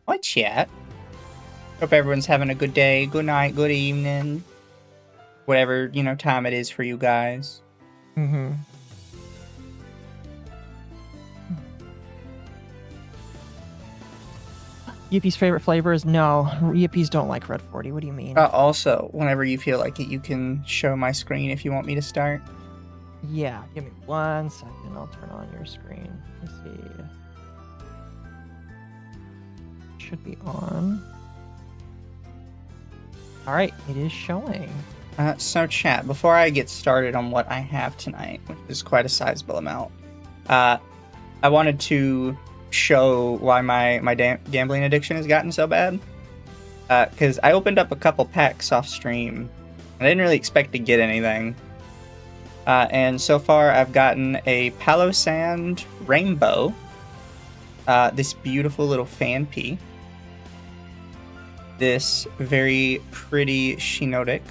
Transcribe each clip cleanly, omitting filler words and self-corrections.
What chat? Hope everyone's having a good day, good night, good evening. Whatever, time it is for you guys. Mm-hmm. Yippie's favorite flavor is no. Yippies don't like Red 40. What do you mean? Also, whenever you feel like it, you can show my screen if you want me to start. Yeah, give me 1 second. I'll turn on your screen. Let's see. Should be on. All right, it is showing. So chat, before I get started on what I have tonight, which is quite a sizable amount, I wanted to show why my gambling addiction has gotten so bad. Because I opened up a couple packs off stream, and I didn't really expect to get anything. And so far, I've gotten a Palo Sand Rainbow, this beautiful little fan pea, this very pretty Shinotic.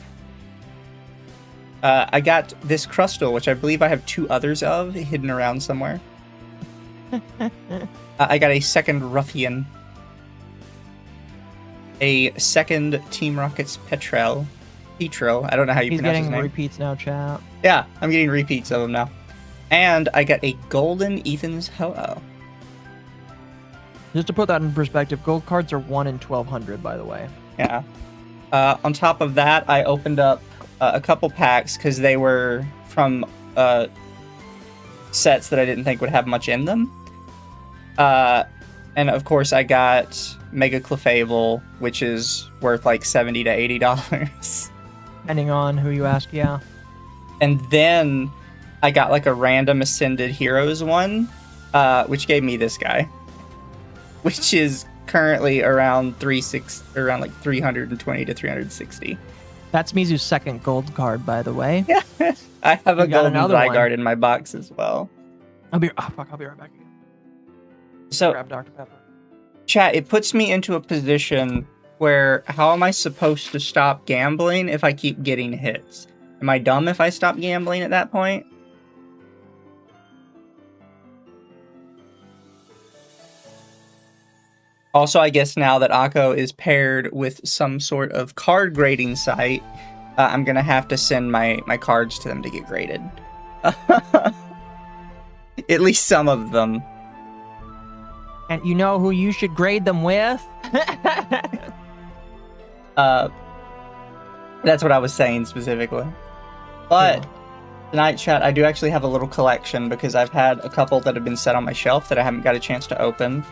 I got this Crustal, which I believe I have 2 others of hidden around somewhere. I got a second Ruffian, a second Team Rocket's Petro. I don't know how you pronounce his name. He's getting repeats now, chat. Yeah, I'm getting repeats of them now. And I got a golden Ethan's Ho-Oh. Just to put that in perspective, gold cards are 1 in 1,200, by the way. Yeah. On top of that, I opened up a couple packs because they were from sets that I didn't think would have much in them. And of course, I got Mega Clefable, which is worth like $70 to $80. Depending on who you ask, yeah. And then I got like a random Ascended Heroes one, which gave me this guy, which is currently around around like 320 to 360. That's Mizu's second gold card, by the way. Yeah, I have a golden Zygarde in my box as well. I'll be right back again. So, grab Dr. Pepper. Chat, it puts me into a position where how am I supposed to stop gambling if I keep getting hits? Am I dumb if I stop gambling at that point? Also, I guess now that Akko is paired with some sort of card grading site, I'm going to have to send my cards to them to get graded. At least some of them. And you know who you should grade them with? That's what I was saying specifically. But tonight, chat, I do actually have a little collection because I've had a couple that have been set on my shelf that I haven't got a chance to open,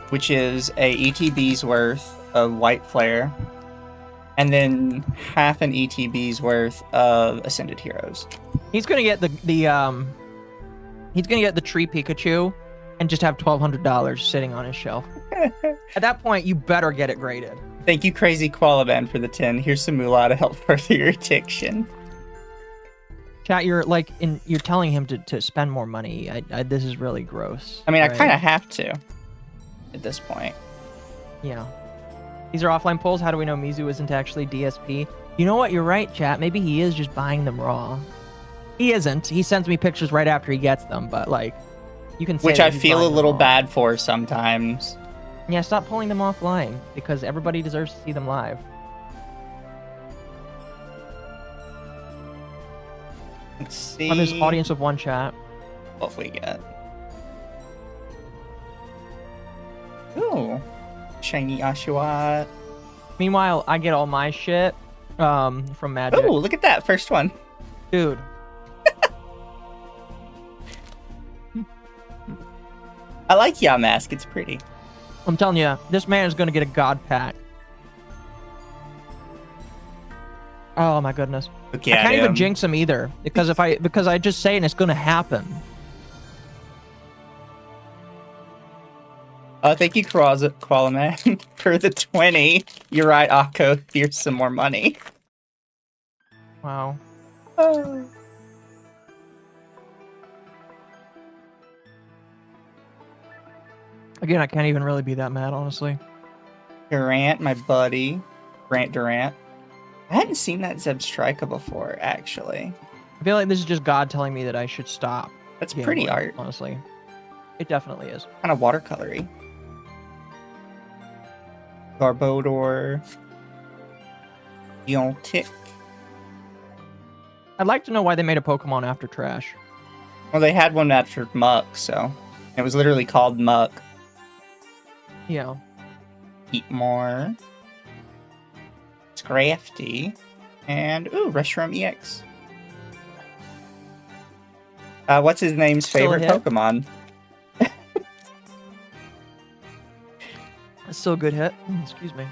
which is a ETB's worth of White Flare, and then half an ETB's worth of Ascended Heroes. He's gonna get the tree Pikachu and just have $1,200 sitting on his shelf. At that point, you better get it graded. Thank you, Crazy Koala for the 10. Here's some moolah to help further your addiction. Chat, you're telling him to spend more money. This is really gross. I mean, right? I kind of have to at this point. Yeah. These are offline polls. How do we know Mizu isn't actually DSP? You know what? You're right, chat. Maybe he is just buying them raw. He isn't. He sends me pictures right after he gets them, but like, you can say which I feel a little bad for sometimes. Yeah, stop pulling them offline because everybody deserves to see them live. Let's see. On this audience of one, chat. What we get? Ooh, shiny Oshawott. Meanwhile, I get all my shit from Magic. Oh, look at that first one, dude. I like Yamask. It's pretty. I'm telling you, this man is gonna get a God pack. Oh my goodness! Okay, I can't even jinx him either because because I just say it and it's gonna happen. Thank you, Koala Man, for the 20. You're right, Akko. Here's some more money. Wow. Oh. Again, I can't even really be that mad, honestly. Durant, my buddy. Durant. I hadn't seen that Zebstrika before, actually. I feel like this is just God telling me that I should stop. That's pretty art. Honestly. It definitely is. Kind of watercolory. Garbodor, Deontic. I'd like to know why they made a Pokemon after Trash. Well, they had one after Muck, so it was literally called Muck. Yeah. Eatmore, Scrafty, and ooh, Reshiram EX. What's his name's Still a favorite hit? Pokemon? Still a good hit. Excuse me.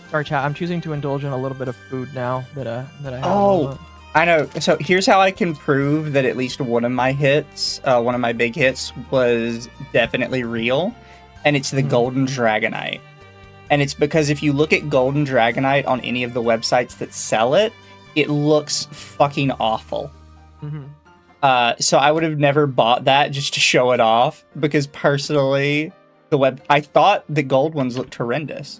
Sorry, chat. I'm choosing to indulge in a little bit of food now that I have. Oh, I know. So here's how I can prove that at least one of my hits, one of my big hits, was definitely real, and it's the Golden Dragonite. And it's because if you look at Golden Dragonite on any of the websites that sell it, it looks fucking awful. So I would have never bought that just to show it off, because personally, I thought the gold ones looked horrendous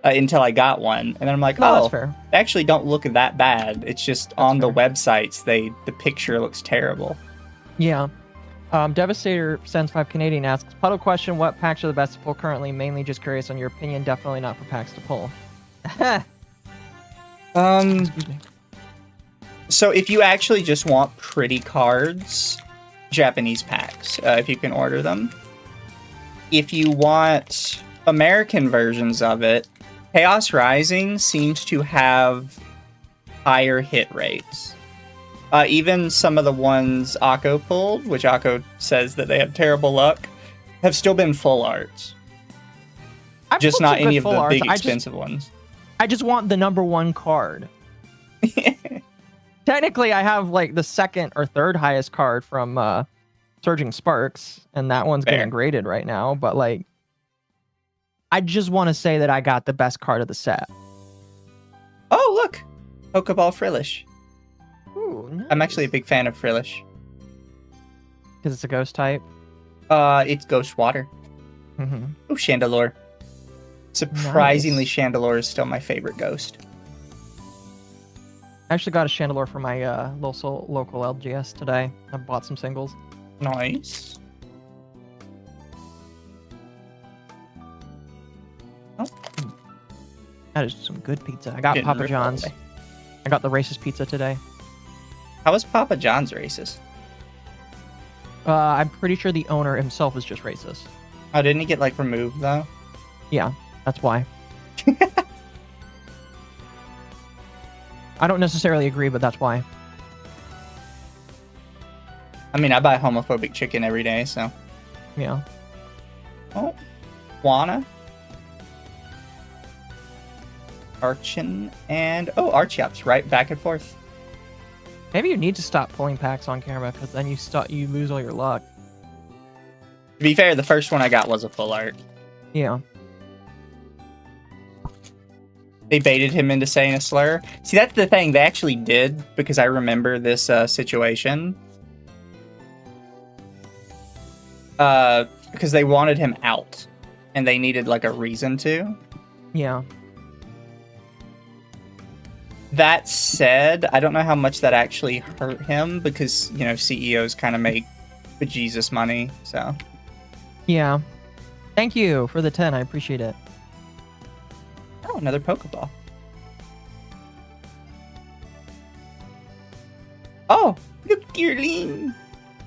until I got one, and then I'm like, No, oh, that's fair. they actually don't look that bad. It's just on the websites, the picture looks terrible. Yeah. Devastator sends 5 Canadian asks, Puddle question, what packs are the best to pull currently? Mainly just curious on your opinion, definitely not for packs to pull. Excuse me. So if you actually just want pretty cards, Japanese packs, if you can order them. If you want American versions of it, Chaos Rising seems to have higher hit rates. Even some of the ones Akko pulled, which Akko says that they have terrible luck, have still been full arts. Just not any of the big expensive ones. I just want the #1 card. Technically, I have like the second or third highest card from Surging Sparks, and that one's getting graded right now, but like, I just want to say that I got the best card of the set. Oh, look! Pokeball Frillish. Ooh, nice. I'm actually a big fan of Frillish. Because it's a ghost type? It's Ghost Water. Oh, Chandelure. Surprisingly, nice. Chandelure is still my favorite ghost. I actually got a Chandelure for my local LGS today. I bought some singles. Nice. Oh. That is some good pizza. I got Papa John's. I got the racist pizza today. How is Papa John's racist? I'm pretty sure the owner himself is just racist. Oh, didn't he get, like, removed, though? Yeah, that's why. I don't necessarily agree, but that's why. I mean, I buy homophobic chicken every day, so... Yeah. Oh. Juana. Archon, and... Oh, Archeops, right? Back and forth. Maybe you need to stop pulling packs on camera, because then you lose all your luck. To be fair, the first one I got was a full art. Yeah. They baited him into saying a slur. See, that's the thing. They actually did, because I remember this situation. Because they wanted him out, and they needed, like, a reason to. Yeah. That said, I don't know how much that actually hurt him, because, you know, CEOs kind of make bejesus money, so. Yeah. Thank you for the 10. I appreciate it. Oh, another Pokeball. Oh, look, Deerling.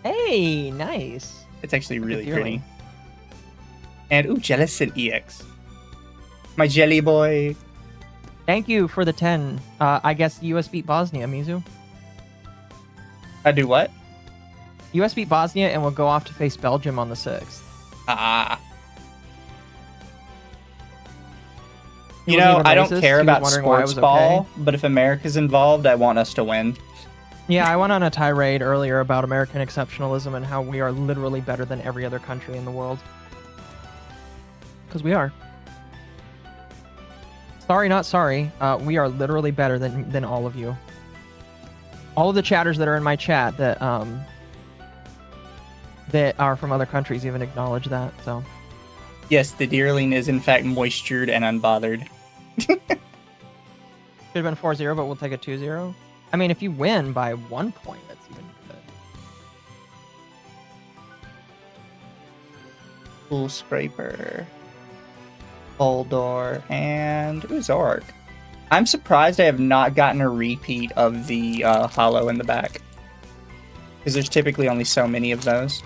Hey, nice. It's actually really pretty. And, ooh, Jellicent EX. My jelly boy. Thank you for the 10. I guess US beat Bosnia, Mizu. I do what? US beat Bosnia, and we'll go off to face Belgium on the 6th. Ah. You know, I don't care about sports ball, but if America's involved, I want us to win. Yeah, I went on a tirade earlier about American exceptionalism and how we are literally better than every other country in the world. Because we are. Sorry, not sorry. We are literally better than all of you. All of the chatters that are in my chat that are from other countries even acknowledge that, so... Yes, the Deerling is in fact moistured and unbothered. Should have been 4-0, but we'll take a 2-0. I mean, if you win by 1 point, that's even good. Full Scraper. Boldor, and Zork. I'm surprised I have not gotten a repeat of the hollow in the back. Because there's typically only so many of those.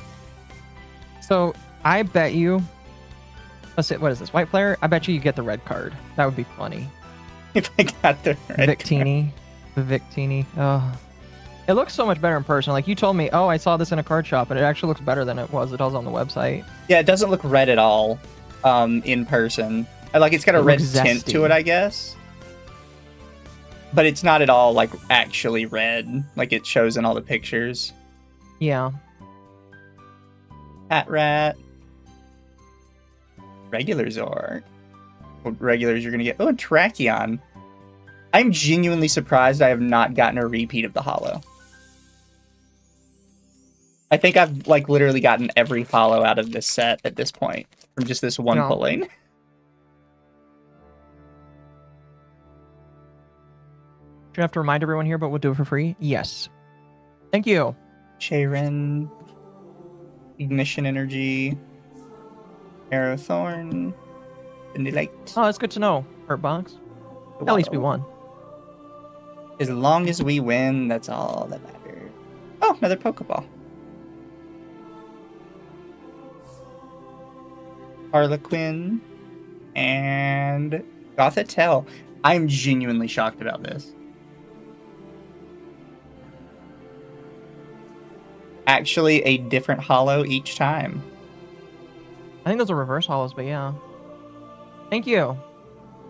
So I bet you. Let's see, what is this? White flare? I bet you get the red card. That would be funny. If I got the red Victini. The Victini. Oh. It looks so much better in person. Like you told me, oh, I saw this in a card shop, and it actually looks better than it does on the website. Yeah, it doesn't look red at all in person. Like it's got a red tint to it, I guess. But it's not at all like actually red, like it shows in all the pictures. Yeah. Hat Rat. Regular Zork. What regulars you're gonna get? Oh, and Tracheon. I'm genuinely surprised I have not gotten a repeat of the hollow. I think I've like literally gotten every hollow out of this set at this point from just this one pulling. Should I have to remind everyone here, but we'll do it for free? Yes. Thank you. Cheiron. Ignition Energy. Arrow Thorn. Light. Oh, that's good to know. Hurt box. At least we won. As long as we win, that's all that matters. Oh, another Pokeball. Harlequin. And Gothitelle. I'm genuinely shocked about this. Actually, a different hollow each time. I think those are reverse hollows, but yeah. Thank you.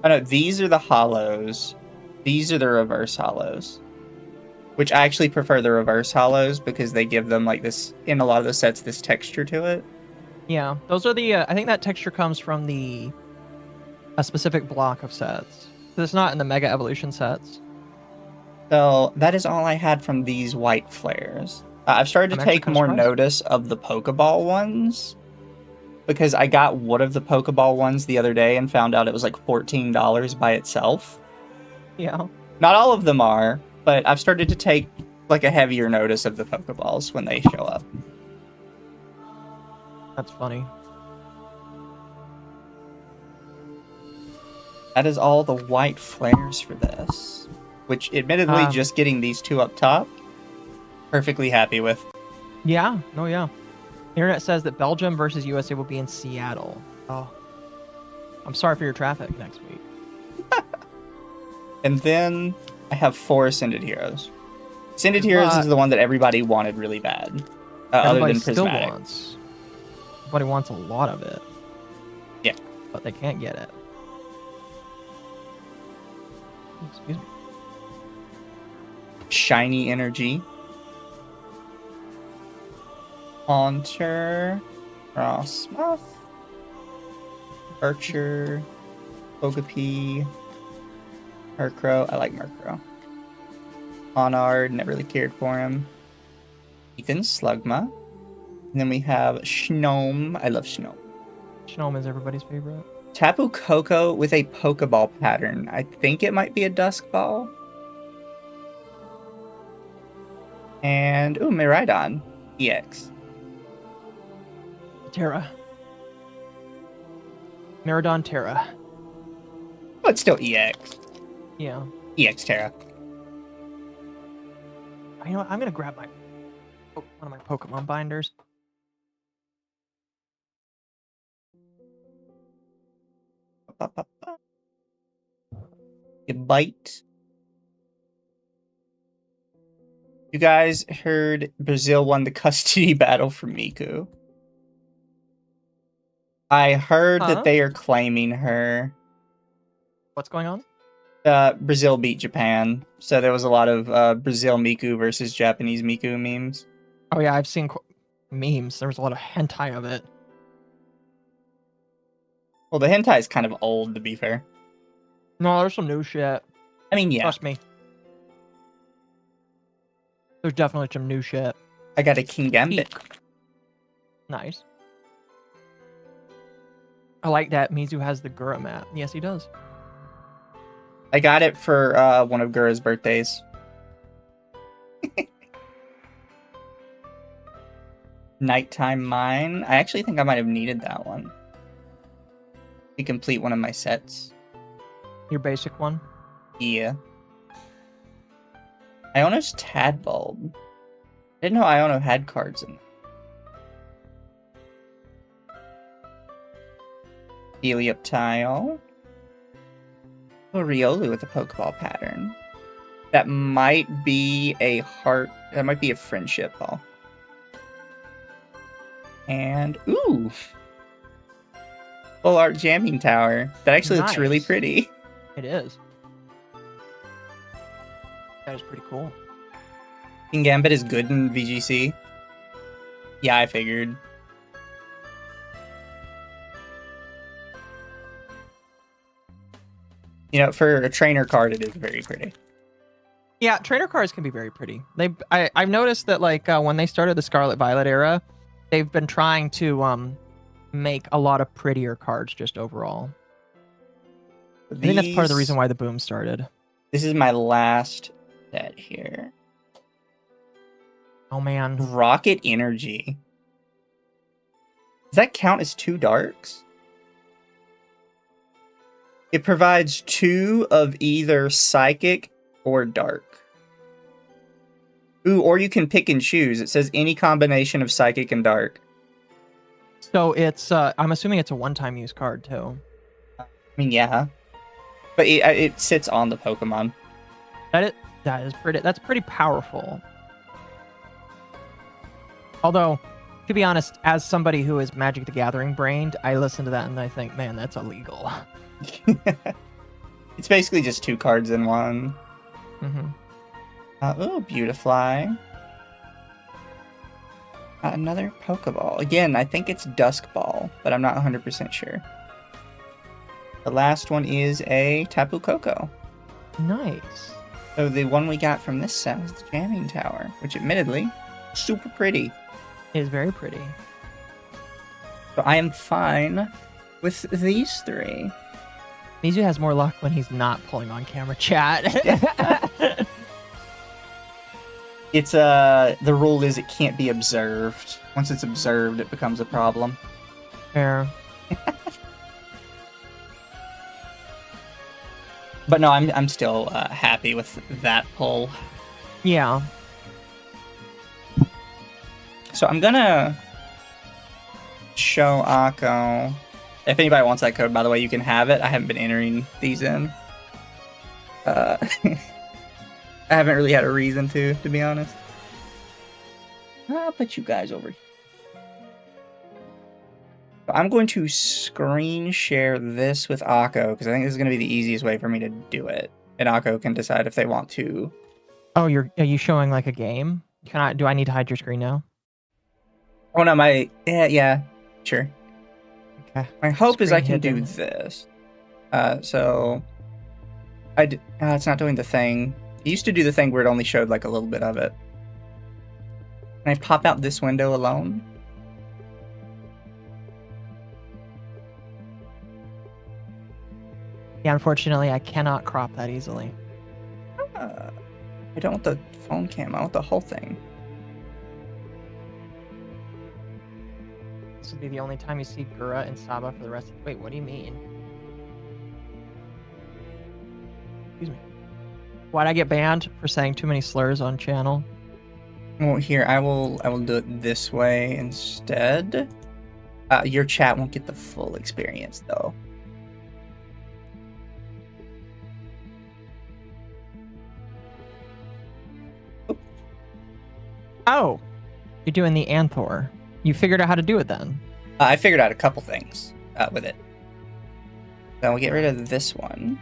Oh no, these are the hollows. These are the reverse hollows. Which I actually prefer the reverse hollows because they give them like this, in a lot of the sets, this texture to it. Yeah, those are the, I think that texture comes from a specific block of sets. So it's not in the Mega Evolution sets. So that is all I had from these white flares. I've started to take more notice of the Pokeball ones. Because I got one of the Pokeball ones the other day and found out it was like $14 by itself. Yeah. Not all of them are, but I've started to take like a heavier notice of the Pokeballs when they show up. That's funny. That is all the white flares for this. Which, admittedly, just getting these two up top, perfectly happy with. Yeah. Oh, yeah. The internet says that Belgium versus USA will be in Seattle. Oh. I'm sorry for your traffic next week. And then I have 4 Ascended Heroes. Ascended Heroes is the one that everybody wanted really bad. Other than Prismatic. Everybody wants a lot of it. Yeah. But they can't get it. Excuse me. Shiny Energy. Haunter. Frostmoth. Archer. Togepi. Murkrow. I like Murkrow. Honard. Never really cared for him. Ethan Slugma. And then we have Shnome. I love Shnome. Shnome is everybody's favorite. Tapu Koko with a Pokeball pattern. I think it might be a Dusk Ball. And, ooh, Miraidon. EX. Terra. Miraidon Terra. Oh, it's still EX. Yeah. EX Terra. You know what? I'm going to grab one of my Pokemon binders. You bite. You guys heard Brazil won the custody battle for Miku. I heard that they are claiming her. What's going on? Brazil beat Japan, so there was a lot of Brazil Miku versus Japanese Miku memes. Oh yeah, I've seen memes. There was a lot of hentai of it. Well, the hentai is kind of old, to be fair. No, there's some new shit. I mean, yeah. Trust me. There's definitely some new shit. I got a King Gambit. Nice. I like that Mizu has the Gura map. Yes, he does. I got it for one of Gura's birthdays. Nighttime Mine. I actually think I might have needed that one. to complete one of my sets. Your basic one? Yeah. Iono's Tadbulb. I didn't know Iono had cards in it. Helioptile. Oh, Riolu with a Pokeball pattern. That might be a heart. That might be a friendship ball. And ooh, full art jamming tower. That actually looks really Nice. pretty. It is. That is pretty cool. King Gambit is good in VGC. Yeah, I figured. You know, for a trainer card, it is very pretty. Yeah, trainer cards can be very pretty. I've noticed that like when they started the Scarlet Violet era, they've been trying to make a lot of prettier cards just overall. I think that's part of the reason why the boom started. This is my last set here. Oh man. Rocket Energy. Does that count as 2 darks? It provides 2 of either Psychic or Dark. Ooh, or you can pick and choose. It says any combination of Psychic and Dark. So it's I'm assuming it's a one-time use card too. I mean, yeah. But it sits on the Pokemon. That is pretty. That's pretty powerful. Although, to be honest, as somebody who is Magic the Gathering brained, I listen to that and I think, man, that's illegal. It's basically just 2 cards in one. Mm-hmm. Oh, Beautifly. Another Pokeball. Again, I think it's Dusk Ball, but I'm not 100% sure. The last one is a Tapu Koko. Nice. So the one we got from this set was the Jamming Tower, which admittedly, super pretty. It is very pretty. So I am fine with these 3. Mizu has more luck when he's not pulling on camera chat. It's the rule is it can't be observed. Once it's observed, it becomes a problem. Fair. But no, I'm still happy with that pull. Yeah. So I'm gonna show Akko. If anybody wants that code, by the way, you can have it. I haven't been entering these in. I haven't really had a reason to be honest. I'll put you guys over here. I'm going to screen share this with Akko because I think this is going to be the easiest way for me to do it. And Akko can decide if they want to. Oh, are you showing like a game? Do I need to hide your screen now? Oh no, yeah, sure. Okay. My hope is I can hidden. do this. So it's not doing the thing. It used to do the thing where it only showed like a little bit of it. Can I pop out this window alone? Yeah, unfortunately, I cannot crop that easily. I don't want the phone cam. I want the whole thing. This will be the only time you see Gura and Saba for the rest of... Wait, what do you mean? Excuse me. Why'd I get banned for saying too many slurs on channel? Well, here, I will do it this way instead. Your chat won't get the full experience, though. Oh, you're doing the Anthor. You figured out how to do it then. I figured out a couple things with it. Then we'll get rid of this one.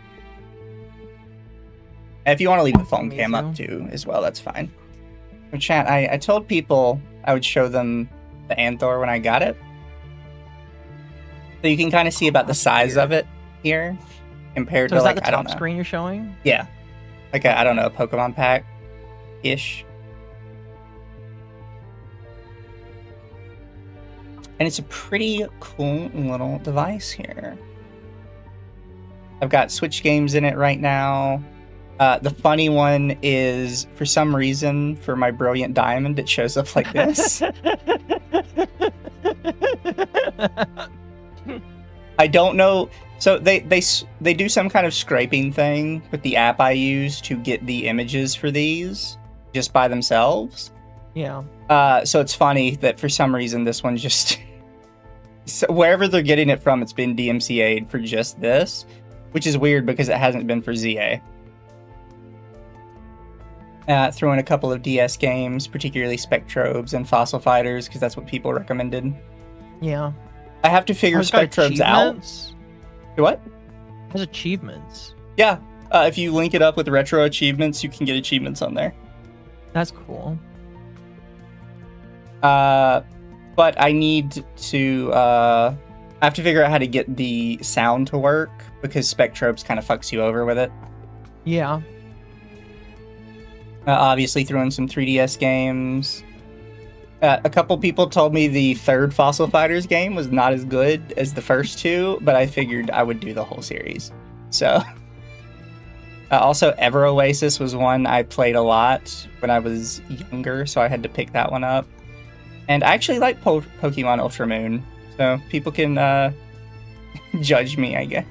And if you want to leave the phone cam up too, as well, that's fine. In chat, I told people I would show them the Anthor when I got it. So you can kind of see about the size of it here compared So to is like, that the I don't top know. screen you're showing? Yeah. Like I don't know, a Pokemon pack-ish. And it's a pretty cool little device here. I've got Switch games in it right now. The funny one is, for some reason, for my Brilliant Diamond, it shows up like this. I don't know. So they do some kind of scraping thing with the app I use to get the images for these just by themselves. Yeah. So it's funny that for some reason this one just so wherever they're getting it from, it's been DMCA'd for just this, which is weird because it hasn't been for ZA. Throw in a couple of DS games, particularly Spectrobes and Fossil Fighters, because that's what people recommended. Yeah. I have to figure Spectrobes out. What? It has achievements. Yeah. If you link it up with retro achievements, you can get achievements on there. That's cool. But I need to I have to figure out how to get the sound to work because Spectrobes kind of fucks you over with it. Yeah. Obviously threw in some 3DS games. A couple people told me the third Fossil Fighters game was not as good as the first two, but I figured I would do the whole series. So, also Ever Oasis was one I played a lot when I was younger, so I had to pick that one up. And I actually like Pokemon Ultra Moon, so people can judge me, I guess.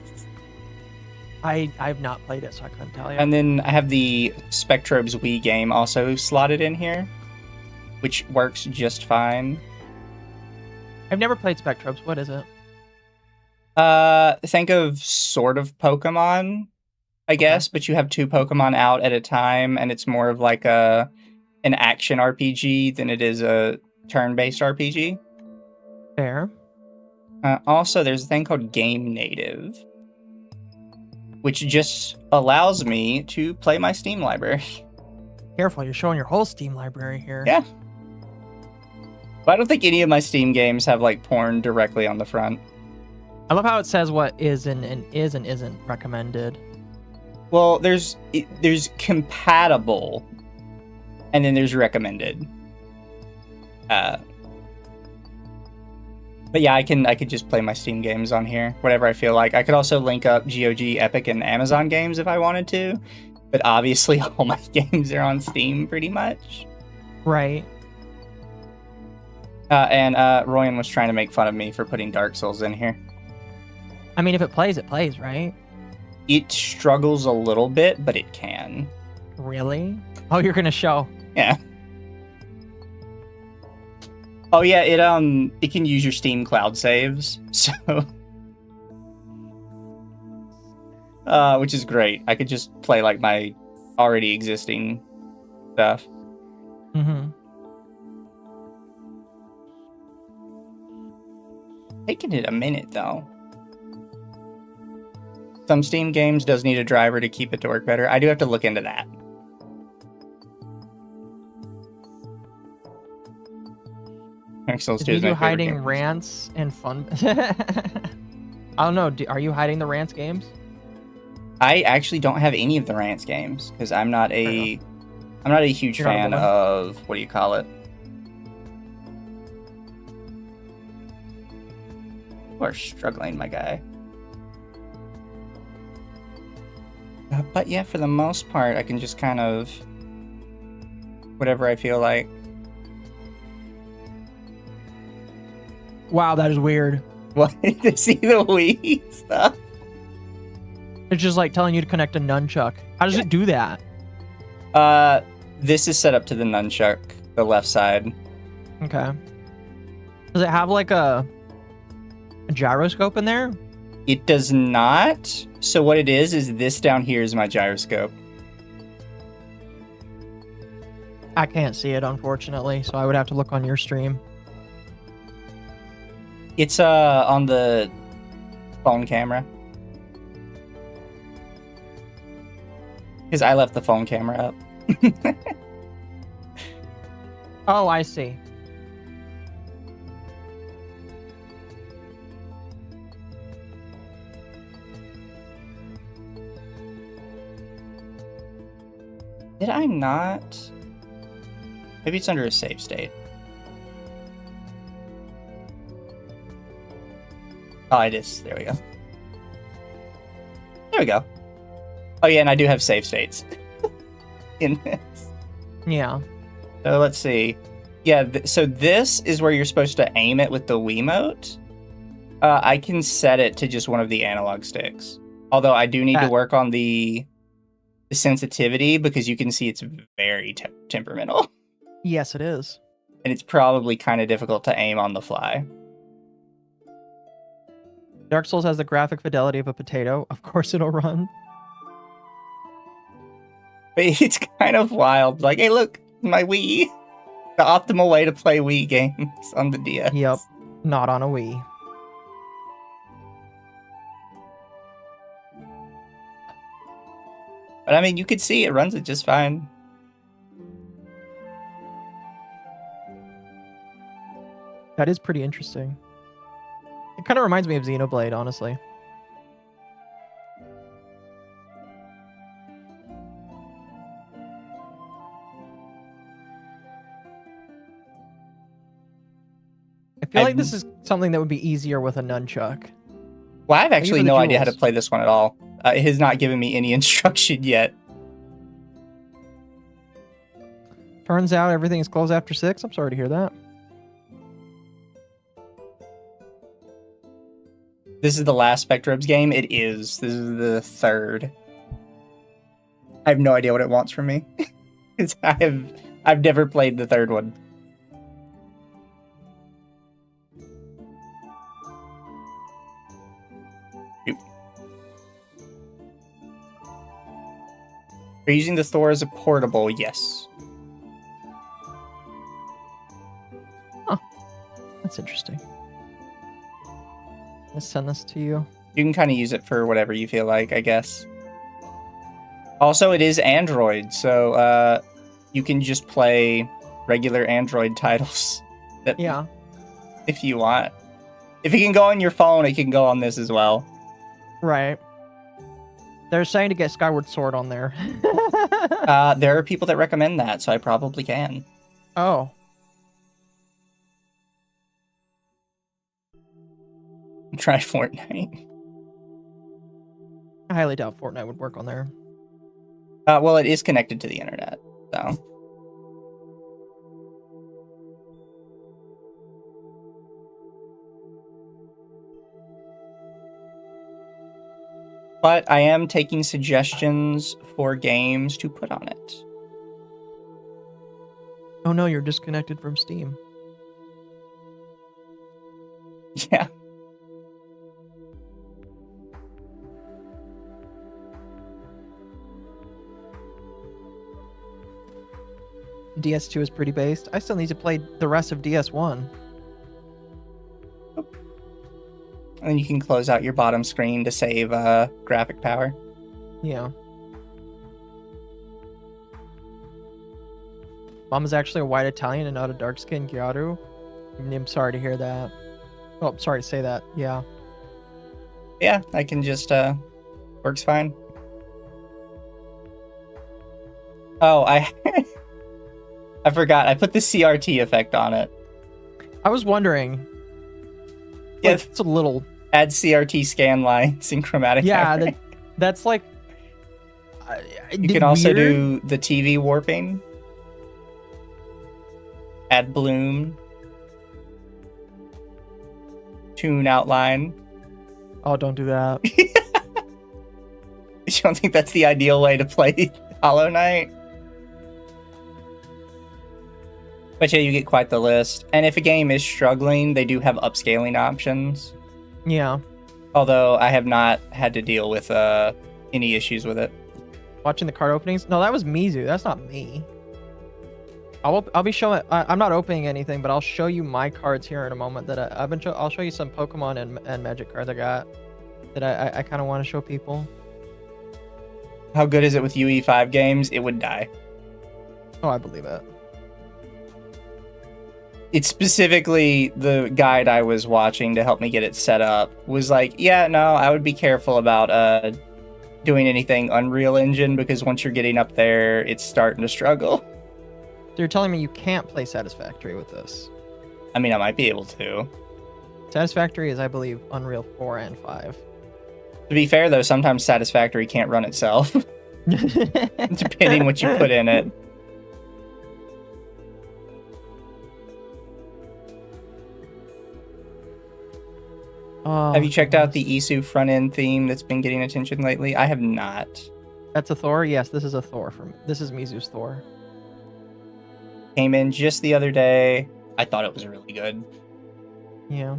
I've not played it, so I couldn't tell you. And then I have the Spectrobes Wii game also slotted in here, which works just fine. I've never played Spectrobes. What is it? Think of sort of Pokemon, I guess, but you have 2 Pokemon out at a time, and it's more of like an action RPG than it is a turn-based RPG. Fair. Also, there's a thing called Game Native, which just allows me to play my Steam library. Careful, you're showing your whole Steam library here. Yeah. But I don't think any of my Steam games have like porn directly on the front. I love how it says what is and isn't recommended. Well, there's compatible, and then there's recommended. But yeah, I could just play my Steam games on here, whatever I feel like. I could also link up GOG, Epic, and Amazon games if I wanted to, but obviously all my games are on Steam pretty much. Right. And Royan was trying to make fun of me for putting Dark Souls in here. I mean, if it plays, right? It struggles a little bit, but it can. Really? Oh, you're gonna show. Yeah. Oh yeah, it can use your Steam cloud saves, so which is great. I could just play like my already existing stuff. Mm-hmm. Taking it a minute though. Some Steam games does need a driver to keep it to work better. I do have to look into that. Is you hiding rants and fun? I don't know. Are you hiding the rants games? I actually don't have any of the rants games because I'm not a huge fan of what do you call it? You are struggling, my guy. But yeah, for the most part, I can just kind of whatever I feel like. Wow, that is weird. What? To see the Wii stuff? It's just like telling you to connect a nunchuck. How does it do that? This is set up to the nunchuck, the left side. Okay. Does it have like a gyroscope in there? It does not. So what it is this down here is my gyroscope. I can't see it, unfortunately, so I would have to look on your stream. It's on the phone camera. Because I left the phone camera up. Oh, I see. Did I not? Maybe it's under a save state. Oh, it is. There we go. There we go. Oh yeah, and I do have save states in this. Yeah. So let's see. Yeah, so this is where you're supposed to aim it with the Wiimote. I can set it to just one of the analog sticks. Although I do need to work on the sensitivity because you can see it's very temperamental. Yes, it is. And it's probably kind of difficult to aim on the fly. Dark Souls has the graphic fidelity of a potato. Of course it'll run. But it's kind of wild. Like, hey, look, my Wii. The optimal way to play Wii games on the DS. Yep. Not on a Wii. But I mean, you could see it runs it just fine. That is pretty interesting. It kind of reminds me of Xenoblade, honestly. I feel like this is something that would be easier with a nunchuck. Well, I have actually no idea how to play this one at all. It has not given me any instruction yet. Turns out everything is closed after 6. I'm sorry to hear that. This is the last Spectrobes game? It is. This is the third. I have no idea what it wants from me. Because I've never played the third one. Are you using the Thor as a portable? Yes. Huh. That's interesting. Let's send this to you. You can kind of use it for whatever you feel like, I guess. Also, it is Android, so you can just play regular Android titles. Yeah. If you want. If it can go on your phone, it can go on this as well. Right. They're saying to get Skyward Sword on there. There are people that recommend that, so I probably can. Oh. Try Fortnite. I highly doubt Fortnite would work on there. Well, it is connected to the internet, so. But I am taking suggestions for games to put on it. Oh no, you're disconnected from Steam. Yeah. DS2 is pretty based. I still need to play the rest of DS1. And then you can close out your bottom screen to save graphic power. Yeah. Mom is actually a white Italian and not a dark-skinned Gyaru. I'm sorry to hear that. Oh, I'm sorry to say that. Yeah. Yeah, I can just, works fine. Oh, I forgot. I put the CRT effect on it. I was wondering. Yeah, it's a little. Add CRT scan lines in chromatic. Yeah, that's like. You can also do the TV warping. Add bloom. Tune outline. Oh, don't do that. You don't think that's the ideal way to play Hollow Knight? But yeah, you get quite the list. And if a game is struggling, they do have upscaling options. Yeah. Although I have not had to deal with any issues with it. Watching the card openings? No, that was Mizu. That's not me. I'll be showing. I'm not opening anything, but I'll show you my cards here in a moment. That I've been. I'll show you some Pokemon and Magic cards I got that I kind of want to show people. How good is it with UE5 games? It would die. Oh, I believe it. It's specifically the guide I was watching to help me get it set up was like, yeah, no, I would be careful about doing anything Unreal Engine because once you're getting up there, it's starting to struggle. So you're telling me you can't play Satisfactory with this? I mean, I might be able to. Satisfactory is, I believe, Unreal 4 and 5. To be fair, though, sometimes Satisfactory can't run itself, depending what you put in it. Oh, Have you checked out the goodness. Isu front end theme that's been getting attention lately? I have not. That's a Thor? Yes, this is a Thor. This is Mizu's Thor. Came in just the other day. I thought it was really good. Yeah.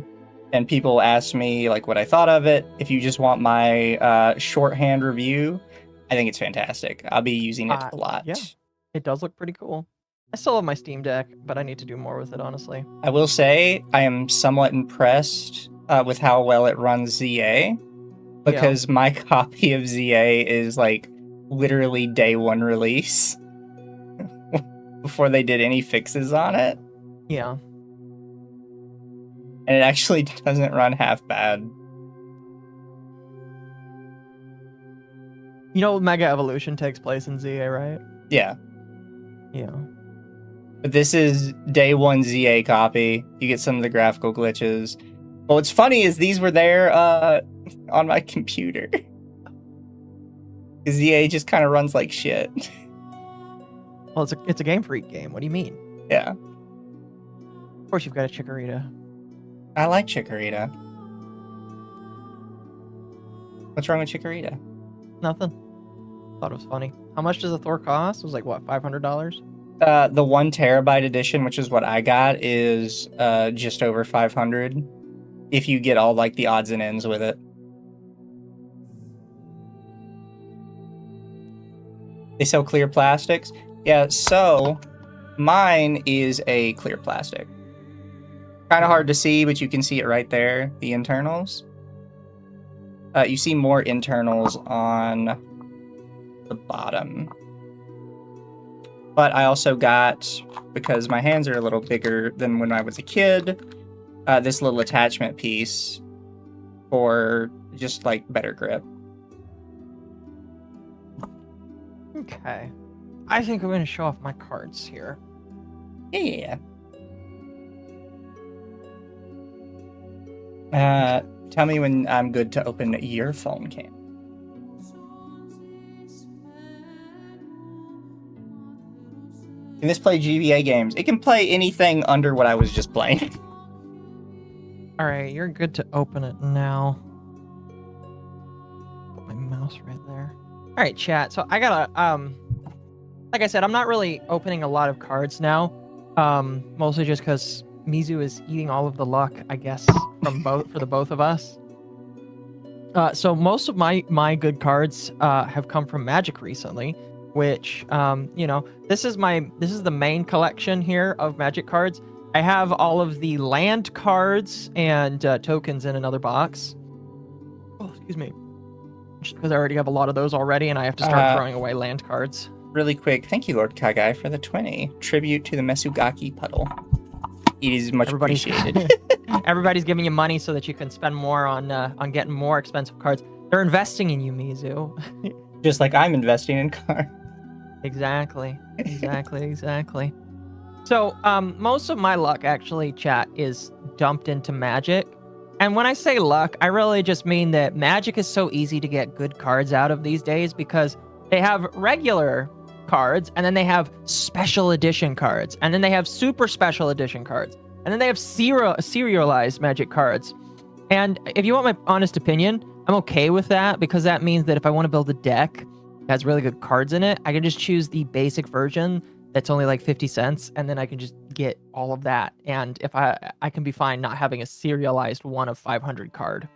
And people asked me like what I thought of it. If you just want my shorthand review, I think it's fantastic. I'll be using it a lot. Yeah. It does look pretty cool. I still have my Steam Deck, but I need to do more with it, honestly. I will say I am somewhat impressed with how well it runs ZA, because my copy of ZA is like literally day one release before they did any fixes on it. Yeah. And it actually doesn't run half bad. You know, Mega Evolution takes place in ZA, right? Yeah. Yeah. But this is day one ZA copy. You get some of the graphical glitches. But what's funny is these were there on my computer. ZA just kind of runs like shit. Well, it's a Game Freak game. What do you mean? Yeah. Of course, you've got a Chikorita. I like Chikorita. What's wrong with Chikorita? Nothing. Thought it was funny. How much does a Thor cost? It was like, what, $500? The 1 terabyte edition, which is what I got, is just over 500 if you get all like the odds and ends with it. They sell clear plastics. Yeah, so mine is a clear plastic. Kind of hard to see, but you can see it right there, the internals. You see more internals on the bottom. But I also got, because my hands are a little bigger than when I was a kid, this little attachment piece for just like better grip. Okay. I think I'm going to show off my cards here. Yeah. Tell me when I'm good to open your phone cam. Can this play GBA games? It can play anything under what I was just playing. All right, you're good to open it now. Put my mouse right there. All right, chat. So I gotta, like I said, I'm not really opening a lot of cards now. Mostly just because Mizu is eating all of the luck, I guess, from for the both of us. So most of my good cards have come from Magic recently, which you know, this is the main collection here of Magic cards. I have all of the land cards and tokens in another box. Oh, excuse me. Just because I already have a lot of those already, and I have to start throwing away land cards. Really quick, thank you, Lord Kagai, for the 20. Tribute to the Mesugaki puddle. It is much appreciated. Everybody's giving you money so that you can spend more on getting more expensive cards. They're investing in you, Mizu. Just like I'm investing in cards. Exactly. So, most of my luck, actually, chat, is dumped into Magic. And when I say luck, I really just mean that Magic is so easy to get good cards out of these days because they have regular cards, and then they have special edition cards, and then they have super special edition cards, and then they have serialized Magic cards. And if you want my honest opinion, I'm okay with that because that means that if I want to build a deck that has really good cards in it, I can just choose the basic version that's only like 50 cents, and then I can just get all of that. And if I can be fine not having a serialized 1 of 500 card.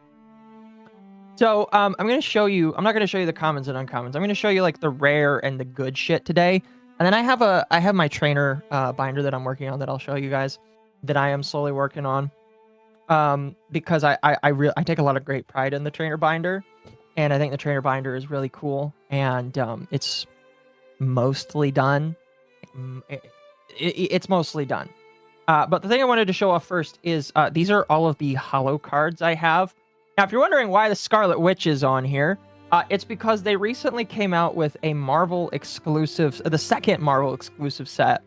So I'm going to show you, I'm not going to show you the commons and uncommons. I'm going to show you like the rare and the good shit today. And then I have my trainer binder that I'm working on that I'll show you guys that I am slowly working on. Because I take a lot of great pride in the trainer binder, and I think the trainer binder is really cool, and it's mostly done. It's mostly done. But the thing I wanted to show off first is these are all of the holo cards I have. Now, if you're wondering why the Scarlet Witch is on here, it's because they recently came out with a Marvel exclusive, the second Marvel exclusive set.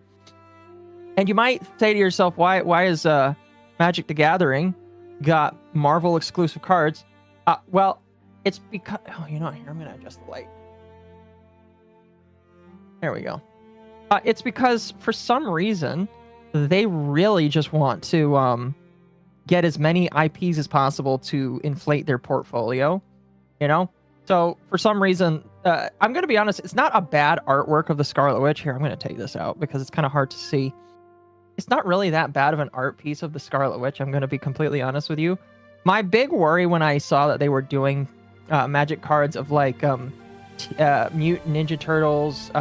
And you might say to yourself, why is Magic the Gathering got Marvel exclusive cards? Well, it's because, oh, you know what, here, I'm going to adjust the light. There we go. It's because for some reason, they really just want to get as many IPs as possible to inflate their portfolio, you know? So for some reason, I'm going to be honest, it's not a bad artwork of the Scarlet Witch. Here, I'm going to take this out because it's kind of hard to see. It's not really that bad of an art piece of the Scarlet Witch. I'm going to be completely honest with you. My big worry when I saw that they were doing magic cards of like Mutant Ninja Turtles,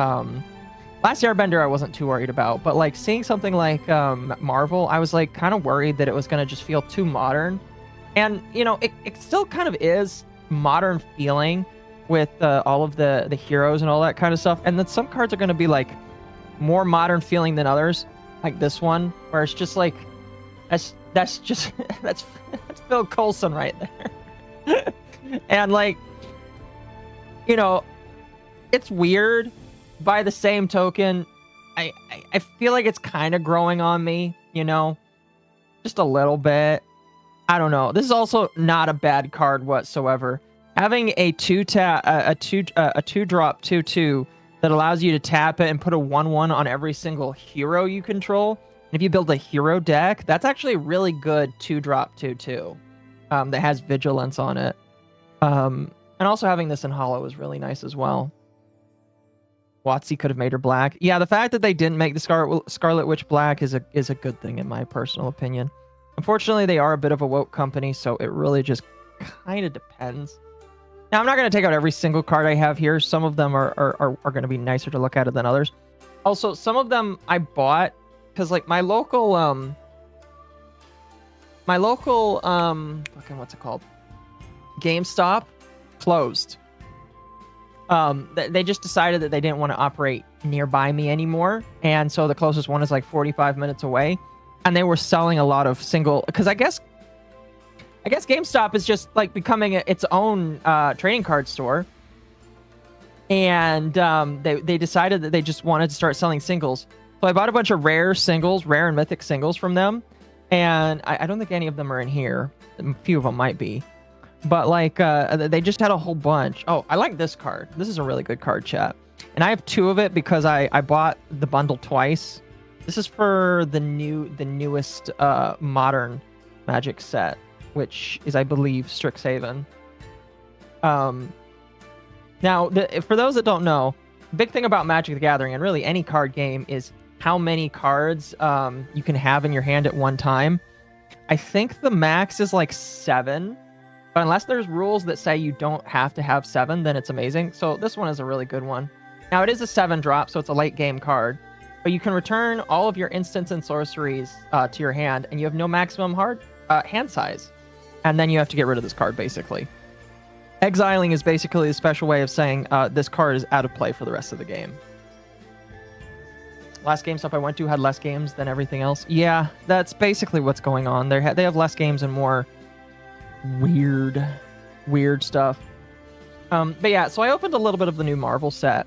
Last Airbender I wasn't too worried about, but like seeing something like Marvel, I was like kind of worried that it was going to just feel too modern. And, you know, it still kind of is modern feeling with all of the heroes and all that kind of stuff. And then some cards are going to be like more modern feeling than others, like this one, where it's just like, that's just, that's Phil Coulson right there. And like, you know, it's weird. By the same token, I feel like it's kind of growing on me, you know, just a little bit. I don't know. This is also not a bad card whatsoever. Having a two drop 2/2 that allows you to tap it and put a 1/1 on every single hero you control. And if you build a hero deck, that's actually a really good 2-drop 2/2 that has vigilance on it. And also having this in hollow is really nice as well. WotC could have made her black. Yeah, the fact that they didn't make the Scarlet Witch black is a good thing in my personal opinion. Unfortunately, they are a bit of a woke company, so it really just kind of depends. Now, I'm not going to take out every single card I have here. Some of them are going to be nicer to look at than others. Also, some of them I bought because like my local fucking what's it called? GameStop closed. They just decided that they didn't want to operate nearby me anymore, and so the closest one is like 45 minutes away, and they were selling a lot of single, because I guess GameStop is just like becoming its own trading card store, and they decided that they just wanted to start selling singles. So I bought a bunch of rare and mythic singles from them, and I don't think any of them are in here. A few of them might be. But like they just had a whole bunch. Oh, I like this card. This is a really good card, chat. And I have 2 of it because I bought the bundle twice. This is for the newest modern Magic set, which is, I believe, Strixhaven. Now, for those that don't know, the big thing about Magic the Gathering and really any card game is how many cards you can have in your hand at one time. I think the max is like 7. But unless there's rules that say you don't have to have 7, then it's amazing. So this one is a really good one. Now, it is a 7-drop, so it's a late game card. But you can return all of your instants and sorceries to your hand, and you have no maximum hand size. And then you have to get rid of this card, basically. Exiling is basically a special way of saying this card is out of play for the rest of the game. Last GameStop I went to had less games than everything else. Yeah, that's basically what's going on. They have less games and more weird stuff. But yeah, so I opened a little bit of the new Marvel set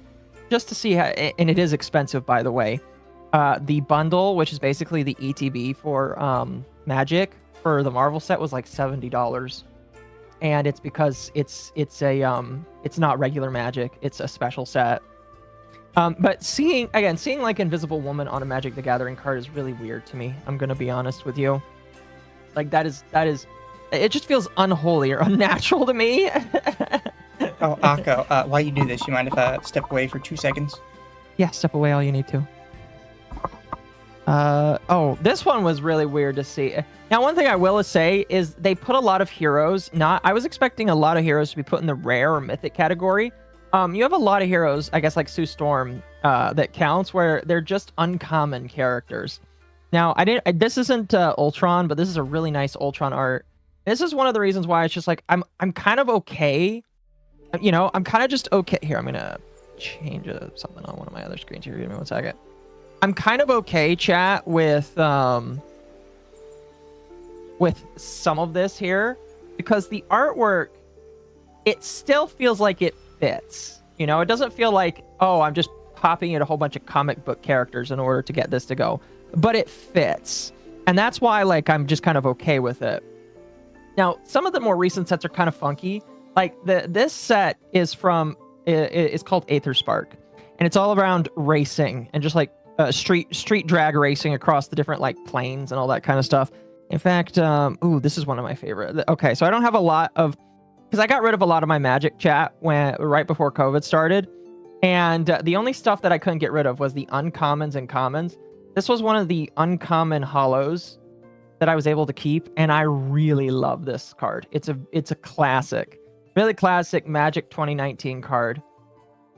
just to see how, and it is expensive, by the way. The bundle, which is basically the ETB for Magic for the Marvel set, was like $70, and it's because it's not regular Magic, it's a special set. But seeing like Invisible Woman on a Magic the Gathering card is really weird to me. I'm gonna be honest with you. Like that is. It just feels unholy or unnatural to me. Oh, Akko, while you do this, you mind if I step away for 2 seconds? Yeah, step away all you need to. Oh, this one was really weird to see. Now, one thing I will say is they put a lot of heroes. I was expecting a lot of heroes to be put in the rare or mythic category. You have a lot of heroes, I guess, like Sue Storm, that counts, where they're just uncommon characters. Now, this isn't Ultron, but this is a really nice Ultron art. This is one of the reasons why it's just like I'm kind of okay. You know, I'm kind of just okay. Here, I'm gonna change something on one of my other screens here. Give me 1 second. I'm kind of okay, chat, with some of this here, because the artwork, it still feels like it fits. You know, it doesn't feel like, oh, I'm just popping in a whole bunch of comic book characters in order to get this to go, but it fits, and that's why like I'm just kind of okay with it. Now, some of the more recent sets are kind of funky. Like this set is it's called Aether Spark, and it's all around racing and just like street drag racing across the different like planes and all that kind of stuff. In fact, ooh, this is one of my favorite. Okay, so I don't have a lot of, because I got rid of a lot of my Magic chat right before COVID started, and the only stuff that I couldn't get rid of was the uncommons and commons. This was one of the uncommon hollows that I was able to keep, and I really love this card. It's a classic, really classic Magic 2019 card.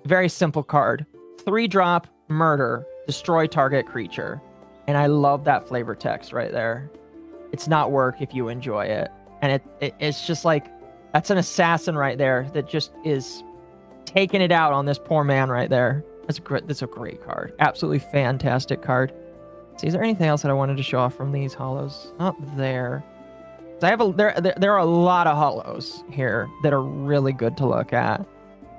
Very simple card. 3-drop, murder, destroy target creature. And I love that flavor text right there. It's not work if you enjoy it. And it's just like, that's an assassin right there that just is taking it out on this poor man right there. That's a great card. Absolutely fantastic card. See, is there anything else that I wanted to show off from these hollows? Not there. So I have there are a lot of hollows here that are really good to look at.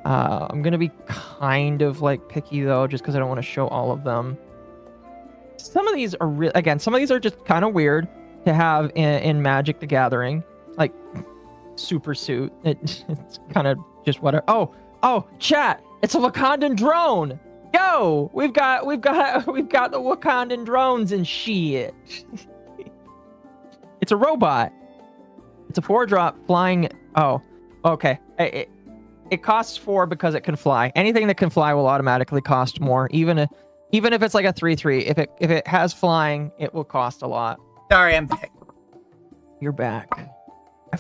I'm gonna be kind of like picky though, just because I don't want to show all of them. Some of these are some of these are just kind of weird to have in Magic the Gathering, like super suit. It's kind of just whatever. Oh, chat! It's a Wakandan drone. Yo, we've got the Wakandan drones and shit. It's a robot. It's a 4-drop flying. Oh, okay. It costs 4 because it can fly. Anything that can fly will automatically cost more, even if it's like a 3/3. If it has flying, it will cost a lot. Sorry, I'm back. You're back.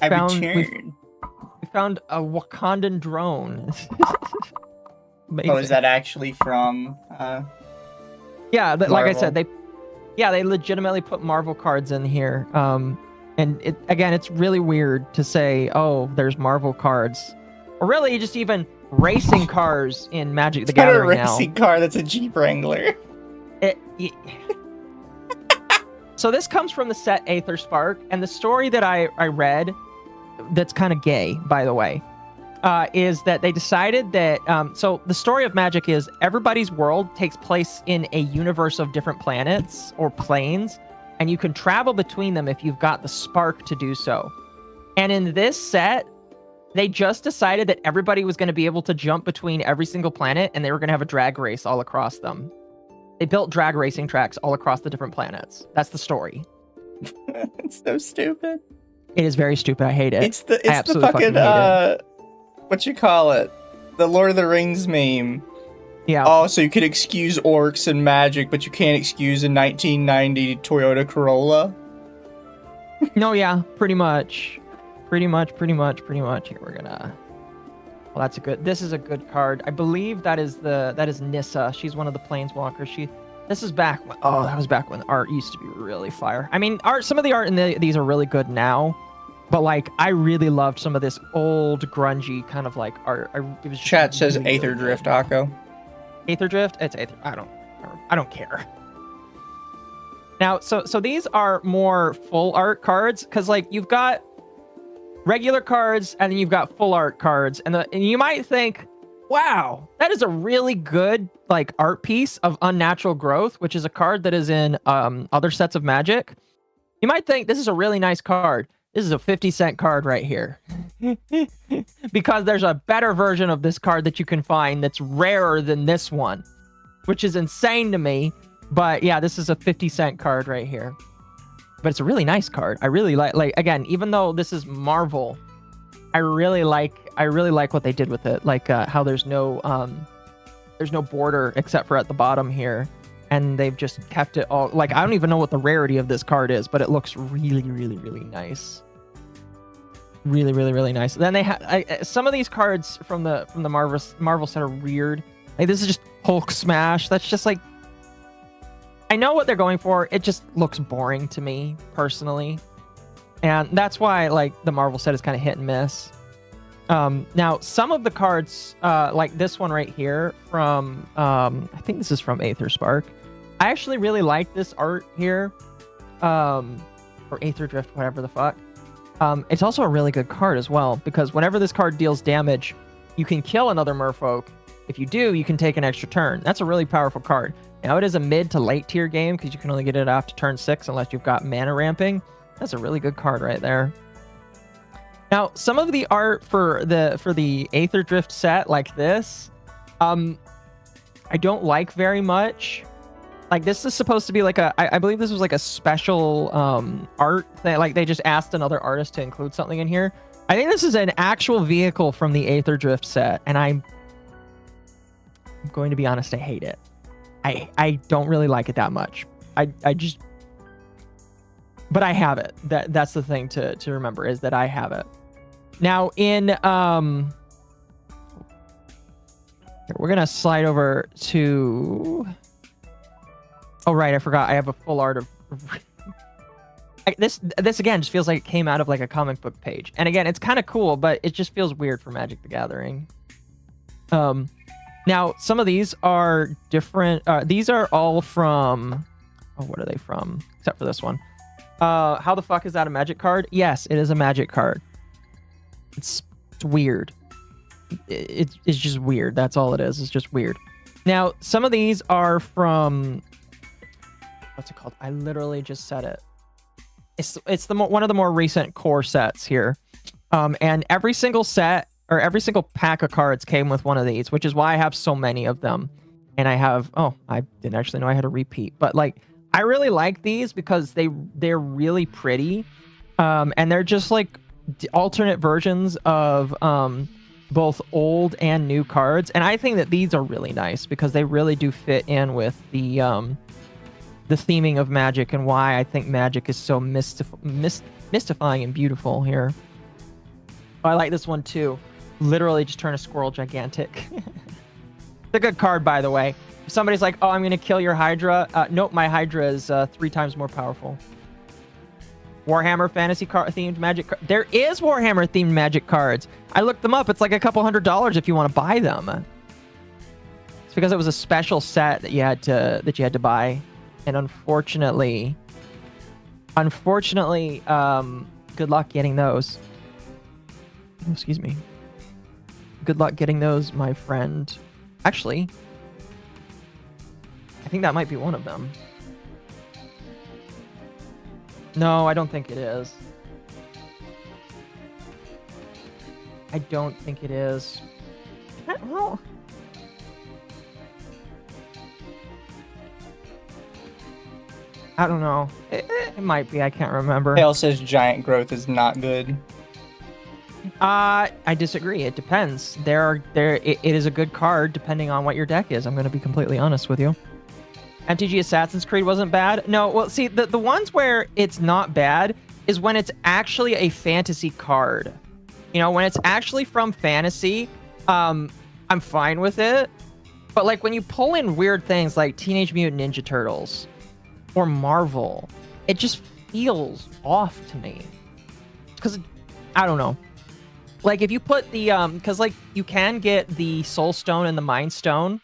I returned. We found a Wakandan drone. Amazing. Oh, is that actually from? Yeah, like I said, Marvel? they legitimately put Marvel cards in here. And it's really weird to say, oh, there's Marvel cards, or really just even racing cars in Magic the Not a Gathering now. racing car. That's a Jeep Wrangler. So this comes from the set Aether Spark, and the story that I read, that's kind of gay, by the way, is that they decided that, so the story of Magic is everybody's world takes place in a universe of different planets or planes, and you can travel between them if you've got the spark to do so. And in this set, they just decided that everybody was going to be able to jump between every single planet, and they were going to have a drag race all across them. They built drag racing tracks all across the different planets. That's the story. It's so stupid. It is very stupid. I hate it. It's the fucking what you call it? The Lord of the Rings meme. Yeah. Oh, so you could excuse orcs and magic, but you can't excuse a 1990 Toyota Corolla? No, yeah, pretty much. Pretty much. Here, we're gonna... Well, this is a good card. I believe that is Nissa. She's one of the planeswalkers. This is back when, that was back when art used to be really fire. I mean, some of the art in these are really good now, but like, I really loved some of this old grungy kind of like art. It was just Chat says really, Aether really Drift, good. Akko. Aether Drift? It's Aether. I don't care. Now, so these are more full art cards, because like you've got regular cards and then you've got full art cards, and you might think, wow, that is a really good like art piece of Unnatural Growth, which is a card that is in other sets of Magic. You might think this is a really nice card. This is a 50-cent card right here. Because there's a better version of this card that you can find that's rarer than this one, which is insane to me. But yeah, this is a 50-cent card right here. But it's a really nice card. I really like again, even though this is Marvel, I really like what they did with it. Like how there's no border except for at the bottom here. And they've just kept it all, like, I don't even know what the rarity of this card is, but it looks really, really, really nice. Really, really, really nice. Then they have some of these cards from the Marvel set are weird. Like this is just Hulk Smash. That's just like, I know what they're going for. It just looks boring to me personally, and that's why like the Marvel set is kind of hit and miss. Now some of the cards, like this one right here from, I think this is from Aether Spark. I actually really like this art here, or Aether Drift, whatever the fuck. It's also a really good card as well, because whenever this card deals damage, you can kill another merfolk. If you do, you can take an extra turn. That's a really powerful card. Now, it is a mid to late tier game, because you can only get it after turn 6 unless you've got mana ramping. That's a really good card right there. Now, some of the art for the Aether Drift set, like this, I don't like very much. Like this is supposed to be like I believe this was like a special art thing. Like they just asked another artist to include something in here. I think this is an actual vehicle from the Aether Drift set, and I'm going to be honest, I hate it. I don't really like it that much. I just, but I have it. That's the thing to remember, is that I have it. Now in we're gonna slide over to. Oh right, I forgot. I have a full art of. This again just feels like it came out of like a comic book page, and again it's kind of cool, but it just feels weird for Magic the Gathering. Now some of these are different. These are all from. Oh, what are they from? Except for this one. How the fuck is that a Magic card? Yes, it is a Magic card. It's weird. It's just weird. That's all it is. It's just weird. Now some of these are from. What's it called? I literally just said it. It's one of the more recent core sets here, and every single set or every single pack of cards came with one of these, which is why I have so many of them. And I have I didn't actually know I had a repeat, but like I really like these because they're really pretty, and they're just like alternate versions of both old and new cards, and I think that these are really nice because they really do fit in with the theming of Magic and why I think Magic is so mystifying and beautiful here. Oh, I like this one too. Literally just turn a squirrel gigantic. It's a good card, by the way. If somebody's like, oh, I'm going to kill your Hydra. Nope, my Hydra is 3 times more powerful. Warhammer fantasy themed Magic. There is Warhammer themed Magic cards. I looked them up. It's like a couple $100 if you want to buy them. It's because it was a special set that you had to buy. And unfortunately, good luck getting those. Oh, excuse me. Good luck getting those, my friend. Actually, I think that might be one of them. No, I don't think it is. I don't think it is. Well, I don't know. It might be. I can't remember. Hale says giant growth is not good. I disagree. It depends. It is a good card depending on what your deck is. I'm going to be completely honest with you. MTG Assassin's Creed wasn't bad. No, well, see, the ones where it's not bad is when it's actually a fantasy card. You know, when it's actually from fantasy, I'm fine with it. But like when you pull in weird things like Teenage Mutant Ninja Turtles or Marvel, it just feels off to me. Because, I don't know. Like if you put the, because like you can get the Soul Stone and the Mind Stone.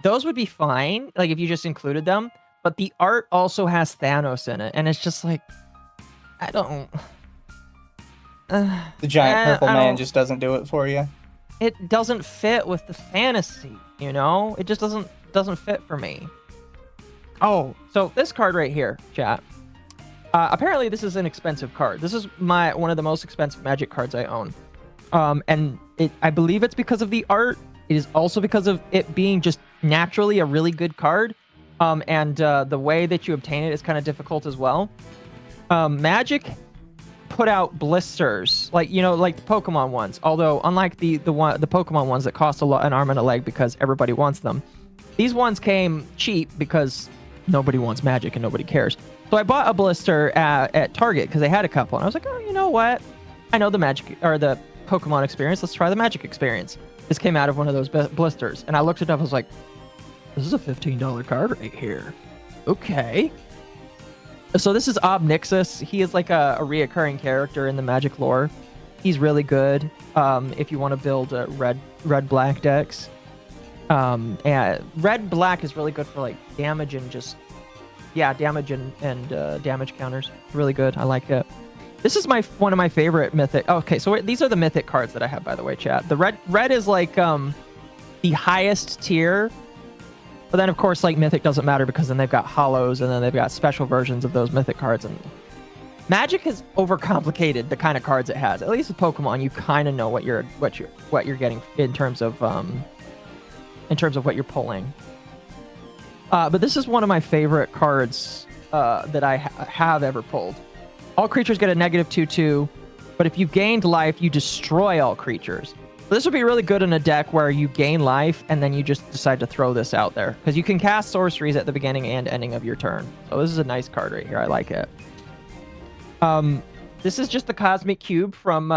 Those would be fine, like if you just included them. But the art also has Thanos in it, and it's just like, I don't. The giant purple man just doesn't do it for you. It doesn't fit with the fantasy, you know. It just doesn't fit for me. Oh, so this card right here, chat. Apparently, this is an expensive card. This is one of the most expensive Magic cards I own, and I believe it's because of the art. It is also because of it being just naturally a really good card, and the way that you obtain it is kind of difficult as well. Magic put out blisters, like the Pokemon ones. Although unlike the Pokemon ones that cost an arm and a leg because everybody wants them, these ones came cheap because nobody wants Magic and nobody cares. So I bought a blister at Target because they had a couple, and I was like, oh, you know what? I know the Magic or the Pokemon experience. Let's try the Magic experience. This came out of one of those blisters, and I looked it up. I was like, this is a $15 card right here. Okay. So this is Obnixus. He is like a reoccurring character in the Magic lore. He's really good if you want to build red-black decks. And red-black is really good for like damage and just... Yeah, damage and damage counters. Really good. I like it. This is one of my favorite mythic. Okay, so these are the mythic cards that I have, by the way, chat. The red is like the highest tier, but then of course like mythic doesn't matter because then they've got hollows and then they've got special versions of those mythic cards. And Magic has overcomplicated the kind of cards it has. At least with Pokemon, you kind of know what you're getting in terms of what you're pulling. But this is one of my favorite cards that I have ever pulled. All creatures get a -2/2, but if you've gained life, you destroy all creatures. So this would be really good in a deck where you gain life and then you just decide to throw this out there. Because you can cast sorceries at the beginning and ending of your turn. So this is a nice card right here. I like it. This is just the Cosmic Cube from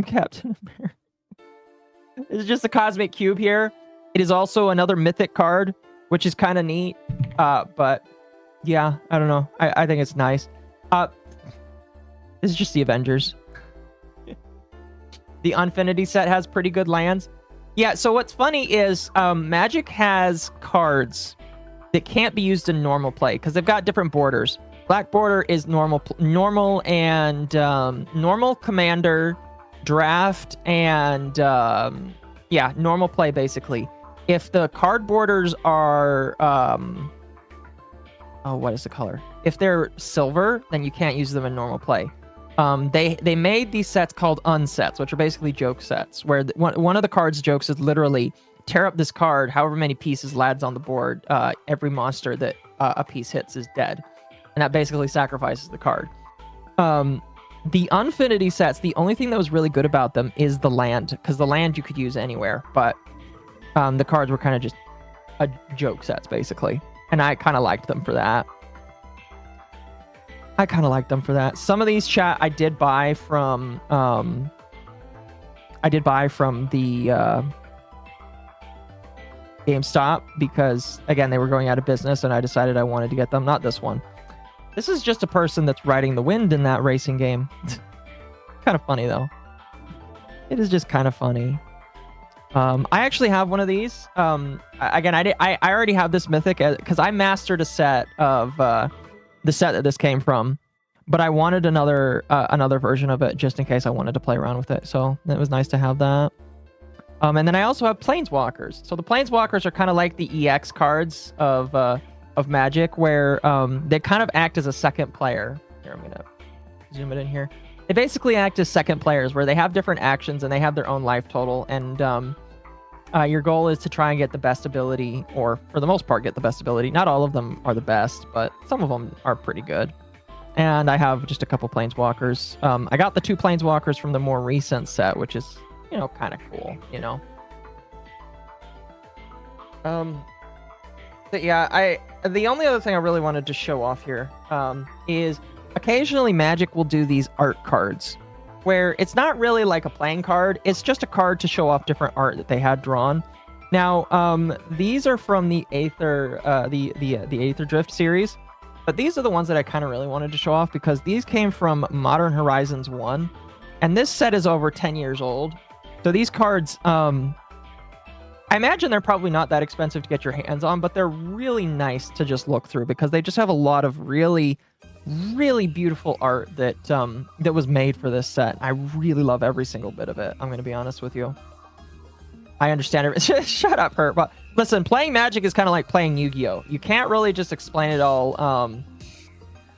Captain America. This is just the Cosmic Cube here. It is also another mythic card, which is kind of neat. But yeah, I don't know. I think it's nice. This is just the Avengers. The Unfinity set has pretty good lands. Yeah, so what's funny is Magic has cards that can't be used in normal play because they've got different borders. Black border is normal and normal commander, draft, and yeah, normal play basically. If the card borders are oh, what is the color? If they're silver, then you can't use them in normal play. They made these sets called unsets, which are basically joke sets, where one of the cards jokes is literally tear up this card, however many pieces lands on the board, every monster that a piece hits is dead. And that basically sacrifices the card. The Unfinity sets, the only thing that was really good about them is the land, because the land you could use anywhere, but the cards were kind of just joke sets, basically. And I kind of liked them for that. Some of these, chat, I did buy from the GameStop because, again, they were going out of business and I decided I wanted to get them. Not this one. This is just a person that's riding the wind in that racing game. Kind of funny, though. It is just kind of funny. I actually have one of these. Again, I already have this mythic because I mastered a set of the set that this came from, but I wanted another version of it just in case I wanted to play around with it. So it was nice to have that. And then I also have Planeswalkers. So the Planeswalkers are kind of like the EX cards of Magic, where they kind of act as a second player. Here, I'm gonna zoom it in here. They basically act as second players, where they have different actions and they have their own life total. And your goal is to try and get the best ability, or for the most part, get the best ability. Not all of them are the best, but some of them are pretty good. And I have just a couple Planeswalkers. I got the 2 Planeswalkers from the more recent set, which is, you know, kind of cool, you know. But yeah, the only other thing I really wanted to show off here is occasionally Magic will do these art cards, where it's not really like a playing card. It's just a card to show off different art that they had drawn. Now, these are from the Aether, the Aether Drift series, but these are the ones that I kind of really wanted to show off because these came from Modern Horizons 1, and this set is over 10 years old. So these cards, I imagine they're probably not that expensive to get your hands on, but they're really nice to just look through because they just have a lot of really beautiful art that that was made for this set. I really love every single bit of it. I'm going to be honest with you. I understand it. Shut up, Hurt. But listen, playing Magic is kind of like playing Yu-Gi-Oh! You can't really just explain it all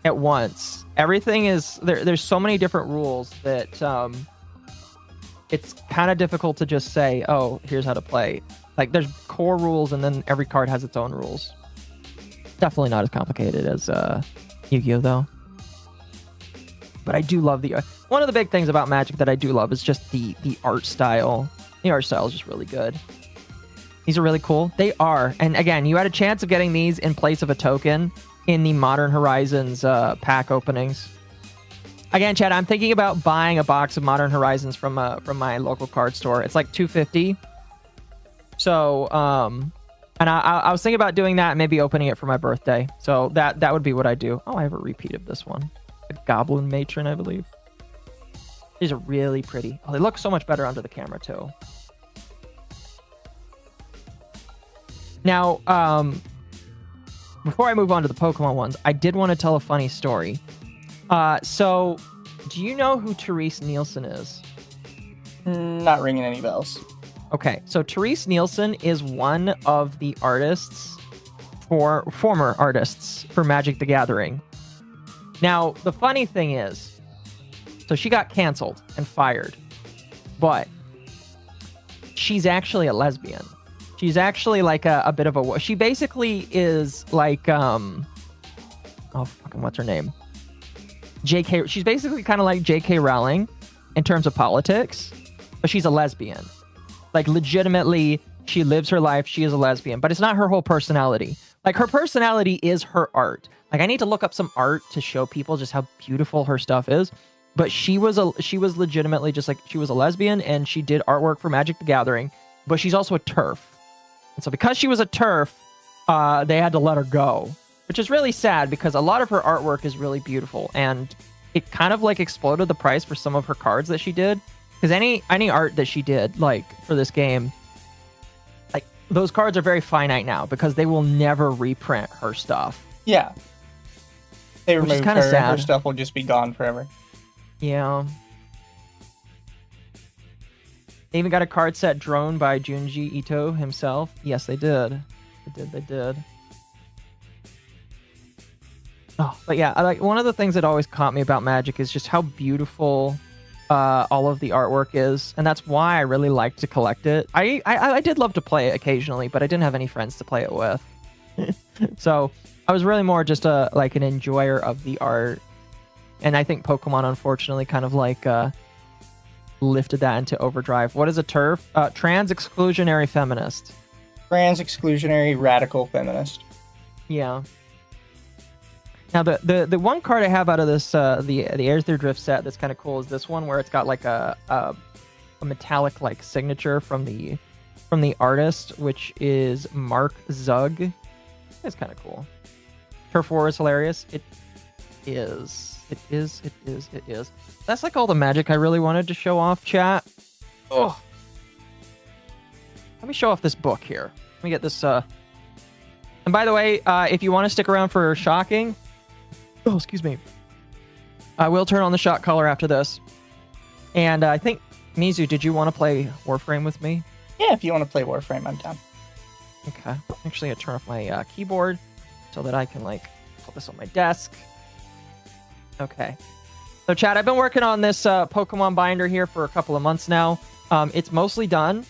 at once. Everything is there's so many different rules that it's kind of difficult to just say, oh, here's how to play. Like, there's core rules and then every card has its own rules. Definitely not as complicated as Yu-Gi-Oh! Though. But I do love the one of the big things about Magic that I do love is just the art style. The art style is just really good. These are really cool. They are. And again, you had a chance of getting these in place of a token in the Modern Horizons pack openings. Again, Chad, I'm thinking about buying a box of Modern Horizons from my local card store. It's like $2.50. So, and I was thinking about doing that and maybe opening it for my birthday. So that would be what I do. Oh, I have a repeat of this one. A Goblin Matron, I believe. These are really pretty. Oh, they look so much better under the camera, too. Now, before I move on to the Pokemon ones, I did want to tell a funny story. So, do you know who Therese Nielsen is? Not ringing any bells. Okay, so Therese Nielsen is one of the artists former artists for Magic the Gathering. Now, the funny thing is, so she got canceled and fired, but she's actually a lesbian. She's actually like a bit of a... She basically is like... Oh, fucking what's her name? JK... She's basically kind of like JK Rowling in terms of politics, but she's a lesbian. Like, legitimately, she lives her life. She is a lesbian, but it's not her whole personality. Like, her personality is her art. Like, I need to look up some art to show people just how beautiful her stuff is. But she was legitimately just like, she was a lesbian, and she did artwork for Magic the Gathering, but she's also a TERF. And so because she was a TERF, they had to let her go, which is really sad because a lot of her artwork is really beautiful, and it kind of like exploded the price for some of her cards that she did. Because any art that she did, like, for this game, like, those cards are very finite now because they will never reprint her stuff. Yeah. They remove kind of her, sad. Her stuff will just be gone forever. Yeah. They even got a card set drawn by Junji Ito himself. Yes, they did. They did. Oh, but yeah, like, one of the things that always caught me about Magic is just how beautiful all of the artwork is, and that's why I really like to collect it. I did love to play it occasionally, but I didn't have any friends to play it with. So I was really more just like an enjoyer of the art, and I think Pokemon unfortunately kind of like lifted that into overdrive. What is a TERF? Trans exclusionary feminist. Trans exclusionary radical feminist. Yeah. Now the one card I have out of this the Aether Drift set that's kind of cool is this one where it's got like a metallic like signature from the artist, which is Mark Zug. It's kind of cool. Turf War is hilarious. It is. That's like all the Magic I really wanted to show off, chat. Oh, let me show off this book here. Let me get this. And by the way, if you want to stick around for shocking. Oh, excuse me. I will turn on the shot collar after this. And I think, Mizu, did you want to play Warframe with me? Yeah, if you want to play Warframe, I'm down. Okay. Actually, I turn off my keyboard so that I can, like, put this on my desk. Okay. So, chat, I've been working on this Pokemon binder here for a couple of months now. It's mostly done.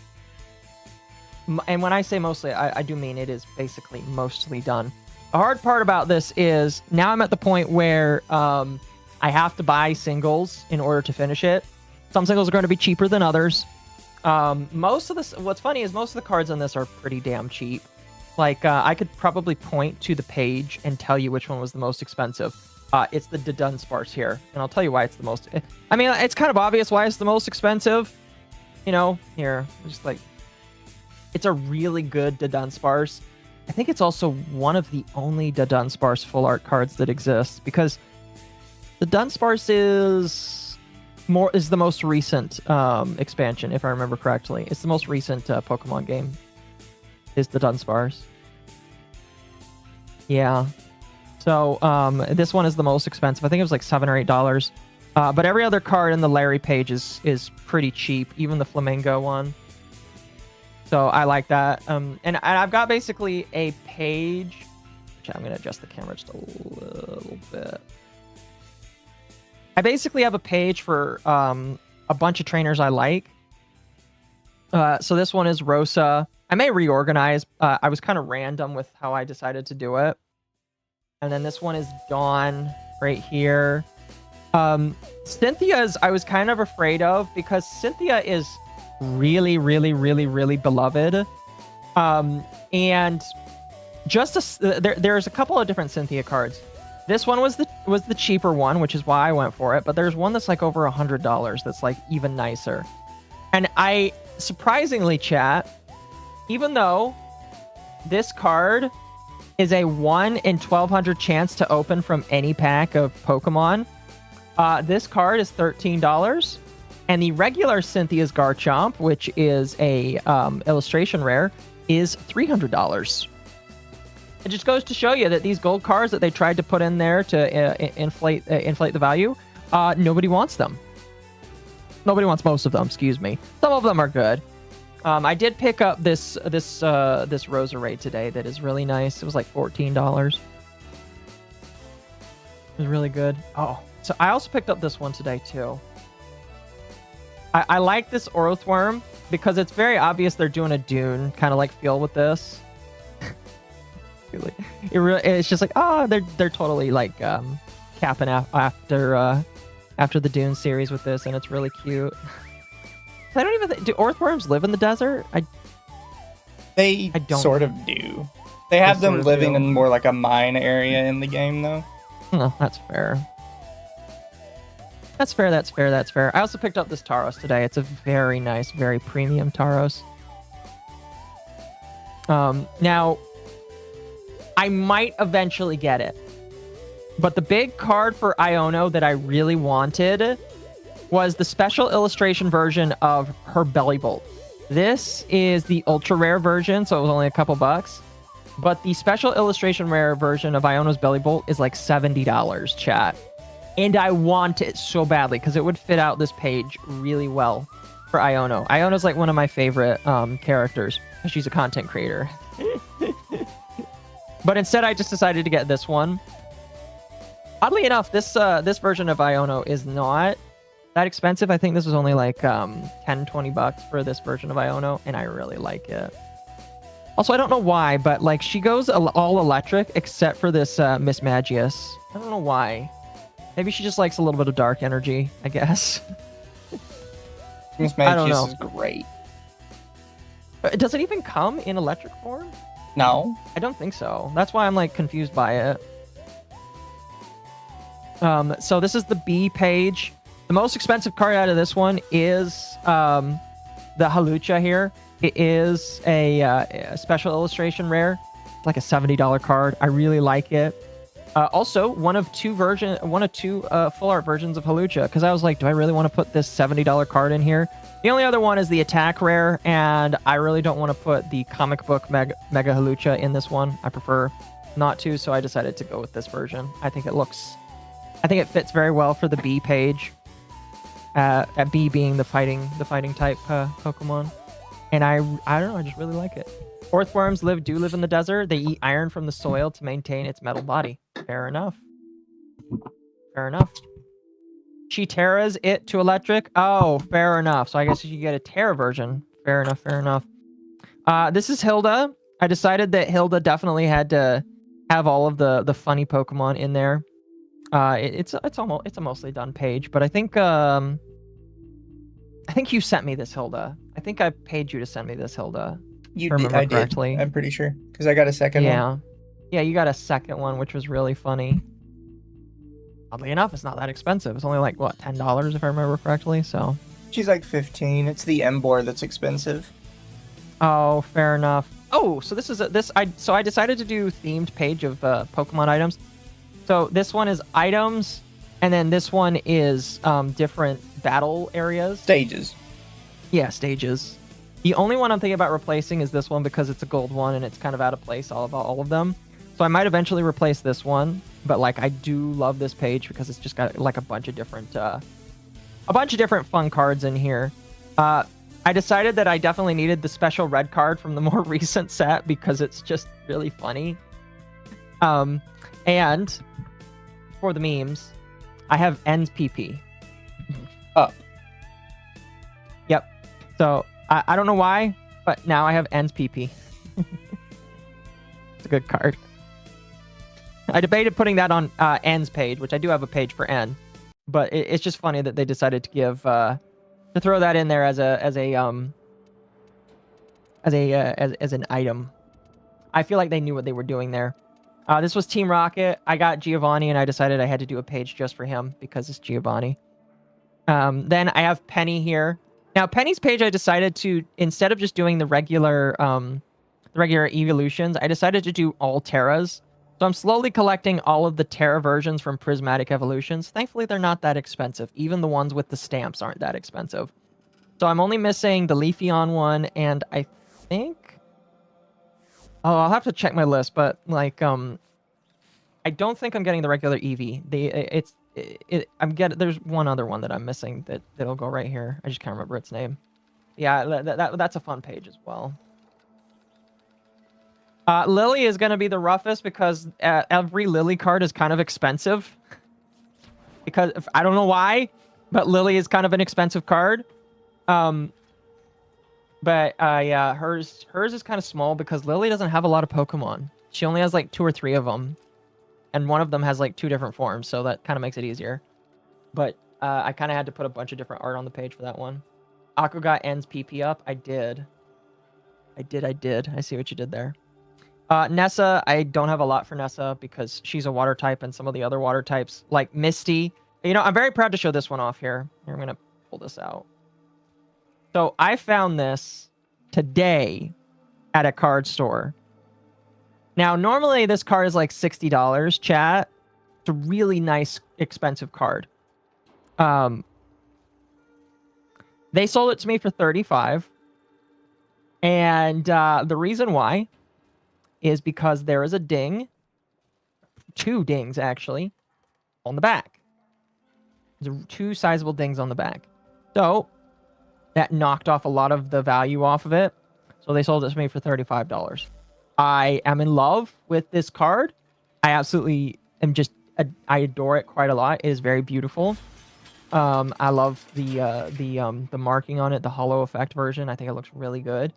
And when I say mostly, I do mean it is basically mostly done. The hard part about this is now I'm at the point where I have to buy singles in order to finish it. Some singles are going to be cheaper than others. What's funny is most of the cards on this are pretty damn cheap. Like, I could probably point to the page and tell you which one was the most expensive. It's the Dunsparce here, and I'll tell you why it's the most... I mean, it's kind of obvious why it's the most expensive. You know, here, just like... It's a really good Dunsparce. I think it's also one of the only Dunsparce full art cards that exists, because the Dunsparce is the most recent expansion, if I remember correctly. It's the most recent Pokemon game. Is the Dunsparce. Yeah. So this one is the most expensive. I think it was like $7 or $8. But every other card in the Larry page is pretty cheap, even the Flamingo one. So I like that. And I've got basically a page. I'm going to adjust the camera just a little bit. I basically have a page for a bunch of trainers I like. So this one is Rosa. I may reorganize. I was kind of random with how I decided to do it. And then this one is Dawn right here. Cynthia's I was kind of afraid of because Cynthia is really, really, really, really beloved. And just there's a couple of different Cynthia cards. This one was the cheaper one, which is why I went for it. But there's one that's like over $100 that's like even nicer. And I surprisingly, chat, even though this card is a 1 in 1,200 chance to open from any pack of Pokemon, this card is $13. And the regular Cynthia's Garchomp, which is a illustration rare, is $300. It just goes to show you that these gold cards that they tried to put in there to inflate the value, nobody wants them. Nobody wants most of them, excuse me. Some of them are good. I did pick up this Roserade today that is really nice. It was like $14. It was really good. Oh, so I also picked up this one today too. I like this Orthworm. because it's very obvious they're doing a Dune kind of like feel with this. It's just like, oh, they're totally like capping after the Dune series with this, and it's really cute. I don't even do earthworms live in the desert? They I don't sort of do. They have them living in more like a mine area in the game, though. No, that's fair. That's fair. I also picked up this Tauros today. It's a very nice, very premium Tauros. Now, I might eventually get it. But the big card for Iono that I really wanted was the special illustration version of her Belly Bolt. This is the ultra rare version, so it was only a couple bucks. But the special illustration rare version of Iono's Belly Bolt is like $70, chat. And I want it so badly because it would fit out this page really well for Iono. Iono's like one of my favorite characters because she's a content creator. But instead, I just decided to get this one. Oddly enough, this version of Iono is not that expensive. I think this was only like 10, 20 bucks for this version of Iono, and I really like it. Also, I don't know why, but like she goes all electric except for this Miss Magius. I don't know why. Maybe she just likes a little bit of dark energy, I guess. Miss Magius is great. Does it even come in electric form? No. I don't think so. That's why I'm like confused by it. So this is the B page. The most expensive card out of this one is the Halucha here. It is a special illustration rare. It's like a $70 card. I really like it. Also, one of two full art versions of Halucha, because I was like, do I really want to put this $70 card in here? The only other one is the attack rare, and I really don't want to put the comic book Mega Halucha in this one. I prefer not to, so I decided to go with this version. I think it fits very well for the B page. At B being the fighting type Pokemon. And I don't know, I just really like it. Earthworms do live in the desert. They eat iron from the soil to maintain its metal body. Fair enough. She terras it to electric. Oh, fair enough. So I guess you get a Terra version. Fair enough. This is Hilda. I decided that Hilda definitely had to have all of the funny Pokemon in there. It's a mostly done page, but I think you sent me this Hilda. I think I paid you to send me this Hilda. You did. I did. I'm pretty sure because I got a second one. Yeah, you got a second one, which was really funny. Oddly enough, it's not that expensive. It's only like what, $10 if I remember correctly. So she's like 15. It's the Embor that's expensive. Oh, fair enough. Oh, so this is I decided to do themed page of Pokemon items. So this one is items, and then this one is different battle areas. Stages. Yeah, stages. The only one I'm thinking about replacing is this one because it's a gold one and it's kind of out of place all of them. So I might eventually replace this one, but like I do love this page because it's just got like a bunch of different fun cards in here. I decided that I definitely needed the special red card from the more recent set because it's just really funny. And for the memes, I have N's PP. Up. Yep. So I don't know why, but now I have N's PP. It's a good card. I debated putting that on N's page, which I do have a page for N, but it's just funny that they decided to give to throw that in there as an item. I feel like they knew what they were doing there. This was Team Rocket. I got Giovanni, and I decided I had to do a page just for him because it's Giovanni. Then I have Penny here. Now, Penny's page, I decided to, instead of just doing the regular evolutions, I decided to do all Terras. So I'm slowly collecting all of the Terra versions from Prismatic Evolutions. Thankfully, they're not that expensive. Even the ones with the stamps aren't that expensive. So I'm only missing the Leafeon one, and I think... Oh, I'll have to check my list, but like, I don't think I'm getting the regular Eevee. There's one other one that I'm missing that'll go right here. I just can't remember its name. Yeah, that's a fun page as well. Lily is going to be the roughest because every Lily card is kind of expensive. Because I don't know why, but Lily is kind of an expensive card. But yeah, hers is kind of small because Lily doesn't have a lot of Pokemon. She only has like 2 or 3 of them, and one of them has like 2 different forms, so that kind of makes it easier. But I kind of had to put a bunch of different art on the page for that one. Akko got N's PP up. I did. I see what you did there. Nessa, I don't have a lot for Nessa because she's a water type, and some of the other water types, like Misty. You know, I'm very proud to show this one off here. Here, I'm going to pull this out. So I found this today at a card store. Now, normally this card is like $60, chat. It's a really nice, expensive card. They sold it to me for $35. And the reason why is because there is a ding, 2 dings actually, on the back. There's 2 sizable dings on the back. So that knocked off a lot of the value off of it. So they sold it to me for $35. I am in love with this card. I absolutely am I adore it quite a lot. It is very beautiful. I love the marking on it, the hollow effect version. I think it looks really good.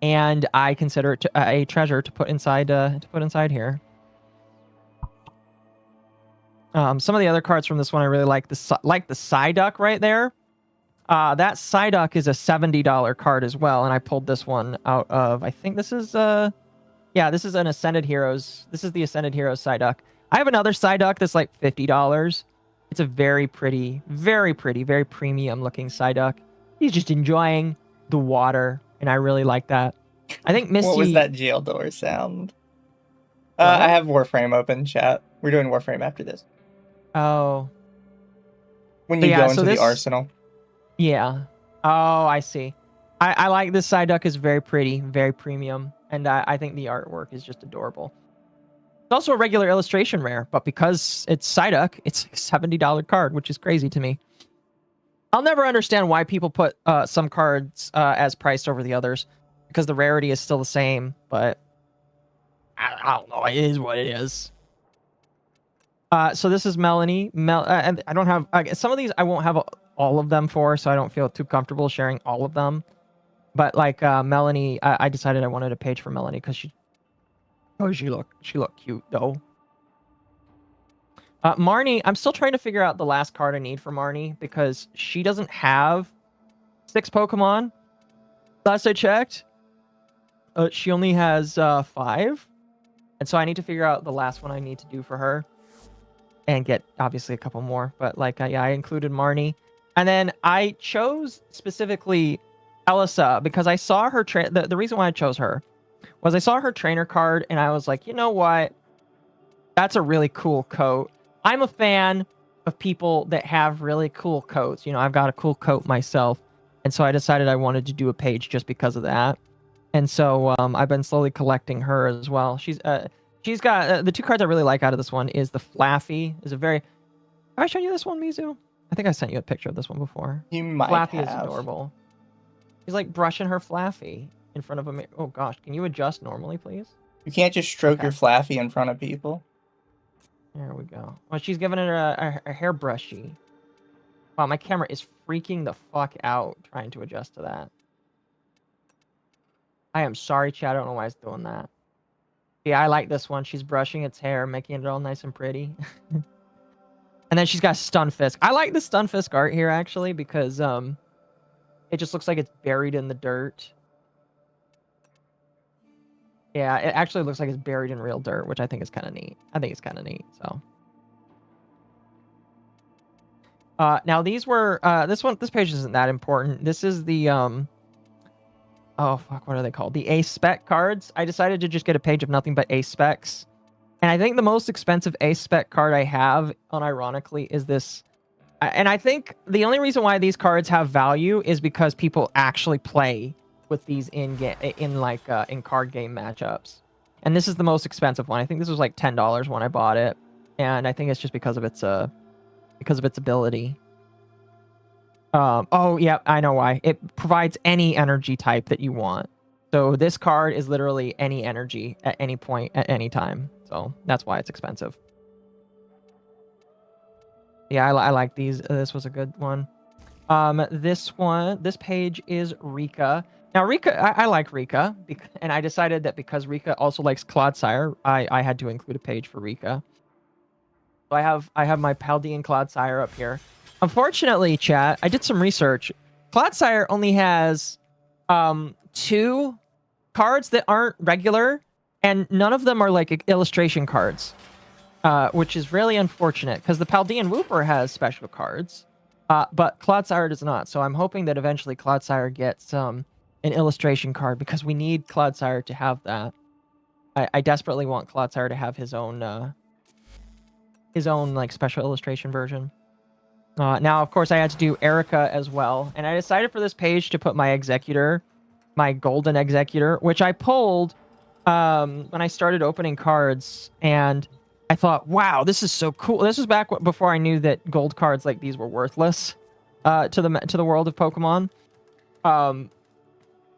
And I consider it a treasure to put inside here. Some of the other cards from this one I really like. The Psyduck right there. That Psyduck is a $70 card as well, and I pulled this one out of, I think this is this is an Ascended Heroes. This is the Ascended Heroes Psyduck. I have another Psyduck that's like $50. It's a very pretty, very premium looking Psyduck. He's just enjoying the water, and I really like that. I think Misty... What was that jail door sound? I have Warframe open, chat. We're doing Warframe after this. Oh. When you go into the arsenal. Yeah. Oh, I see. I like this Psyduck. Is very pretty, very premium, and I think the artwork is just adorable. It's also a regular illustration rare, but because it's Psyduck, it's a $70 card, which is crazy to me. I'll never understand why people put some cards as priced over the others, because the rarity is still the same, but I don't know. It is what it is. So this is Melanie. And I don't have... some of these I won't have all of them for, so I don't feel too comfortable sharing all of them. But like Melanie, I decided I wanted a page for Melanie because she looked cute though. Marnie, I'm still trying to figure out the last card I need for Marnie because she doesn't have 6 Pokemon. Last I checked, she only has 5, and so I need to figure out the last one I need to do for her, and get obviously a couple more. But like, yeah, I included Marnie, and then I chose specifically Elisa because I saw her. The reason why I chose her was I saw her trainer card, and I was like, you know what? That's a really cool coat. I'm a fan of people that have really cool coats. You know, I've got a cool coat myself. And so I decided I wanted to do a page just because of that. And so I've been slowly collecting her as well. She's got the 2 cards I really like out of this one is the Flaffy. Is a very... Have I shown you this one, Mizu? I think I sent you a picture of this one before. You might Flaffy have. is adorable. She's like brushing her Flaffy in front of a mirror. Oh gosh, can you adjust normally, please? You can't just stroke your Flaffy in front of people. There we go. Well, she's giving it a hairbrushy. Wow, my camera is freaking the fuck out trying to adjust to that. I am sorry, chat. I don't know why it's doing that. Yeah, I like this one. She's brushing its hair, making it all nice and pretty. And then she's got Stunfisk. I like the Stunfisk art here, actually, because it just looks like it's buried in the dirt. Yeah, it actually looks like it's buried in real dirt, which I think is kind of neat. I think it's kind of neat, so. Now these were, this page isn't that important. This is the, oh fuck, what are they called? The Ace Spec cards. I decided to just get a page of nothing but Ace Specs. And I think the most expensive Ace Spec card I have, unironically, is this. And I think the only reason why these cards have value is because people actually play with these in card game matchups. And this is the most expensive one. I think this was like $10 when I bought it, and I think it's just because of its ability. Oh yeah, I know why. It provides any energy type that you want. So this card is literally any energy at any point at any time. So that's why it's expensive. Yeah, I like these. This was a good one. This page is Rika. Now Rika, I like Rika, and I decided that because Rika also likes Clodsire, I had to include a page for Rika. So I have my Paldean Clodsire up here. Unfortunately, chat, I did some research. Clodsire only has 2 cards that aren't regular, and none of them are like illustration cards, which is really unfortunate because the Paldean Wooper has special cards, but Clodsire does not. So I'm hoping that eventually Clodsire gets an illustration card because we need Clodsire to have that. I desperately want Clodsire to have his own like special illustration version. Now, of course, I had to do Erica as well, and I decided for this page to put my Executor, my Golden Executor, which I pulled when I started opening cards, and I thought, wow, this is so cool. This was back before I knew that gold cards like these were worthless to the world of Pokemon.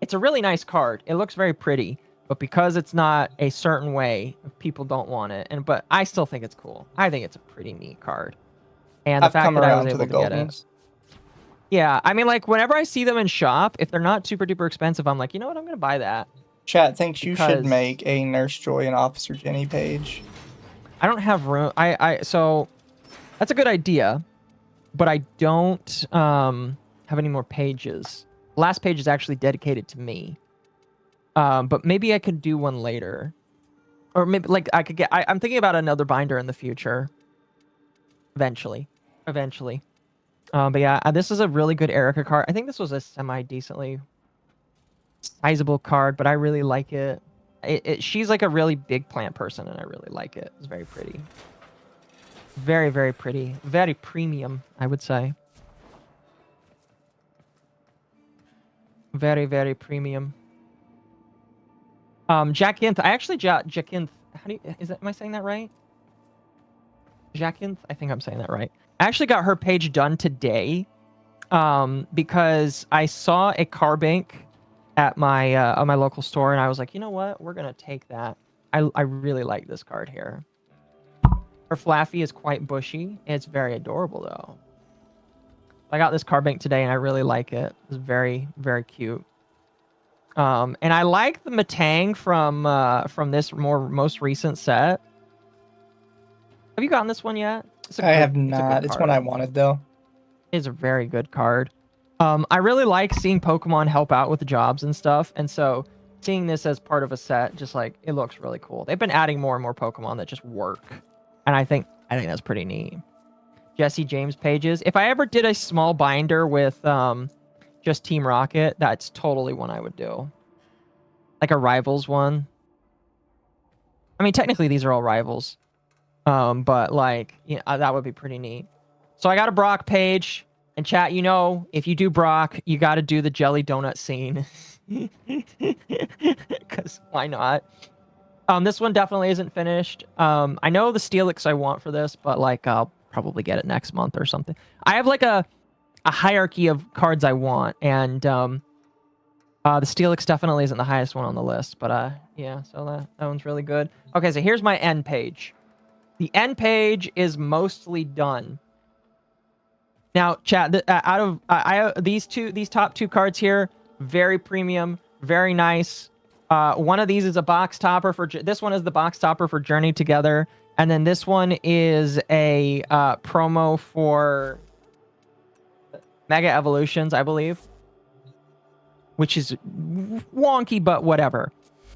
It's a really nice card. It looks very pretty, but because it's not a certain way, people don't want it. But I still think it's cool. I think it's a pretty neat card. And the fact that I was able to get it. Yeah, I mean, like, whenever I see them in shop, if they're not super duper expensive, I'm like, you know what, I'm going to buy that. Chat thinks you should make a Nurse Joy and Officer Jenny page. I don't have room. So that's a good idea, but I don't have any more pages. The last page is actually dedicated to me. But maybe I could do one later. Or maybe, like, I could get... I'm thinking about another binder in the future. Eventually. But yeah, this is a really good Erica card. I think this was a semi-decently sizable card, but I really like it. She's like a really big plant person, and I really like it. It's very pretty. Very, very pretty. Very premium, I would say. Very, very premium. Jacinth. I actually Jacinth. Am I saying that right? Jacinth? I think I'm saying that right. I actually got her page done today because I saw a car bank at my local store, and I was like, you know what? We're going to take that. I really like this card here. Her Flaffy is quite bushy. It's very adorable, though. I got this car bank today, and I really like it. It's very, very cute. And I like the Matang from this most recent set. Have you gotten this one yet? I have not. It's one I wanted, though. It's a very good card. I really like seeing Pokemon help out with jobs and stuff, and so seeing this as part of a set, just like, it looks really cool. They've been adding more and more Pokemon that just work, and I think that's pretty neat. Jesse James pages. If I ever did a small binder with just Team Rocket, that's totally one I would do. Like a Rivals one. I mean, technically these are all Rivals. But like, yeah, that would be pretty neat. So I got a Brock page, and chat, you know, if you do Brock, you got to do the jelly donut scene. Because why not? This one definitely isn't finished. I know the Steelix I want for this, but like, I'll probably get it next month or something. I have like a hierarchy of cards I want, and the Steelix definitely isn't the highest one on the list, but yeah, so that one's really good. Okay, so here's my end page. The end page is mostly done. Now, chat, out of these top 2 cards here, very premium, very nice. One of these is a box topper for this one is the box topper for Journey Together, and then this one is a promo for Mega Evolutions, I believe, which is wonky, but whatever.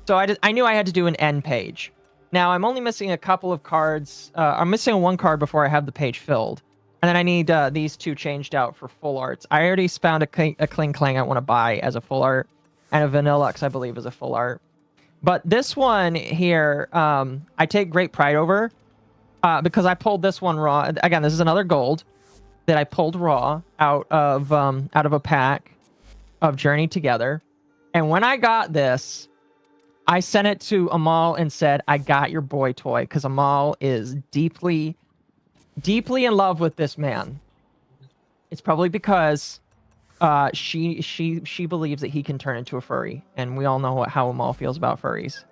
So I knew I had to do an end page. Now I'm only missing a couple of cards. I'm missing one card before I have the page filled. And then I need these 2 changed out for full arts. I already found a Kling Clang I want to buy as a full art, and a Vanillux, I believe, is a full art. But this one here, I take great pride over because I pulled this one raw. Again, this is another gold that I pulled raw out of a pack of Journey Together. And when I got this, I sent it to Amal and said, I got your boy toy, because Amal is deeply, deeply in love with this man. It's probably because she believes that he can turn into a furry, and we all know how Amal feels about furries.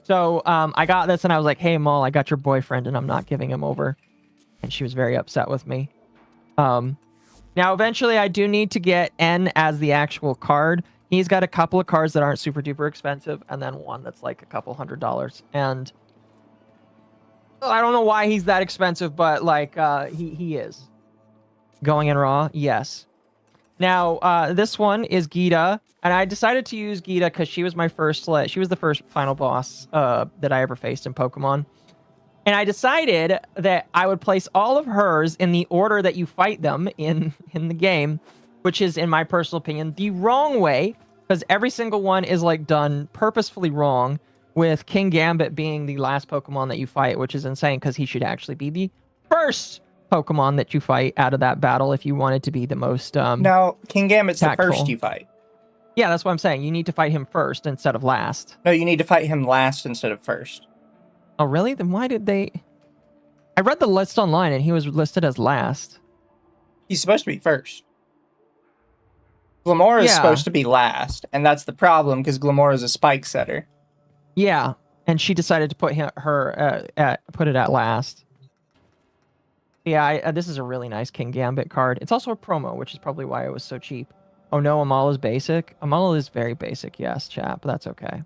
So I got this, and I was like, hey, Amal, I got your boyfriend, and I'm not giving him over. And she was very upset with me. Now, eventually, I do need to get N as the actual card. He's got a couple of cards that aren't super duper expensive, and then one that's like a couple $100. And I don't know why he's that expensive, but like he is. Going in raw, yes. Now, this one is Gita, and I decided to use Gita because she was my first. She was the first final boss that I ever faced in Pokemon. And I decided that I would place all of hers in the order that you fight them in the game, which is, in my personal opinion, the wrong way, because every single one is like done purposefully wrong, with King Gambit being the last Pokemon that you fight, which is insane because he should actually be the first Pokemon that you fight out of that battle if you wanted to be the most No, King Gambit's tactful. the first you fight. Yeah, that's what I'm saying. You need to fight him first instead of last. No, you need to fight him last instead of first. Oh, really? Then why did they... I read the list online and he was listed as last. He's supposed to be first. Glamora is supposed to be last, and that's the problem because Glamora is a spike setter. Yeah, and she decided to put put it at last. Yeah, this is a really nice King Gambit card. It's also a promo, which is probably why it was so cheap. Oh no, Amala's basic. Amala is very basic, yes, chat, but that's okay.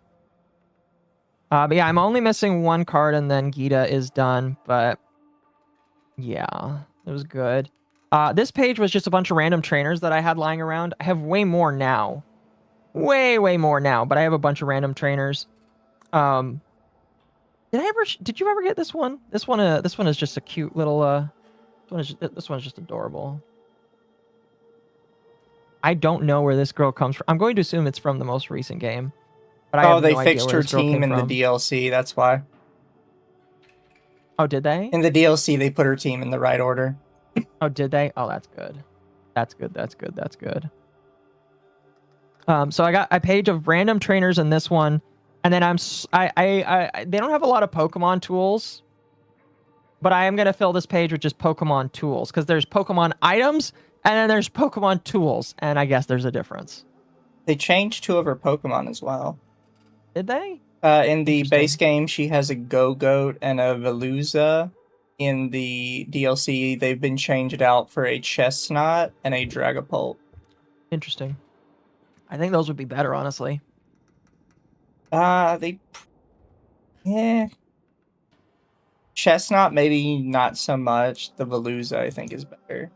But yeah, I'm only missing one card and then Gita is done, but yeah, it was good. This page was just a bunch of random trainers that I had lying around. I have way more now. Way more now, but I have a bunch of random trainers. Did you ever get this one? This one is just a cute little, this one's just adorable. I don't know where this girl comes from. I'm going to assume it's from the most recent game. But I have they no idea fixed where her this girl team came in from. the DLC, that's why. Oh, did they? In the DLC, they put her team in the right order. Oh, did they? Oh, that's good. That's good. So I got a page of random trainers in this one, and then they don't have a lot of Pokemon tools, but I am gonna fill this page with just Pokemon tools because there's Pokemon items and then there's Pokemon tools, and I guess there's a difference. They changed 2 of her Pokemon as well. Did they? In the base game, she has a Go-Goat and a Veluza. In the DLC, they've been changed out for a Chestnut and a Dragapult. Interesting. I think those would be better, honestly. Yeah. Chestnut, maybe not so much. The Veluza, I think, is better.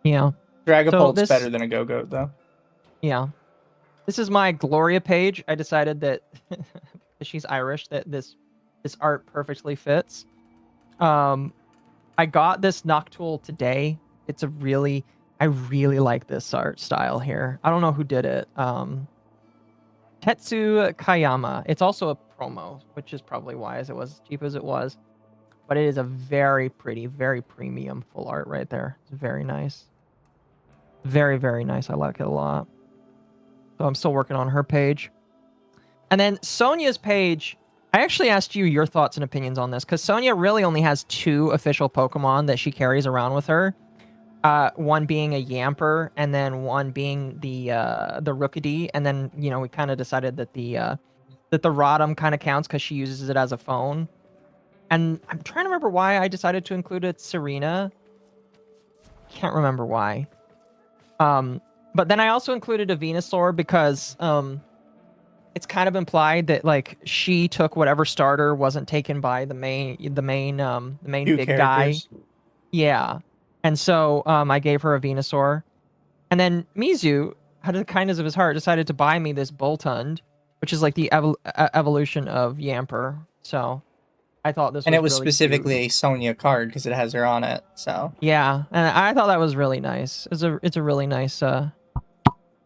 Yeah. Dragapult's better than a Go-Goat, though. Yeah. This is my Gloria page. I decided that she's Irish, that this art perfectly fits. I got this Noctool today. It's I really like this art style here. I don't know who did it. Tetsu Kayama. It's also a promo, which is probably why it was as cheap as it was. But it is a very pretty, very premium full art right there. It's very nice. Very, very nice. I like it a lot. So I'm still working on her page. And then Sonia's page, I actually asked you your thoughts and opinions on this, because Sonia really only has 2 official Pokemon that she carries around with her. One being a Yamper, and then one being the Rookidee. And then, we kind of decided that the Rotom kind of counts because she uses it as a phone. And I'm trying to remember why I decided to include it Serena. Can't remember why. But then I also included a Venusaur because it's kind of implied that like she took whatever starter wasn't taken by the main big guy. Yeah. And so I gave her a Venusaur. And then Mizu, out of the kindness of his heart, decided to buy me this Boltund, which is like the evolution of Yamper. So I thought this was it was really specifically cute. a Sonia card because it has her on it. So yeah, and I thought that was really nice. It's a really nice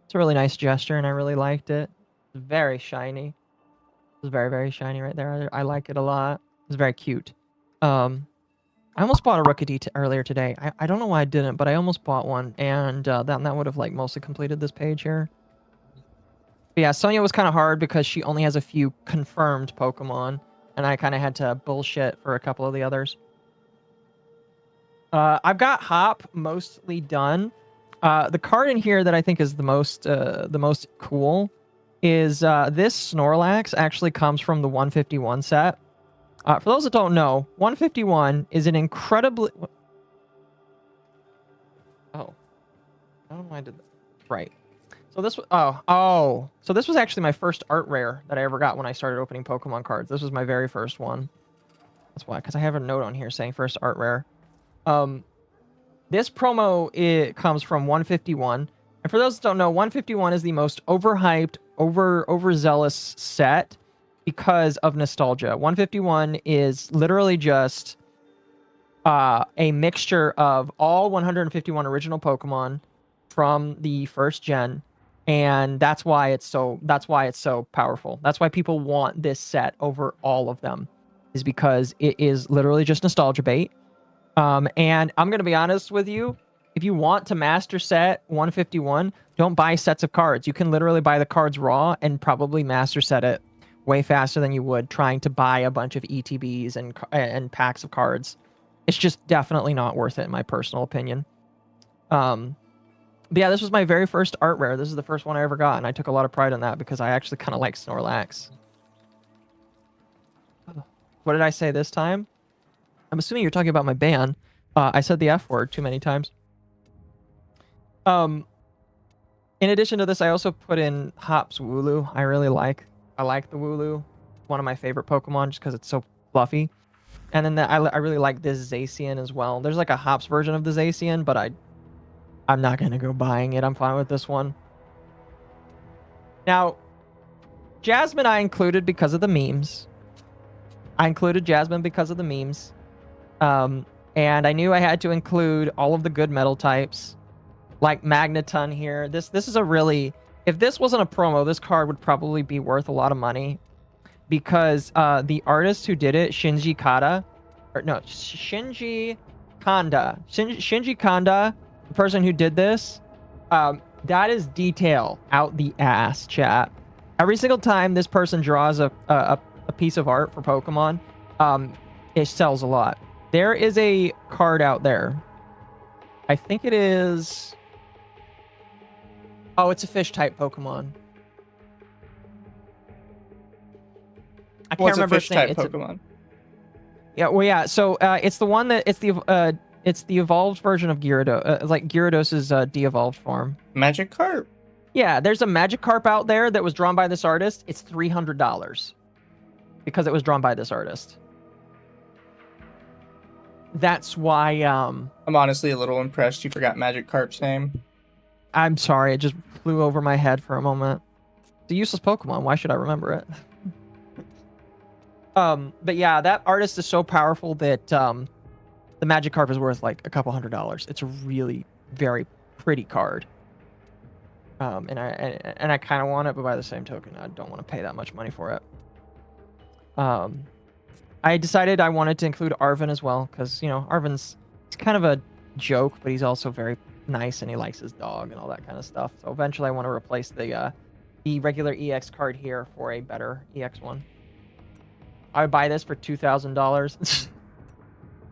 it's a really nice gesture, and I really liked it. It's very shiny. It was very, very shiny right there. I like it a lot. It's very cute. I almost bought a Rookidee earlier today. I don't know why I didn't, but I almost bought one, and that would have like mostly completed this page here. But yeah, Sonia was kind of hard because she only has a few confirmed Pokemon, and I kind of had to bullshit for a couple of the others. I've got Hop mostly done. The card in here that I think is the most cool is this Snorlax actually comes from the 151 set. For those that don't know, 151 is an incredibly... Oh. I don't know why I did that. Right. So this was so this was actually my first art rare that I ever got when I started opening Pokemon cards. This was my very first one. That's why, because I have a note on here saying first art rare. This promo, it comes from 151. And for those that don't know, 151 is the most overhyped, overzealous set because of nostalgia. 151 is literally just a mixture of all 151 original Pokemon from the first gen, and that's why it's so powerful. That's why people want this set over all of them, is because it is literally just nostalgia bait. And I'm gonna be honest with you, if you want to master set 151, don't buy sets of cards. You can literally buy the cards raw and probably master set it way faster than you would trying to buy a bunch of ETBs and packs of cards. It's just definitely not worth it, in my personal opinion. But yeah, this was my very first art rare. This is the first one I ever got, and I took a lot of pride in that because I actually kind of like Snorlax. What did I say this time? I'm assuming you're talking about my ban. I said the F word too many times. In addition to this, I also put in Hop's Wooloo. I like the Wooloo. One of my favorite Pokemon just because it's so fluffy. And then I really like this Zacian as well. There's like a Hops version of the Zacian, but I'm not going to go buying it. I'm fine with this one. Now, Jasmine I included because of the memes. And I knew I had to include all of the good metal types, like Magneton here. This is a really... If this wasn't a promo, this card would probably be worth a lot of money. Because the artist who did it, Shinji Kanda, Shinji Kanda, the person who did this, that is detail out the ass, chat. Every single time this person draws a piece of art for Pokemon, it sells a lot. There is a card out there. I think it is... Oh, it's a fish-type Pokemon. I can't remember its name. It's a fish-type Pokemon. Yeah, well, yeah. So it's the one that it's the evolved version of Gyarados, like Gyarados' de-evolved form. Magikarp. Yeah, there's a Magikarp out there that was drawn by this artist. It's $300 because it was drawn by this artist. That's why. I'm honestly a little impressed you forgot Magikarp's name. I'm sorry, it just flew over my head for a moment. It's a useless Pokemon. Why should I remember it? But yeah, that artist is so powerful that the Magikarp is worth like a couple $100. It's a really very pretty card. And I kind of want it, but by the same token, I don't want to pay that much money for it. I decided I wanted to include Arven as well because, you know, Arven's kind of a joke, but he's also very nice and he likes his dog and all that kind of stuff. So eventually I want to replace the regular EX card here for a better EX one. I would buy this for $2,000.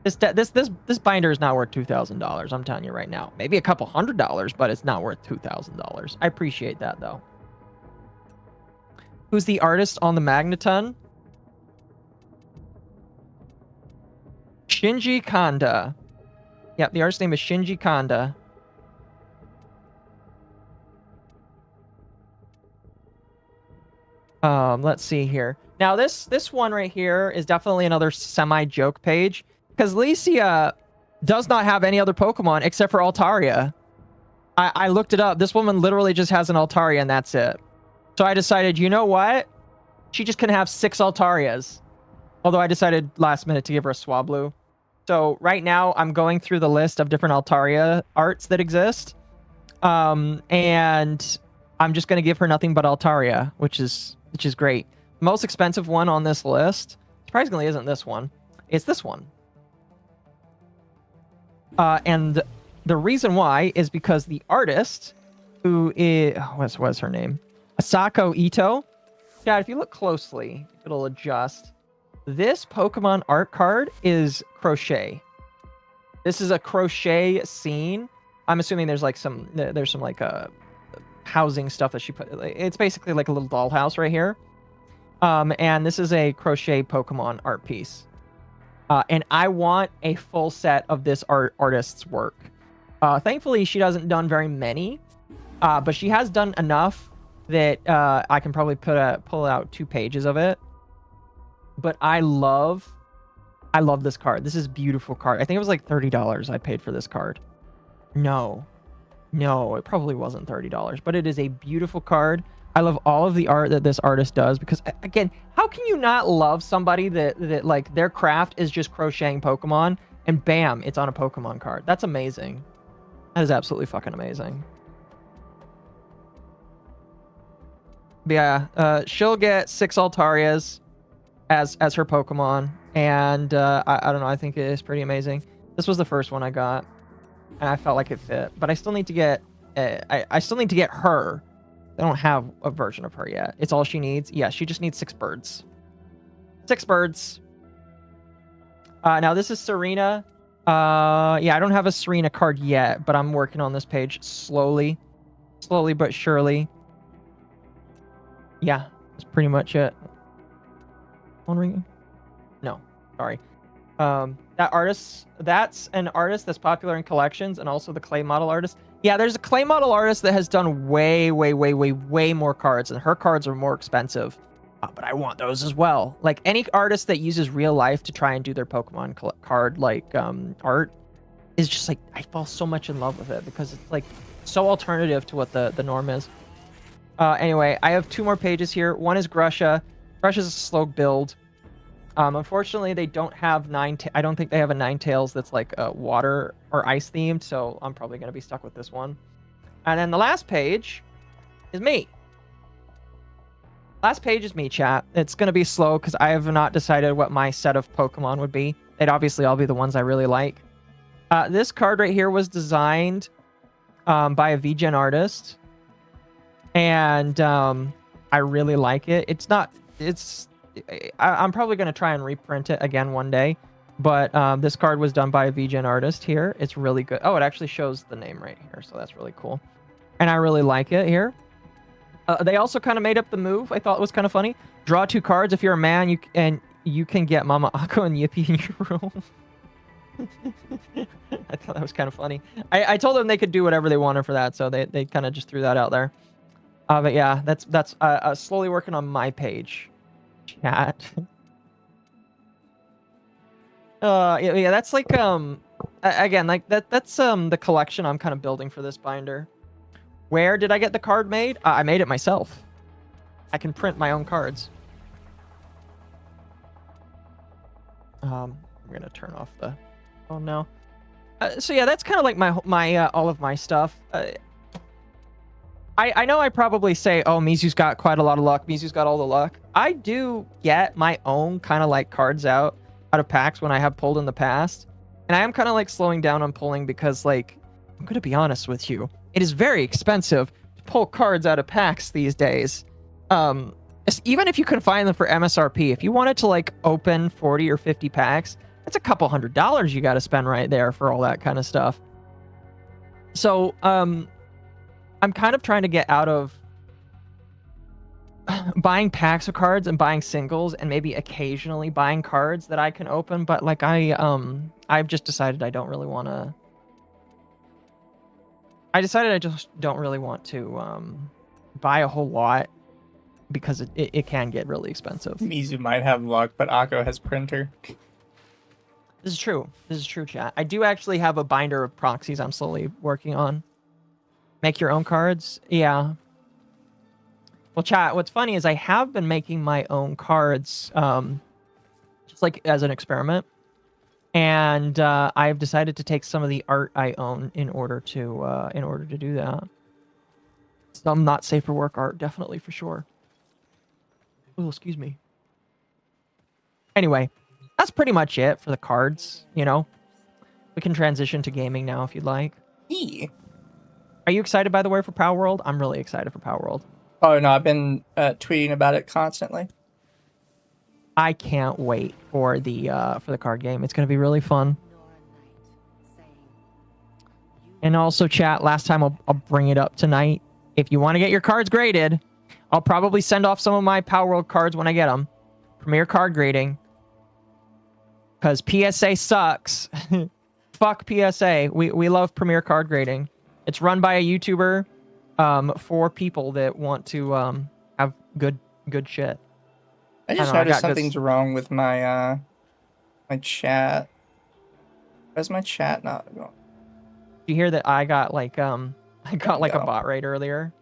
This binder is not worth $2,000. I'm telling you right now. Maybe a couple $100, but it's not worth $2,000. I appreciate that though. Who's the artist on the Magneton? Shinji Kanda. Yep, the artist's name is Shinji Kanda. Let's see here. Now this one right here is definitely another semi-joke page because Licia does not have any other Pokemon except for Altaria. I looked it up. This woman literally just has an Altaria and that's it. So I decided, you know what? She just can have 6 Altarias. Although I decided last minute to give her a Swablu. So right now I'm going through the list of different Altaria arts that exist. And I'm just going to give her nothing but Altaria, which is great. The most expensive one on this list, surprisingly, isn't this one. It's this one. And the reason why is because the artist, who is... What's her name? Asako Ito. Yeah, if you look closely, it'll adjust. This Pokemon art card is crochet. This is a crochet scene. I'm assuming there's some like housing stuff that she put. It's basically like a little dollhouse right here. And this is a crochet Pokemon art piece. And I want a full set of this artist's work. Thankfully, she hasn't done very many, but she has done enough that I can probably pull out 2 pages of it. But I love this card. This is a beautiful card. I think it was like $30 I paid for this card. No, it probably wasn't $30, but it is a beautiful card. I love all of the art that this artist does because, again, how can you not love somebody that like their craft is just crocheting Pokemon and bam, it's on a Pokemon card? That's amazing. That is absolutely fucking amazing. But yeah, she'll get 6 Altarias as her Pokemon, and I don't know. I think it is pretty amazing. This was the first one I got, and I felt like it fit. But I still need to get I still need to get her. I don't have a version of her yet. It's all she needs. Yeah, she just needs 6 birds. 6 birds. Now this is Serena. Yeah, I don't have a Serena card yet, but I'm working on this page slowly but surely. Yeah, that's pretty much it. Phone ringing? No, sorry. That's an artist that's popular in collections, and also the clay model artist. Yeah, there's a clay model artist that has done way more cards, and her cards are more expensive. But I want those as well. Like any artist that uses real life to try and do their Pokemon card art is just like, I fall so much in love with it because it's like so alternative to what the norm is. Anyway, I have 2 more pages here. One is Grusha. Grusha's a slow build. Unfortunately, they don't have I don't think they have a Ninetales that's like water or ice themed, so I'm probably going to be stuck with this one. And then the last page is me. Last page is me, chat. It's going to be slow because I have not decided what my set of Pokemon would be. They'd obviously all be the ones I really like. This card right here was designed by a VGen artist. And I really like it. I'm probably going to try and reprint it again one day. But this card was done by a VGen artist here. It's really good. Oh, it actually shows the name right here. So that's really cool. And I really like it here. They also kind of made up the move. I thought it was kind of funny. Draw 2 cards. If you're a man, you can get Mama Akko and Yippee in your room. I thought that was kind of funny. I told them they could do whatever they wanted for that. So they kind of just threw that out there. But yeah, that's slowly working on my page. Chat. Yeah, that's like again, like that's the collection I'm kind of building for this binder. Where did I get the card made? I made it myself. I can print my own cards. I'm gonna turn off the. Oh no. So yeah, that's kind of like my all of my stuff. I know I probably say, oh, Mizu's got quite a lot of luck. Mizu's got all the luck. I do get my own kind of like cards out of packs when I have pulled in the past. And I am kind of like slowing down on pulling because, like, I'm going to be honest with you. It is very expensive to pull cards out of packs these days. Even if you can find them for MSRP, if you wanted to like open 40 or 50 packs, that's a couple $100 you got to spend right there for all that kind of stuff. So, I'm kind of trying to get out of buying packs of cards and buying singles and maybe occasionally buying cards that I can open, but like I've just decided I don't really want to. I decided I just don't really want to buy a whole lot because it can get really expensive. Mizu might have luck, but Akko has printer. This is true. This is true, chat. I do actually have a binder of proxies I'm slowly working on. Make your own cards? Yeah. Well, chat, what's funny is I have been making my own cards just like as an experiment. And I've decided to take some of the art I own in order to do that. Some not safe for work art, definitely, for sure. Oh, excuse me. Anyway, that's pretty much it for the cards, you know? We can transition to gaming now if you'd like. Are you excited, by the way, for Power World? I'm really excited for Power World. Oh, no, I've been tweeting about it constantly. I can't wait for the card game. It's going to be really fun. And also, chat, last time I'll bring it up tonight. If you want to get your cards graded, I'll probably send off some of my Power World cards when I get them. Premier card grading. Because PSA sucks. fuck PSA. We love Premier Card Grading. It's run by a YouTuber for people that want to have good shit. I just know, I noticed got good something's wrong with my my chat. Why's my chat not going? Do you hear that I got like I got like a go. bot raid earlier?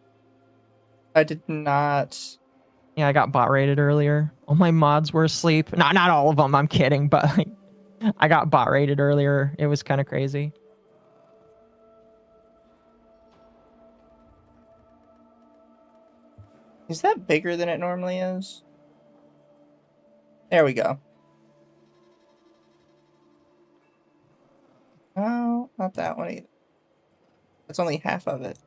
I did not. Yeah, I got bot raided earlier. All my mods were asleep. Not all of them. I'm kidding, but like, I got bot raided earlier. It was kind of crazy. Is that bigger than it normally is? There we go. No, not that one either. That's only half of it.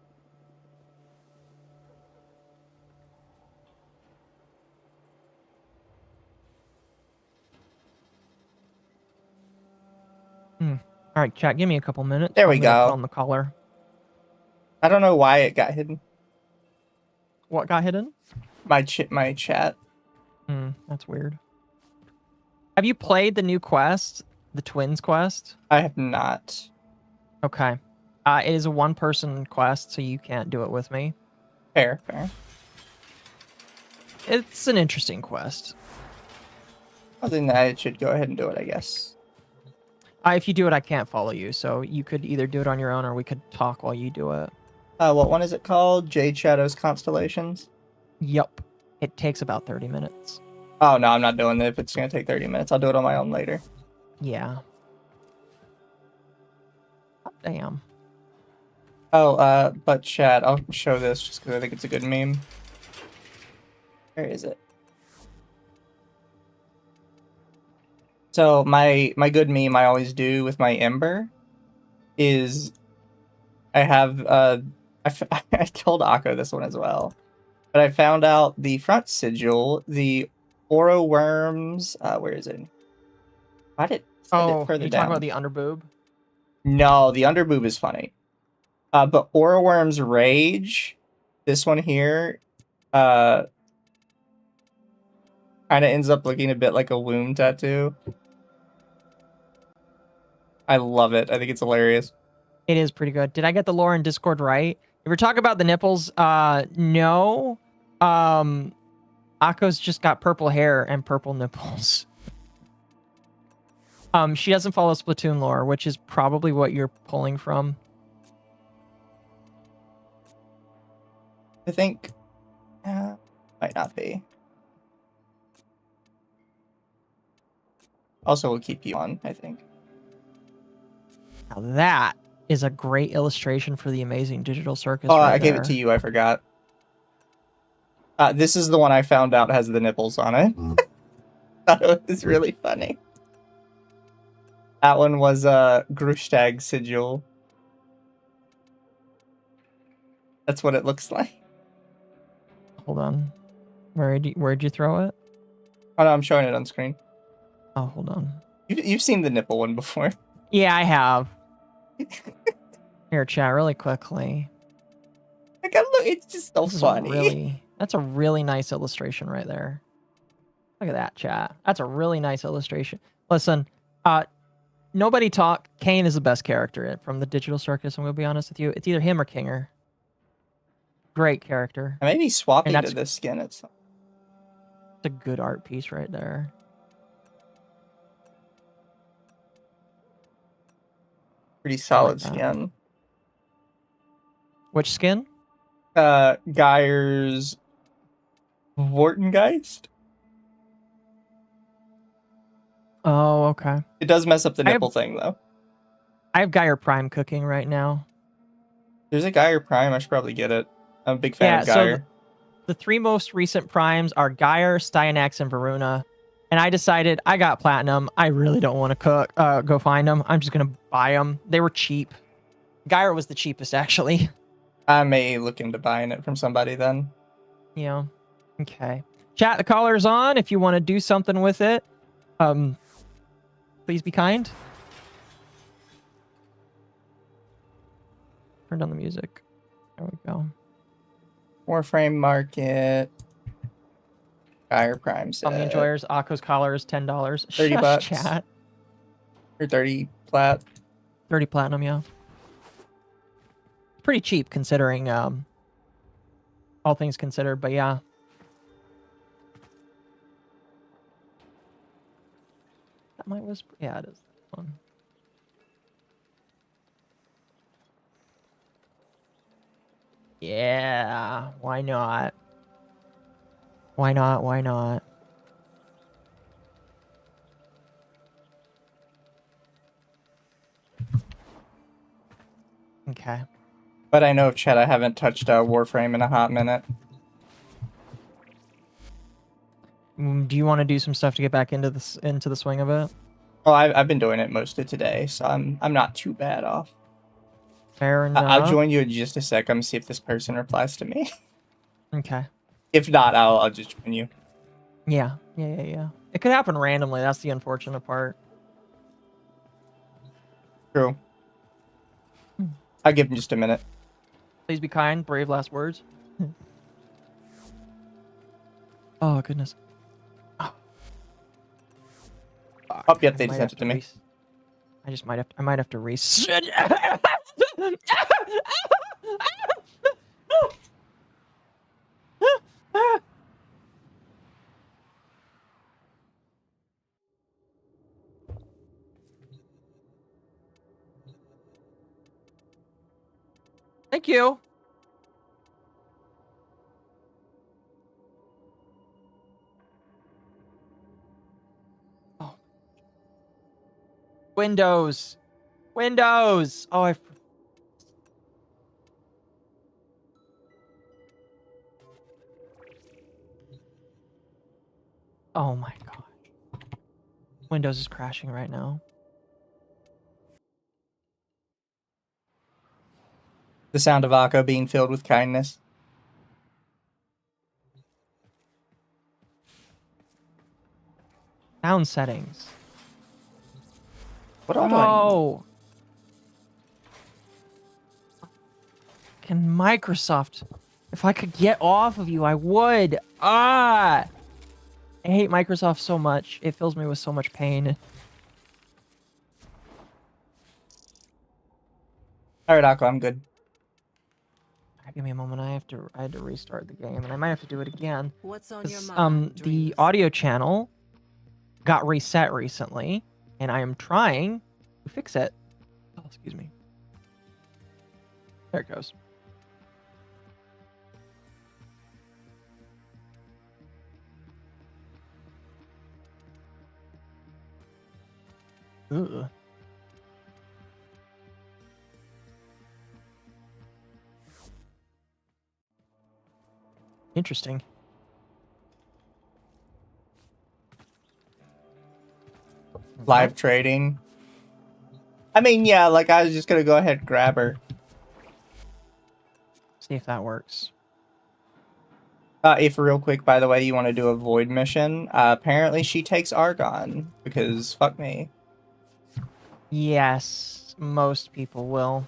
All right, chat. Give me a couple minutes. There we I'm gonna go. put on the collar. I don't know why it got hidden. What got hidden? My chat. That's weird. Have you played the new quest, the Twins quest? I have not. Okay. It is a one-person quest, so you can't do it with me. Fair, fair. It's an interesting quest. Other than that, it should go ahead and do it, I guess. If you do it, I can't follow you, so you could either do it on your own or we could talk while you do it. What one is it called? Jade Shadows Constellations? Yup. It takes about 30 minutes. Oh, no, I'm not doing it. If it's going to take 30 minutes, I'll do it on my own later. Yeah. Oh, damn. Oh, but chat, I'll show this just because I think it's a good meme. Where is it? So my good meme I always do with my Ember is I have I told Akko this one as well, but I found out the front sigil, the Oro Worms. Where is it? Why did it further you down? talking about the underboob? No, the underboob is funny. But Oro Worms Rage, this one here, kind of ends up looking a bit like a womb tattoo. I love it. I think it's hilarious. It is pretty good. Did I get the lore in Discord right? If we're talking about the nipples, no. Akko's just got purple hair and purple nipples. She doesn't follow Splatoon lore, which is probably what you're pulling from. I think might not be. Also, we'll keep you on, I think. Now that is a great illustration for the amazing digital circus. Oh, right I gave it there. to you. I forgot. This is the one I found out has the nipples on it. That was really funny. That one was Grushtag sigil. That's what it looks like. Hold on. Where'd you throw it? Oh no, I'm showing it on screen. Oh, hold on. You've seen the nipple one before. Yeah, I have. Here, chat, really quickly. Like, look, it's just so funny. That's a really nice illustration right there. Look at that, chat. That's a really nice illustration. Listen, nobody talk. Kane is the best character from the digital circus. I'm gonna be honest with you. It's either him or Kinger. Great character. I may be swapping to this skin at some. It's a good art piece right there. Pretty solid skin. Which skin? Geyer's Vortengeist. Oh, okay. It does mess up the nipple thing, though. I have Geyer Prime cooking right now. There's a Geyer Prime. I should probably get it. I'm a big fan of Geyer. So the three most recent primes are Geyer, Styanax, and Varuna. And I decided I got platinum. I really don't want to go find them. I'm just going to buy them. They were cheap. Geyer was the cheapest, actually. I may look into buying it from somebody then. Yeah. Okay. Chat, the collar's on. If you want to do something with it, please be kind. Turn down the music. There we go. Warframe Market. Geyer Prime set. Tommy Enjoyers, Akko's collar is $10. $30. Chat. Or 30 plat. 30 platinum, yeah. Pretty cheap considering all things considered, but yeah. That might whisper. Yeah, it is that one. Yeah, why not? Why not? Why not? Okay. But I know, Chet, I haven't touched Warframe in a hot minute. Do you want to do some stuff to get back into the swing of it? Well, I've been doing it most of today, so I'm not too bad off. Fair enough. I'll join you in just a sec. I'm gonna see if this person replies to me. Okay. If not, I'll just join you. Yeah. It could happen randomly. That's the unfortunate part. True. I'll give him just a minute. Please be kind. Brave last words. Oh, goodness. Oh, yep, they just sent it to me. I might have to reset. Thank you. Oh. Windows. Oh, oh my god. Windows is crashing right now. The sound of Akko being filled with kindness. Sound settings. What all do I need? Oh. Can Microsoft. If I could get off of you, I would. Ah. I hate Microsoft so much. It fills me with so much pain. All right, Akko, I'm good. Give me a moment. I had to restart the game, and I might have to do it again. What's on your mind, The dreams? audio channel got reset recently, and I am trying to fix it. Oh, excuse me. There it goes. Ugh. Interesting. Live trading. I mean, yeah, like I was just gonna go ahead and grab her. See if that works. If real quick, by the way, you want to do a void mission, apparently she takes Argon, because fuck me. Yes, most people will.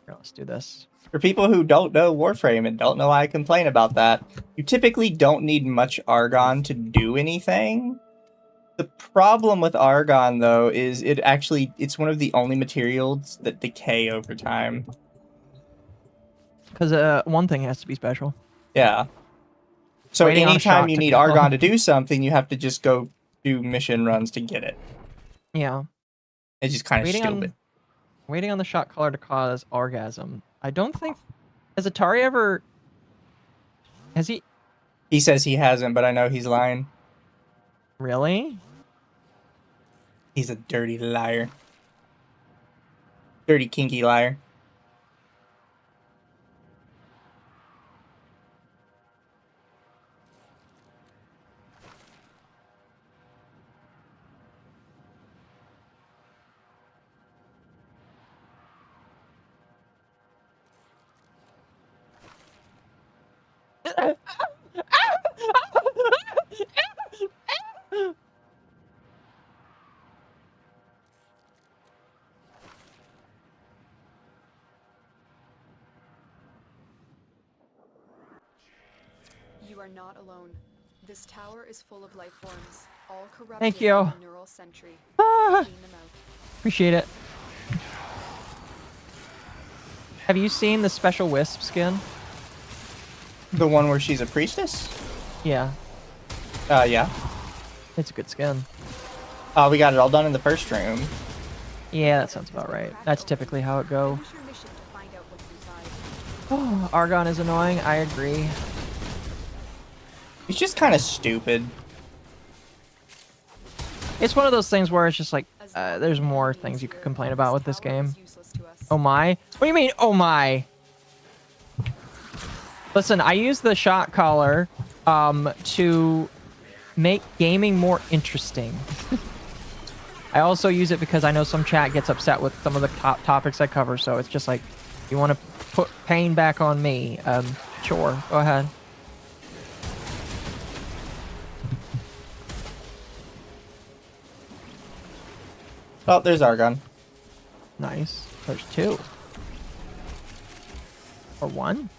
Here, let's do this. For people who don't know Warframe and don't know why I complain about that, you typically don't need much Argon to do anything. The problem with Argon, though, is it's one of the only materials that decay over time. Because one thing has to be special. Yeah. So Waiting on a anytime shock you to need go. Argon to do something, you have to just go do mission runs to get it. Yeah. It's just kind of stupid. Waiting on the shot caller to cause orgasm. I don't think... Has Atari ever... Has he... He says he hasn't, but I know he's lying. Really? He's a dirty liar. Dirty, kinky liar. You are not alone. This tower is full of life forms, all corrupted Thank you. by the neural sentry. Ah, Clean them out. appreciate it. Have you seen the special Wisp skin? The one where she's a priestess? Yeah, Yeah. it's a good skin. We got it all done in the first room. Yeah, that sounds about right. That's typically how it go. Finish your mission to find out what's inside. Oh, Argon is annoying. I agree. He's just kind of stupid. It's one of those things where it's just like, there's more things you could complain about with this game. Oh my? What do you mean, oh my? Listen, I use the shot caller to make gaming more interesting. I also use it because I know some chat gets upset with some of the topics I cover, so it's just like, you want to put pain back on me. Sure, go ahead. Oh, there's Argon. Nice. There's two. Or one?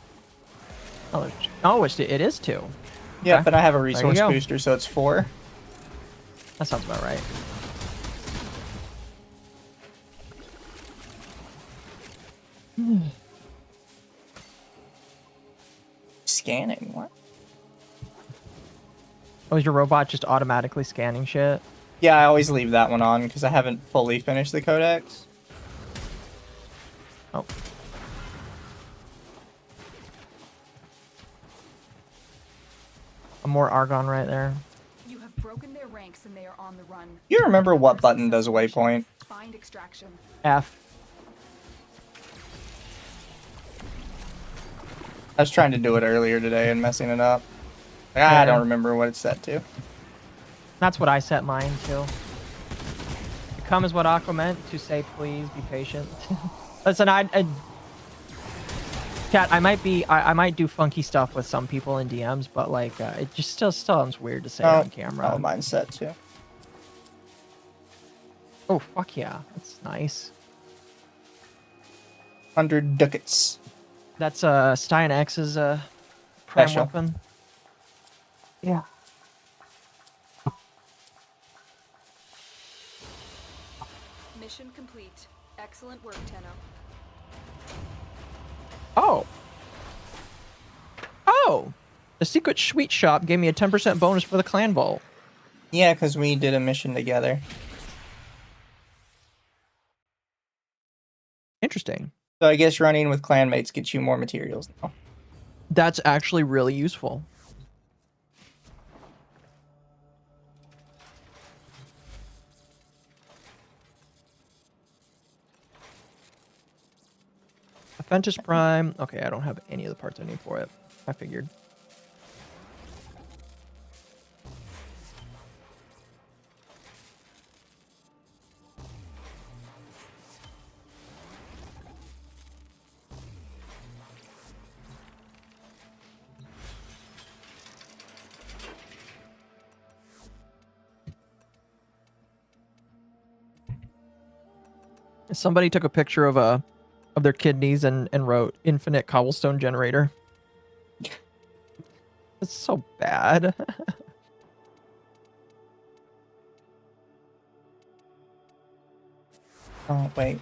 Oh, it is two. Yeah, Okay. but I have a you resource go. booster, so it's 4. That sounds about right. Scanning, what? Oh, is your robot just automatically scanning shit? Yeah, I always leave that one on because I haven't fully finished the codex. Oh. More Argon right there. You have broken their ranks and they are on the run. You remember what button does a waypoint? Find extraction. F. I was trying to do it earlier today and messing it up. I don't remember what it's set to. That's what I set mine to. Become is what Aqua meant to say, please be patient. Listen, Chat, I might do funky stuff with some people in DMs, but like, it just still sounds weird to say on camera. Oh, mine's set too. Oh, fuck yeah. That's nice. 100 ducats. That's Stein X's prime Special. weapon. Yeah. Mission complete. Excellent work, Tenno. Oh. Oh. The secret sweet shop gave me a 10% bonus for the clan vault. Yeah, because we did a mission together. Interesting. So I guess running with clanmates gets you more materials now. That's actually really useful. Ventus Prime. Okay, I don't have any of the parts I need for it. I figured. Somebody took a picture of their kidneys and wrote infinite cobblestone generator. It's so bad. Oh, wait.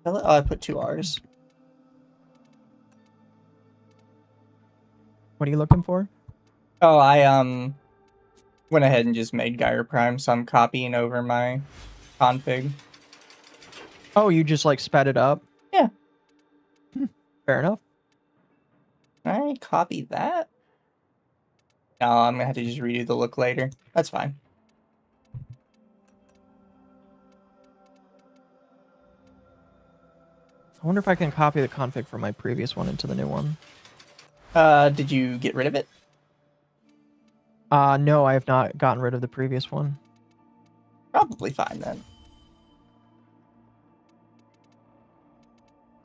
Oh, I put 2 R's. What are you looking for? Oh, I went ahead and just made Gyre Prime, so I'm copying over my config. Oh, you just like sped it up? Yeah. Fair enough. I copy that? No, I'm gonna have to just redo the look later. That's fine. I wonder if I can copy the config from my previous one into the new one. Did you get rid of it? No, I have not gotten rid of the previous one. Probably fine then.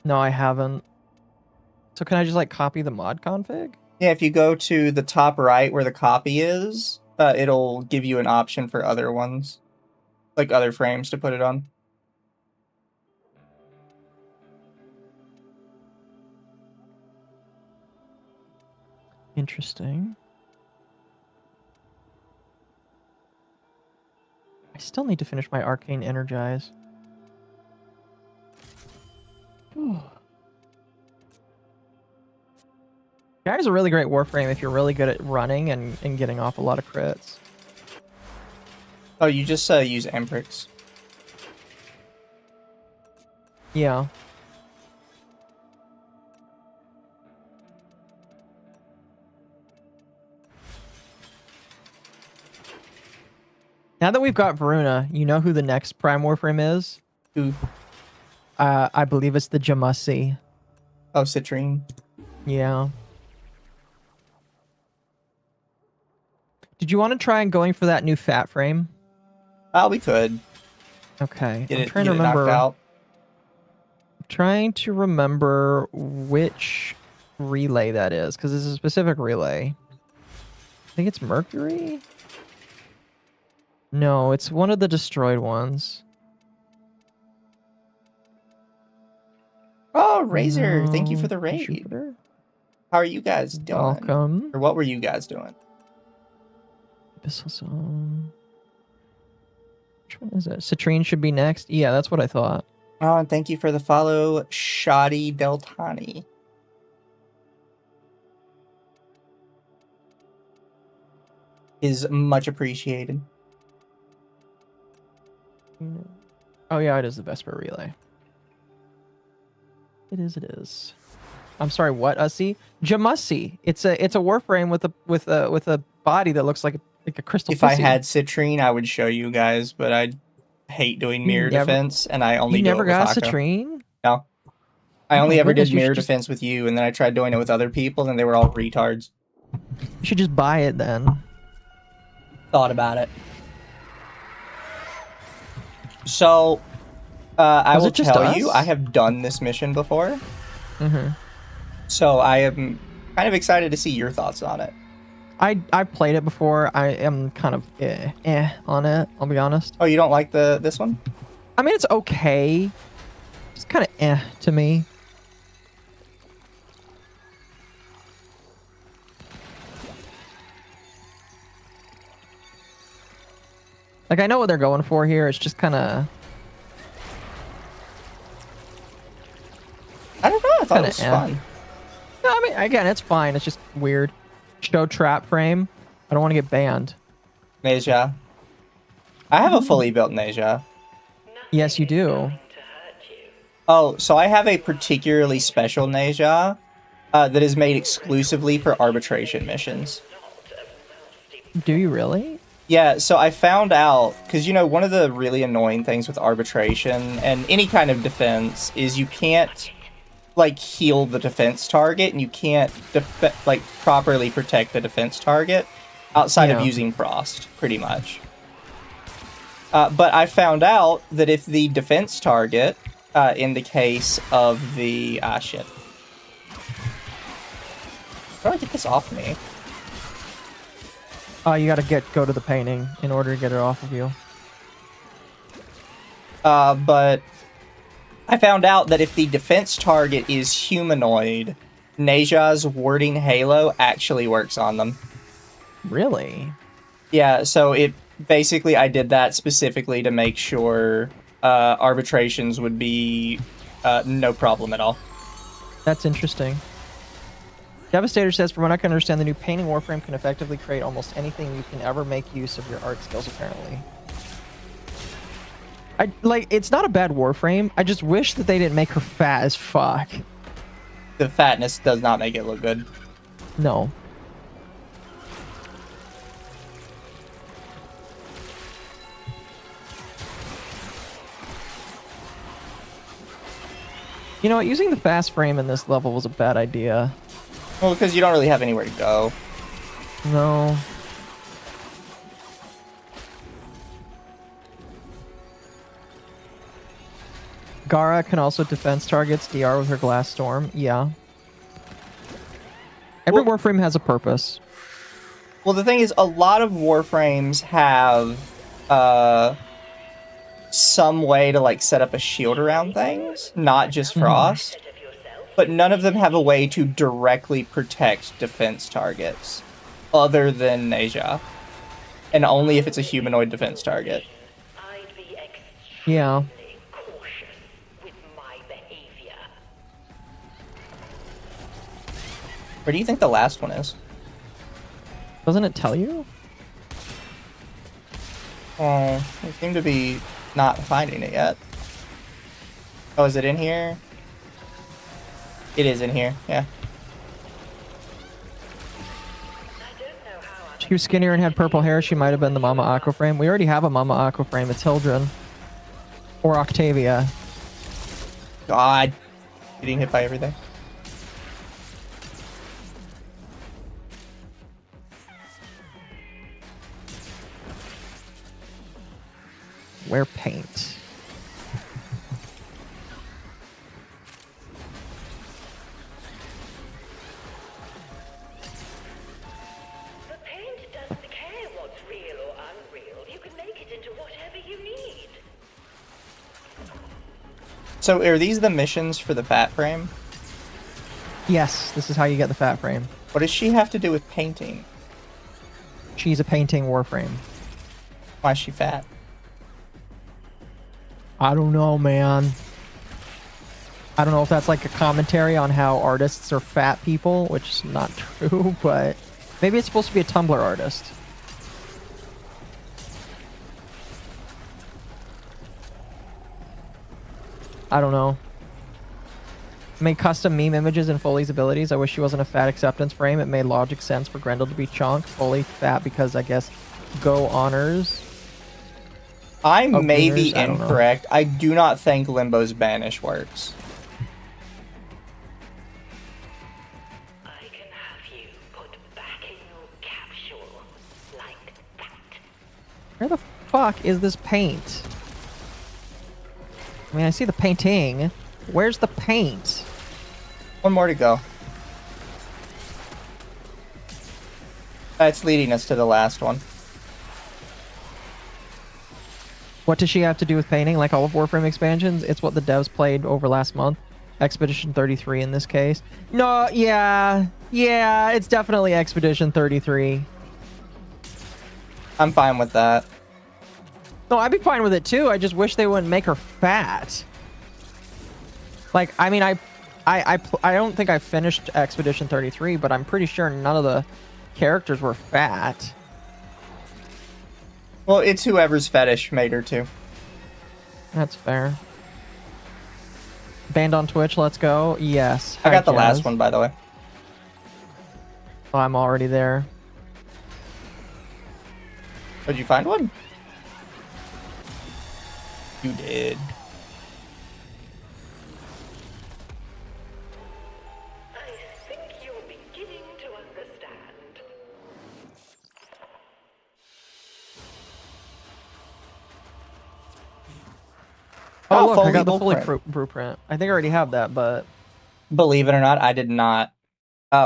No, I haven't. So can I just like copy the mod config? Yeah, if you go to the top right where the copy is, it'll give you an option for other ones. Like other frames to put it on. Interesting. I still need to finish my Arcane Energize. Guy is a really great Warframe if you're really good at running and getting off a lot of crits. Oh, you just use Emprix. Yeah. Now that we've got Varuna, you know who the next Prime Warframe is? Who? I believe it's the Jamussi. Oh, Citrine. Yeah. Did you want to try and going for that new fat frame? Oh, we could. Okay. Get I'm it, trying get to it knocked remember. out. Trying to remember which relay that is, because it's a specific relay. I think it's Mercury? No, it's one of the destroyed ones. Oh, Razor, thank you for No, the raid. Jupiter? How are you guys doing? Welcome. Or what were you guys doing? Abyssal Zone. Which one is it? Citrine should be next. Yeah, that's what I thought. Oh, and thank you for the follow, Shoddy Deltani. Is much appreciated. Oh yeah, it is the Vesper relay. It is. It is. I'm sorry. What? Ussie? Jamussi. It's a Warframe with a body that looks like a crystal. If I had Citrine, I would show you guys, but I hate doing mirror defense, and I only You do never it with got Hako. Citrine? No. I Oh only my ever goodness, did you mirror should defense with you, and then I tried doing it with other people, and they were all retards. You should just buy it then. Thought about it. So, I Was will it just tell you, us? I have done this mission before. Mm-hmm. So I am kind of excited to see your thoughts on it. I played it before. I am kind of on it. I'll be honest. Oh, you don't like this one? I mean, it's okay. It's kind of to me. Like, I know what they're going for here. It's just kind of... I don't know. I thought it was fun. No, I mean, again, it's fine. It's just weird. Show trap frame. I don't want to get banned. Neja. I have a fully built Neja. Yes, you do. Oh, so I have a particularly special Neja that is made exclusively for arbitration missions. Do you really? Yeah, so I found out, because, you know, one of the really annoying things with arbitration and any kind of defense is you can't, like, heal the defense target, and you can't, like, properly protect the defense target outside of using Frost, pretty much. But I found out that if the defense target, in the case of the... shit. How do I get this off me? You gotta go to the painting in order to get it off of you. But I found out that if the defense target is humanoid, Neja's Warding Halo actually works on them. Really? Yeah, so it basically, I did that specifically to make sure arbitrations would be no problem at all. That's interesting. Devastator says, from what I can understand, the new painting Warframe can effectively create almost anything you can ever make use of your art skills, apparently. It's not a bad Warframe. I just wish that they didn't make her fat as fuck. The fatness does not make it look good. No. You know what? Using the fast frame in this level was a bad idea. Well, because you don't really have anywhere to go. No. Gara can also defense targets DR with her Glass Storm. Yeah. Every Warframe has a purpose. Well, the thing is, a lot of Warframes have some way to, like, set up a shield around things, not just Frost. but none of them have a way to directly protect defense targets other than Asia. And only if it's a humanoid defense target. I'd be Yeah. extremely cautious with my behavior. Where do you think the last one is? Doesn't it tell you? Oh, we seem to be not finding it yet. Oh, is it in here? It is in here, yeah. She was skinnier and had purple hair. She might have been the Mama Aqua frame. We already have a Mama Aqua frame. It's Hildren. Or Octavia. God. Getting hit by everything. Wear paint. The paint doesn't care what's real or unreal. You can make it into whatever you need. So are these the missions for the fat frame? Yes, this is how you get the fat frame. What does she have to do with painting? She's a painting warframe. Why is she fat? I don't know, man. I don't know if that's like a commentary on how artists are fat people, which is not true, but maybe it's supposed to be a Tumblr artist. I don't know. Made custom meme images in Foley's abilities. I wish she wasn't a fat acceptance frame. It made logic sense for Grendel to be chunk. Foley fat because I guess Go honors. I may be I don't know. incorrect. I do not think Limbo's banish works. I can have you put back in your capsule like that. Where the fuck is this paint? I mean, I see the painting. Where's the paint? One more to go. That's leading us to the last one. What does she have to do with painting? Like all of Warframe expansions, it's what the devs played over last month. Expedition 33 in this case. No, yeah, it's definitely Expedition 33. I'm fine with that. No, I'd be fine with it too. I just wish they wouldn't make her fat. Like, I mean, I don't think I finished Expedition 33, but I'm pretty sure none of the characters were fat. Well, it's whoever's fetish made her to. That's fair. Banned on Twitch, let's go. Yes. I got the Hi, last Jazz. one, by the way. Oh, I'm already there. Did you find one? You did. I think you're beginning to understand. Oh, Oh, look, I Foley got the Foley blueprint. blueprint. I think I already have that, but... Believe it or not, I did not.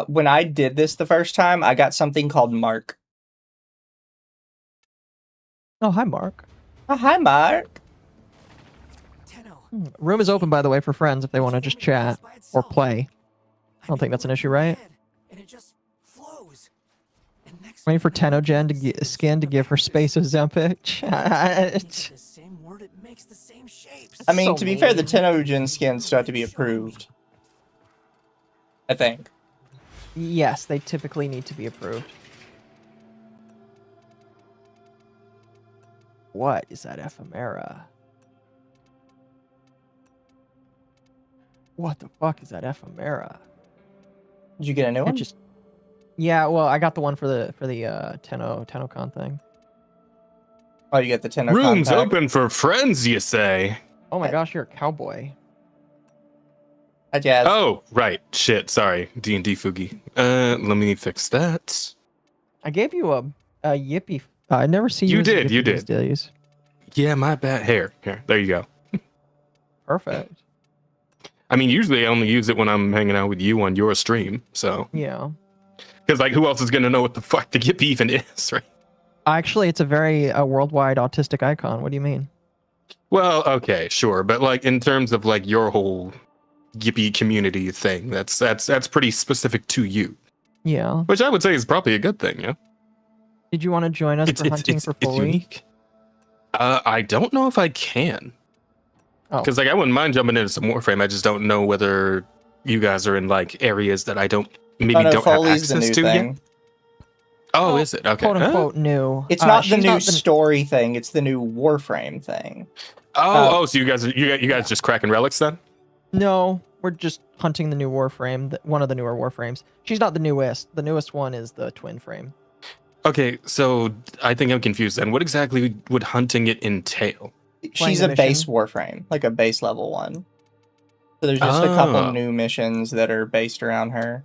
When I did this the first time, I got something called Mark. Oh, hi, Mark. Oh, hi, Mark. Room is open, by the way, for friends if they want to just chat or play. I don't think that's an issue, right? Waiting for Tenogen to get skin to give her space Ozempic. Chat. I mean, So to be fair, the mean. Tenogen skins still have to be approved. I think. Yes, they typically need to be approved. What is that ephemera? What the fuck is that ephemera? Did you get a new It one? just... Yeah, well, I got the one for the TennoCon thing. Oh, you get the Tenno Rooms compact. open for friends, you say? Oh my gosh, you're a cowboy. Jazz. Oh, right. Shit. Sorry. D&D Fugi. Let me fix that. I gave you a yippee. I never see you. You as a did, yippee you these did. days. Yeah, my bad. Here. There you go. Perfect. I mean, usually I only use it when I'm hanging out with you on your stream. So, Yeah. because like, who else is gonna know what the fuck the Yippee even is, right? Actually, it's a very worldwide autistic icon. What do you mean? Well, okay, sure, but like in terms of like your whole yippee community thing. That's pretty specific to you, Yeah. which I would say is probably a good thing. Yeah, Did you want to join us for hunting for it's fully? unique. I don't know if I can, Oh. because like I wouldn't mind jumping into some Warframe. I just don't know whether you guys are in like areas that I don't Oh, no, don't have Foley's the access new to thing. yet. Oh, Well, is it? Okay. Quote unquote new. It's not the she's new story thing. It's the new Warframe thing. Oh, so you guys just cracking relics then? No, we're just hunting the new Warframe, one of the newer Warframes. She's not the newest. The newest one is the twin frame. Okay, so I think I'm confused then. What exactly would hunting it entail? Playing She's the a base mission. Warframe, like a base level one. So there's just a couple Oh. new missions that are based around her.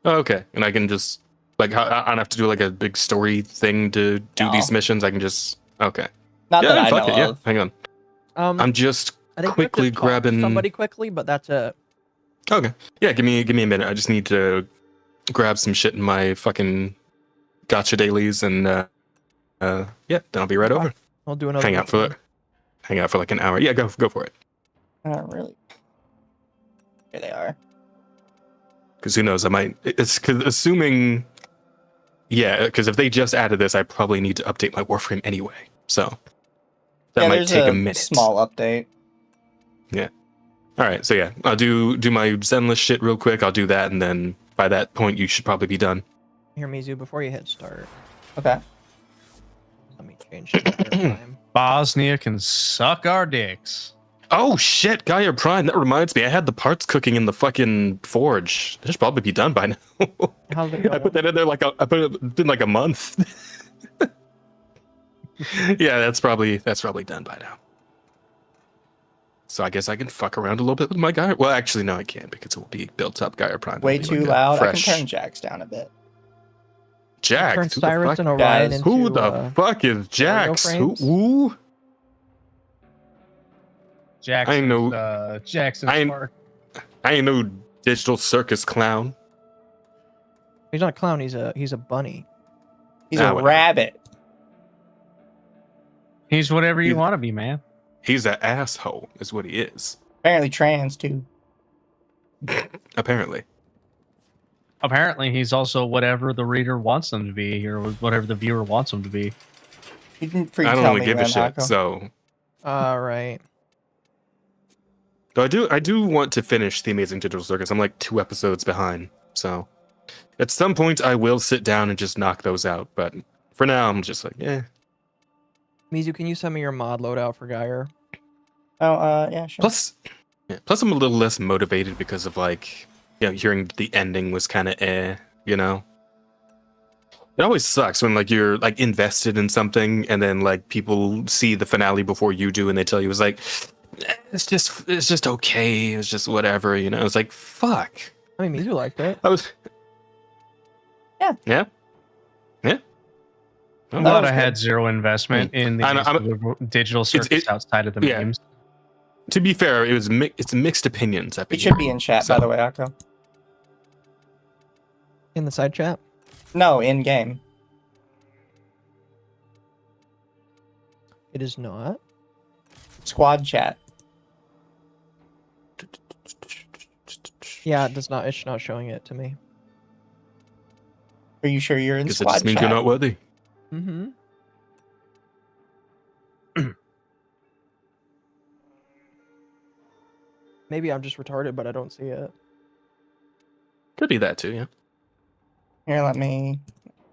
Oh, okay, and I can just like I don't have to do like a big story thing to do No. these missions. I can just Not that I fuck know it. Yeah, of. hang on. I'm just I think we have to quickly talk to grabbing somebody quickly, but that's it. Okay, yeah, give me a minute. I just need to grab some shit in my fucking gotcha dailies, and yeah, then I'll be right over. We'll do another. Hang out for like an hour. Yeah, go for it. Not really. Here they are. Because who knows? I might. It's because assuming. Yeah, because if they just added this, I probably need to update my Warframe anyway. So that might there's take a minute. Small update. All right, so yeah, I'll do my Zenless shit real quick. I'll do that, and then by that point, you should probably be done. Here, Mizu, before you hit start, Okay. let me change the time. Bosnia can suck our dicks. Oh shit, Gaia Prime. That reminds me, I had the parts cooking in the fucking forge. They should probably be done by now. How's it I put going? that in there I put it in like a month. Yeah, that's probably done by now. So I guess I can fuck around a little bit with my Gaia. Well, actually, no, I can't because it will be built up Gaia Prime. Way It'll be too like a loud. fresh- I can turn Jax down a bit. Jax. Turn Who the Cyrus fuck- and Orion into Who the fuck is Jax? Who? frames? Ooh. Jackson, know- Jackson I- Spark. I ain't no digital circus clown. He's not a clown. He's a bunny. He's Ah, a whatever. rabbit. He's whatever you He's- want to be, man. He's an asshole, is what he is. Apparently trans too. Apparently. Apparently, he's also whatever the reader wants him to be, or whatever the viewer wants him to be. You didn't free I don't tell really me give a then, shit. Hako. So All right. though I do want to finish The Amazing Digital Circus. I'm like 2 episodes behind. So at some point I will sit down and just knock those out. But for now I'm just like, eh. Mizu, can you send me your mod loadout for Geyer? Oh, yeah, sure. Plus I'm a little less motivated because of like, hearing the ending was kind of you know. It always sucks when like you're like invested in something and then like people see the finale before you do and they tell you it's like it's just okay, it's just whatever, you know. It's like fuck. I mean, Mizu liked it. I was Yeah. A Oh, lot was of good. had zero investment in I know, the digital circus outside of the yeah. memes. To be fair, it's mixed opinions. It should be in chat, by So- the way, Hako. In the side chat. No, in game. It is not. Squad chat. Yeah, it does not. It's not showing it to me. Are you sure you're in Guess it squad just means chat? you're not worthy. Mm-hmm. Maybe I'm just retarded, but I don't see it. Could be that too, yeah. Here, let me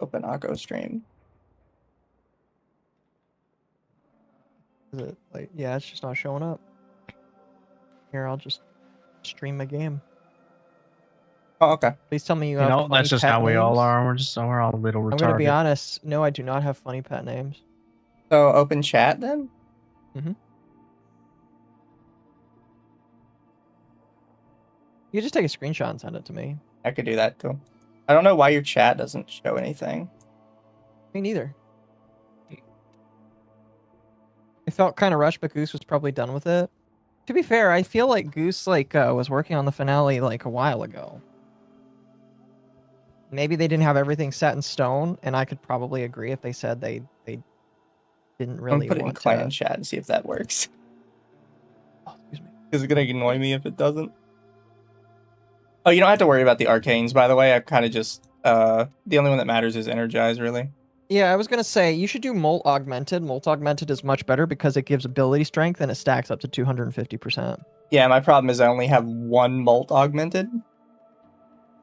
open Hako stream. Is it like? Yeah, it's just not showing up. Here, I'll just stream a game. Oh, okay. Please tell me you You have. know, funny that's just pet how we all names. are. We're all a little retarded. I'm gonna be honest. No, I do not have funny pet names. So open chat then? You just take a screenshot and send it to me. I could do that too. I don't know why your chat doesn't show anything. Me neither. It felt kind of rushed, but Goose was probably done with it. To be fair, I feel like Goose was working on the finale like a while ago. Maybe they didn't have everything set in stone, and I could probably agree if they said they didn't I'm really gonna put it in want clan to. chat and see if that works. Oh, excuse me. Is it gonna annoy me if it doesn't? Oh, you don't have to worry about the arcanes, by the way. I kind of just the only one that matters is energize, really. Yeah, I was gonna say you should do Molt Augmented. Molt Augmented is much better because it gives ability strength and it stacks up to 250%. Yeah, my problem is I only have one molt augmented.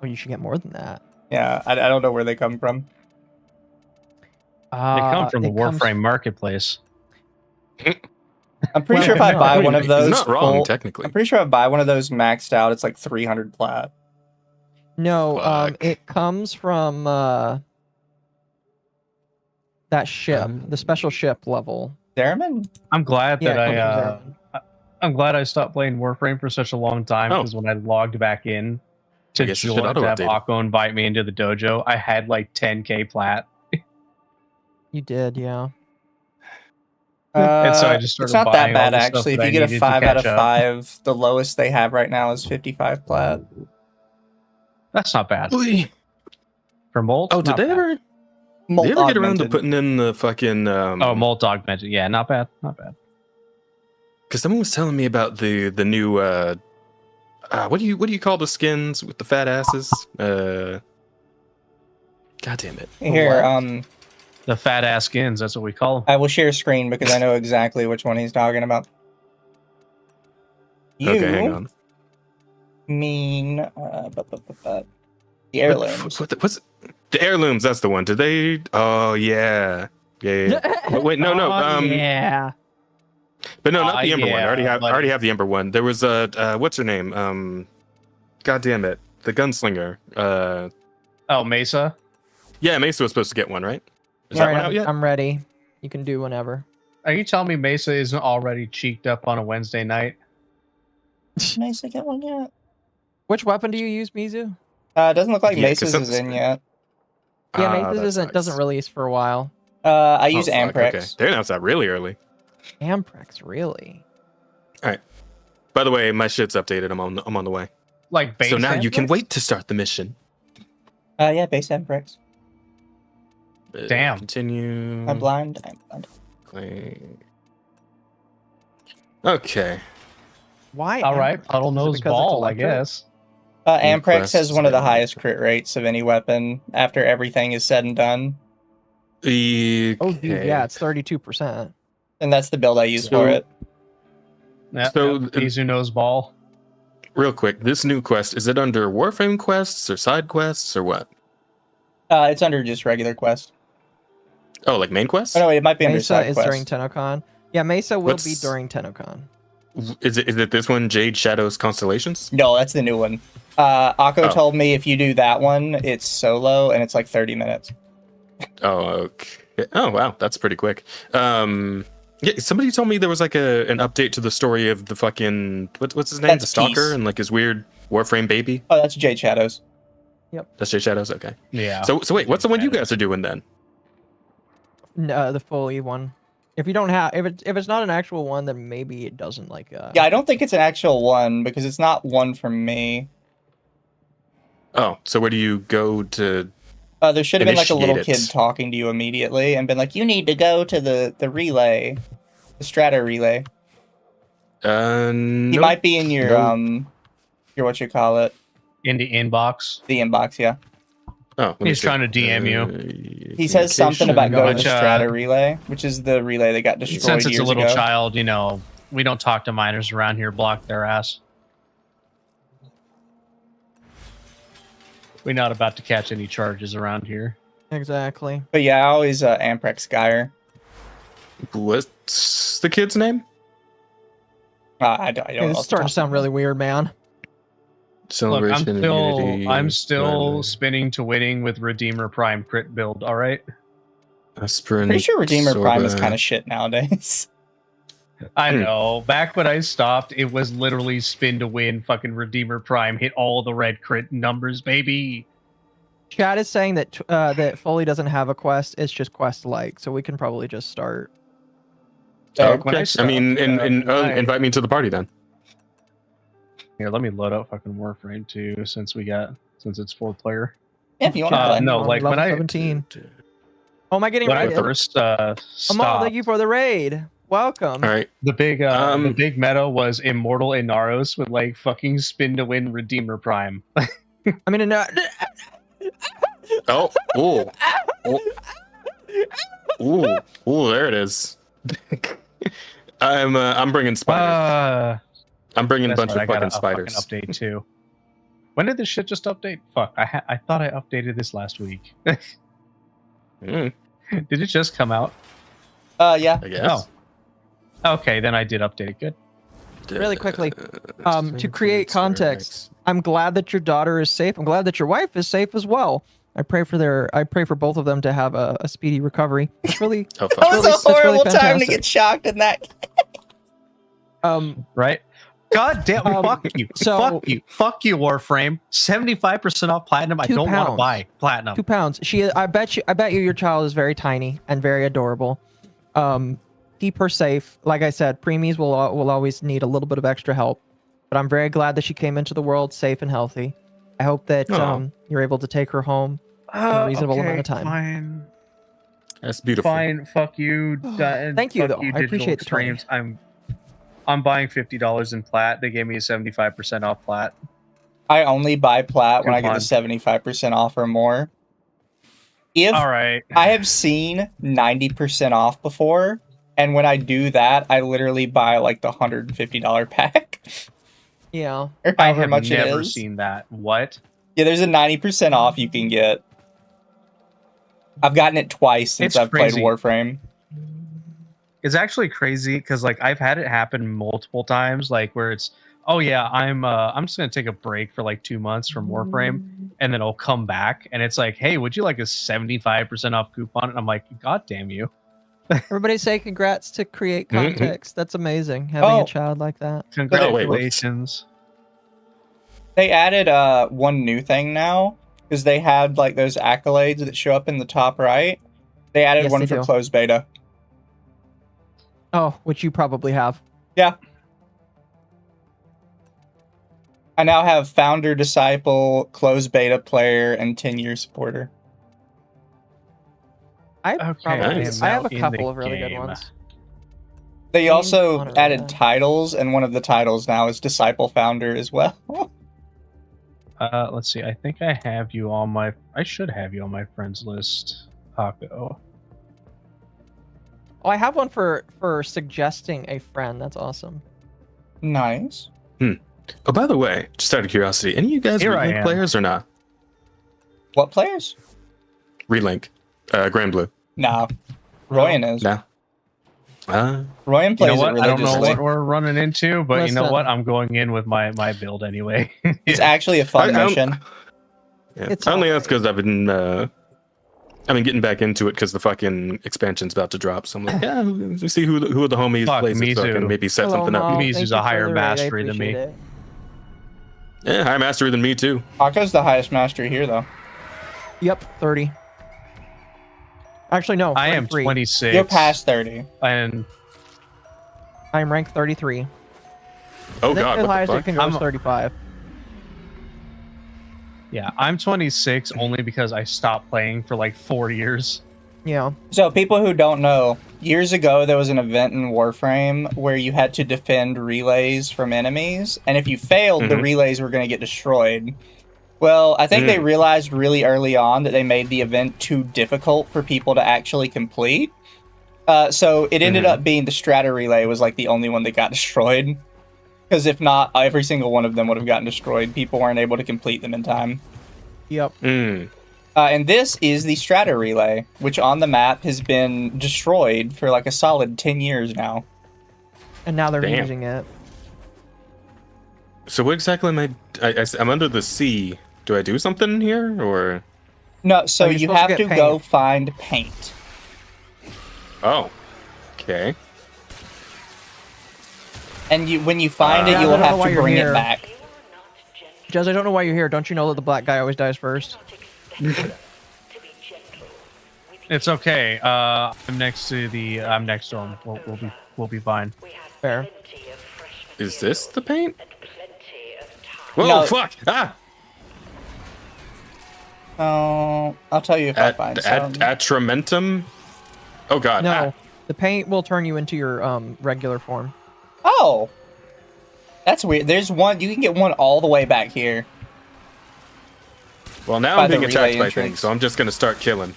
Oh, you should get more than that. Yeah, I don't know where they come from. They come from the it comes- Warframe marketplace. I'm pretty Well, sure if I no, buy I mean, one of It's those, not wrong, full- technically. I'm pretty sure if I buy one of those maxed out, it's like 300 plat. No, Fuck. it comes from that ship, the special ship level. Zeraman? I'm glad Yeah, that it comes from Zeraman. I'm glad I stopped playing Warframe for such a long time Oh. because when I logged back in to I guess it should join to have auto-update. Akko invite me into the dojo, I had like 10k plat. You did, yeah. And so I just It's started not that buying all bad the stuff actually. If that you I get a needed to 5 out of catch up. 5, the lowest they have right now is 55 plat. That's not bad. Oh, For Molt? did not they bad. ever? Molt Did they ever get around to augmented. putting in the fucking? Oh, Molt Augmented. Yeah, not bad. Not bad. Because someone was telling me about the new what do you call the skins with the fat asses? God damn it! Here, What? The fat ass skins, that's what we call them. I will share screen because I know exactly which one he's talking about. You Okay, hang on. mean the heirlooms. What's the heirlooms? That's the one. Did they? Oh yeah. But wait, no. Yeah. But no, not the Ember one. I yeah, already but- have the Ember one. There was a what's her name? God damn it, the gunslinger. Oh, Mesa? Yeah, Mesa was supposed to get one, right? Is All that right, one out yet? I'm ready. You can do whenever. Are you telling me Mesa isn't already cheeked up on a Wednesday night? Nice to get one yet. Which weapon do you use, Mizu? It doesn't look like Yeah, 'cause Mace's is in yet. Yeah, Ah, Mace's that doesn't sucks. release for a while. I Oh, use fuck, Amprex. Okay. They announced that really early. Amprex, really? By the way, my shit's updated. I'm on the way. Like base So now you can Amprex? wait to start the mission. Yeah, base Amprex. Damn. Continue. I'm blind. I'm blind. Click. Okay. Why? All right, Amprex? Puddle Is it knows because it's ball, I electric? guess. Amprex Requests has one of the and- highest crit rates of any weapon after everything is said and done. Okay. Oh, dude, yeah, it's 32%. And that's the build I use So- for it. Yeah, So, yeah, Izu knows ball. Real quick, this new quest, is it under Warframe quests or side quests or what? It's under just regular quest. Oh, like main quests? Oh no, wait, it might be under Mesa side is quest. during TennoCon. Yeah, Mesa will be What's- during TennoCon. Is it this one, Jade Shadows Constellations? No, that's the new one. Akko Oh. told me if you do that one, it's solo and it's like 30 minutes. Oh, okay. Oh, wow, that's pretty quick. Yeah, somebody told me there was like an update to the story of the fucking what's his name, That's the Stalker, Peace. and like his weird Warframe baby. Oh, that's Jade Shadows. That's Jade Shadows. Okay. Yeah. So wait, what's the one you guys are doing then? No, the fully one. If you don't have, if it's not an actual one, then maybe it doesn't like. Yeah, I don't think it's an actual one because it's not one from me. Oh, so where do you go to? There should have been like a little Initiate kid it. talking to you immediately and been like, "You need to go to the relay, the strata relay." He No. might be in your No. your what you call it, In the inbox. the inbox. Yeah, Oh, let me He's see. trying to DM you. he says something about go going to the to, strata relay, which is the relay that got destroyed Since it's years a little ago. child, you know, we don't talk to minors around here, block their ass. We're not about to catch any charges around here. Exactly. But yeah, I always Amprex Skyer. What's the kid's name? I don't know. It's off the starting top to sound of my really weird, man. Look, Celebration of Unity. I'm still Violet, spinning to winning with Redeemer Prime crit build, alright? Aspirin. Pretty sure Redeemer Prime is Sorba. kind of shit nowadays. I Hmm. know. Back when I stopped, it was literally spin to win. Fucking Redeemer Prime hit all the red crit numbers, baby. Chad is saying that that Foley doesn't have a quest. It's just quest like, so we can probably just start. Back when I Okay. I stopped, mean, I- invite me to the party then. Here, let me load up fucking Warframe too, since it's 4-player. Yeah, if you want to Uh, play. no, On like, when level I- 17. Oh, am I getting When I raided? first Amal, stopped, thank you for the raid. Welcome. All right. The big meta was Immortal Inaros with like fucking spin to win Redeemer Prime. I mean, no, Oh, ooh, ooh, there it is. I'm bringing spiders. I'm bringing a That's bunch right, of I got fucking spiders. fucking update too. When did this shit just update? Fuck, I thought I updated this last week. Mm, Did it just come out? Yeah. I guess. Okay, then I did update it. Good. really quickly, to create context, I'm glad that your daughter is safe. I'm glad that your wife is safe as well. I pray for both of them to have a speedy recovery. It's really, Oh, That fuck. was really- a that's really horrible time to fantastic. get shocked in that. Right? God damn! Fuck you! so- Fuck you! Warframe. 75% off platinum. I £2. don't want to buy platinum. £2. I bet you your child is very tiny and very adorable. Keep her safe. Like I said, preemies will always need a little bit of extra help, but I'm very glad that she came into the world safe and healthy. I hope that Aw. you're able to take her home in a reasonable amount of time. Fine. That's beautiful. Fine. Fuck you. Thank you, fuck though. I Digital appreciate the 20. Extremes. I'm buying $50 in plat. They gave me a 75% off plat. I only buy plat when I get the Coupon. 75% off or more. If All right. I have seen 90% off before, and when I do that, I literally buy like the $150 pack. Yeah. Or I however have much it never is. seen that. What? Yeah, there's a 90% off you can get. I've gotten it twice since It's I've played crazy. Warframe. It's actually crazy because like I've had it happen multiple times, like where it's, oh yeah, I'm just gonna take a break for like 2 months from Warframe, and then I'll come back, and it's like, hey, would you like a 75% off coupon? And I'm like, God damn you! Everybody say congrats to create Mhm. context. That's amazing. Having Oh. a child like that. Congratulations. They added one new thing now, because they had like those accolades that show up in the top right. They added Yes, one they for do. closed beta. Oh, which you probably have. Yeah. I now have founder, disciple, closed beta player, and 10-year supporter. I Okay, probably nice. I have now a in couple the of really good game. ones. They Main also honor, added yeah. titles, and one of the titles now is disciple founder as well. Let's see. I think I have you on my. I should have you on my friends list, Paco. Oh, I have one for suggesting a friend. That's awesome. Nice. Oh, by the way, just out of curiosity, any of you guys Here I Relink am. players or not? What players? Relink, Grand Blue. No. Royan is. No. Royan You plays know what? it I don't know religiously. what we're running into, but you know Listen. what? I'm going in with my build anyway. It's actually a fun I don't- mission. Yeah. It's I don't think that's alright. because I've been getting back into it because the fucking expansion's about to drop. So I'm like, yeah, let's see who the homies Fuck, plays it so I Mizu. can maybe set Hello, something up. Mom. Mizu's Thank a you for higher the raid. I mastery than me. appreciate it. Yeah, higher mastery than me too. Paco's the highest mastery here, though. Yep, 30. Actually, no. I am 33. 26. You're past 30. And I am ranked 33. Oh I think god, the what highest the it fuck? can go is I'm- 35. yeah, I'm 26 only because I stopped playing for like 4 years. Yeah. So, people who don't know, years ago there was an event in Warframe where you had to defend relays from enemies, and if you failed, the Mhm. relays were going to get destroyed. Well, I think they realized really early on that they made the event too difficult for people to actually complete. So it ended up being the strata relay was like the only one that got destroyed. Because if not, every single one of them would have gotten destroyed. People weren't able to complete them in time. Yep. And this is the strata relay, which on the map has been destroyed for like a solid 10 years now. And now they're Damn. using it. So what exactly am I'm under the sea. Do I do something here or? No, so Oh, you're you supposed to have get to go paint. find paint. Oh, okay. And when you find it, Yeah, you I will don't know have why to you're bring here. it back. Jez, I don't know why you're here. Don't you know that the black guy always dies first? It's okay. I'm next to him. We'll be fine. Fair. Is this the paint? Whoa, No. fuck! Ah! Oh, I'll tell you if I find some. Atramentum? Oh god. No. The paint will turn you into your regular form. Oh, that's weird. There's one. You can get one all the way back here. Well, now By I'm the being attacked relay by entrance. things, so I'm just gonna start killing.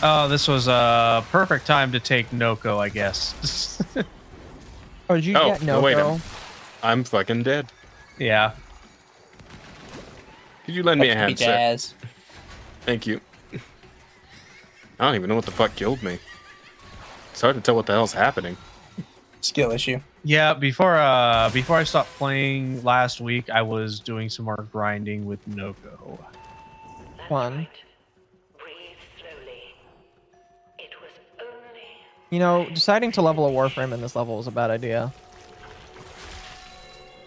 Oh, this was a perfect time to take Noko, I guess. Oh, did you Oh, get no, wait, Noko? I'm fucking dead. Yeah. Could you lend me a That should be hand, sir? jazz. Thank you. I don't even know what the fuck killed me. It's hard to tell what the hell's happening. Skill issue. Yeah, before I stopped playing last week, I was doing some more grinding with Noko. That's Fun. right. Breathe slowly. It was only You know, deciding to level a Warframe in this level was a bad idea.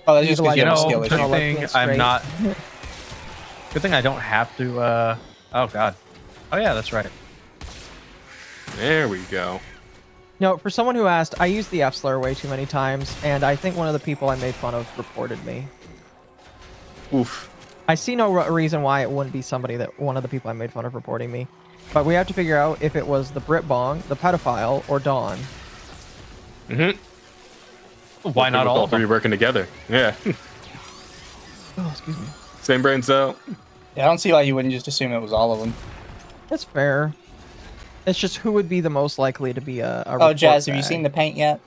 Oh, that's just because you You have a know, skill good turn issue. a left thing hand I'm straight. not. Good thing I don't have to. Oh god. Oh yeah, that's right. There we go. No, for someone who asked, I used the F slur way too many times, and I think one of the people I made fun of reported me. Oof. I see no reason why it wouldn't be somebody that one of the people I made fun of reporting me. But we have to figure out if it was the Brit Bong, the pedophile, or Dawn. Mm-hmm. Why not all of three them? working together? Yeah. Oh, excuse me. Same brain cell. Yeah, I don't see why you wouldn't just assume it was all of them. That's fair. It's just who would be the most likely to be a Oh, Jazz, have you seen the paint yet?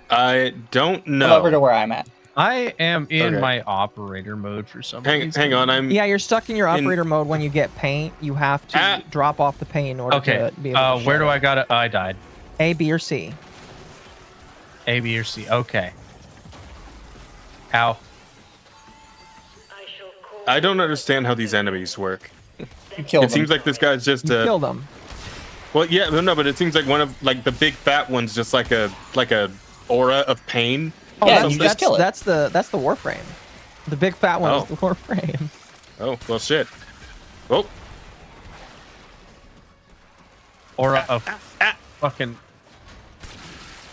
I don't Come know. over to where I'm at. I am in Okay. my operator mode for some reason. Hang on. I'm Yeah, you're stuck in your operator mode when you get paint. You have to drop off the paint in order Okay. to be able to Where show do it. I got it? I died. A, B, or C? A, B, or C. Okay. Ow. I shall call I don't understand how these enemies work. You killed It them. seems like this guy's just You kill them. well, yeah, no, but it seems like one of like the big fat one's just like a aura of pain. Oh, Yeah, that's, you just kill it. that's the Warframe. The big fat one Oh. is the Warframe. Oh well, shit. Oh, Aura of fucking.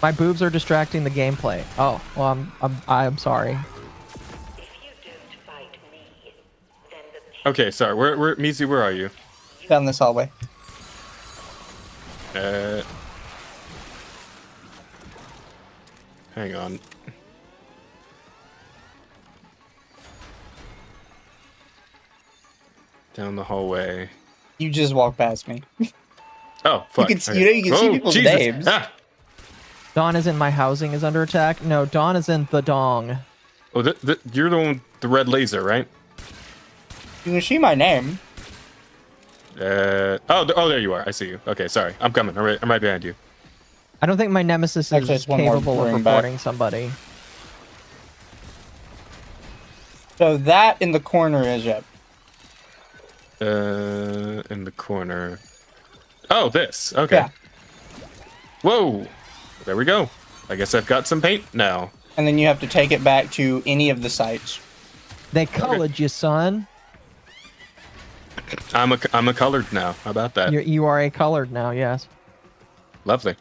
My boobs are distracting the gameplay. Oh, well, I'm sorry. if you don't fight me, then the okay. Sorry. Where Mizu? Where are you? Down this hallway. Hang on. Down the hallway. You just walked past me. Oh, fuck. can see- you know you can see people's Jesus. names. Ah. Dawn is in my housing is under attack. No, Dawn is in the dong. Oh, you're the one with the red laser, right? You can see my name. Oh, there you are. I see you. Okay, sorry. I'm coming. I'm right behind you. I don't think my nemesis Actually, is it's one more capable of room back. reporting somebody. So that in the corner is it. In the corner. Oh, this. Okay. Yeah. Whoa. There we go. I guess I've got some paint now. And then you have to take it back to any of the sites. They colored you, son. I'm a colored now. How about that? You are a colored now, yes. Lovely.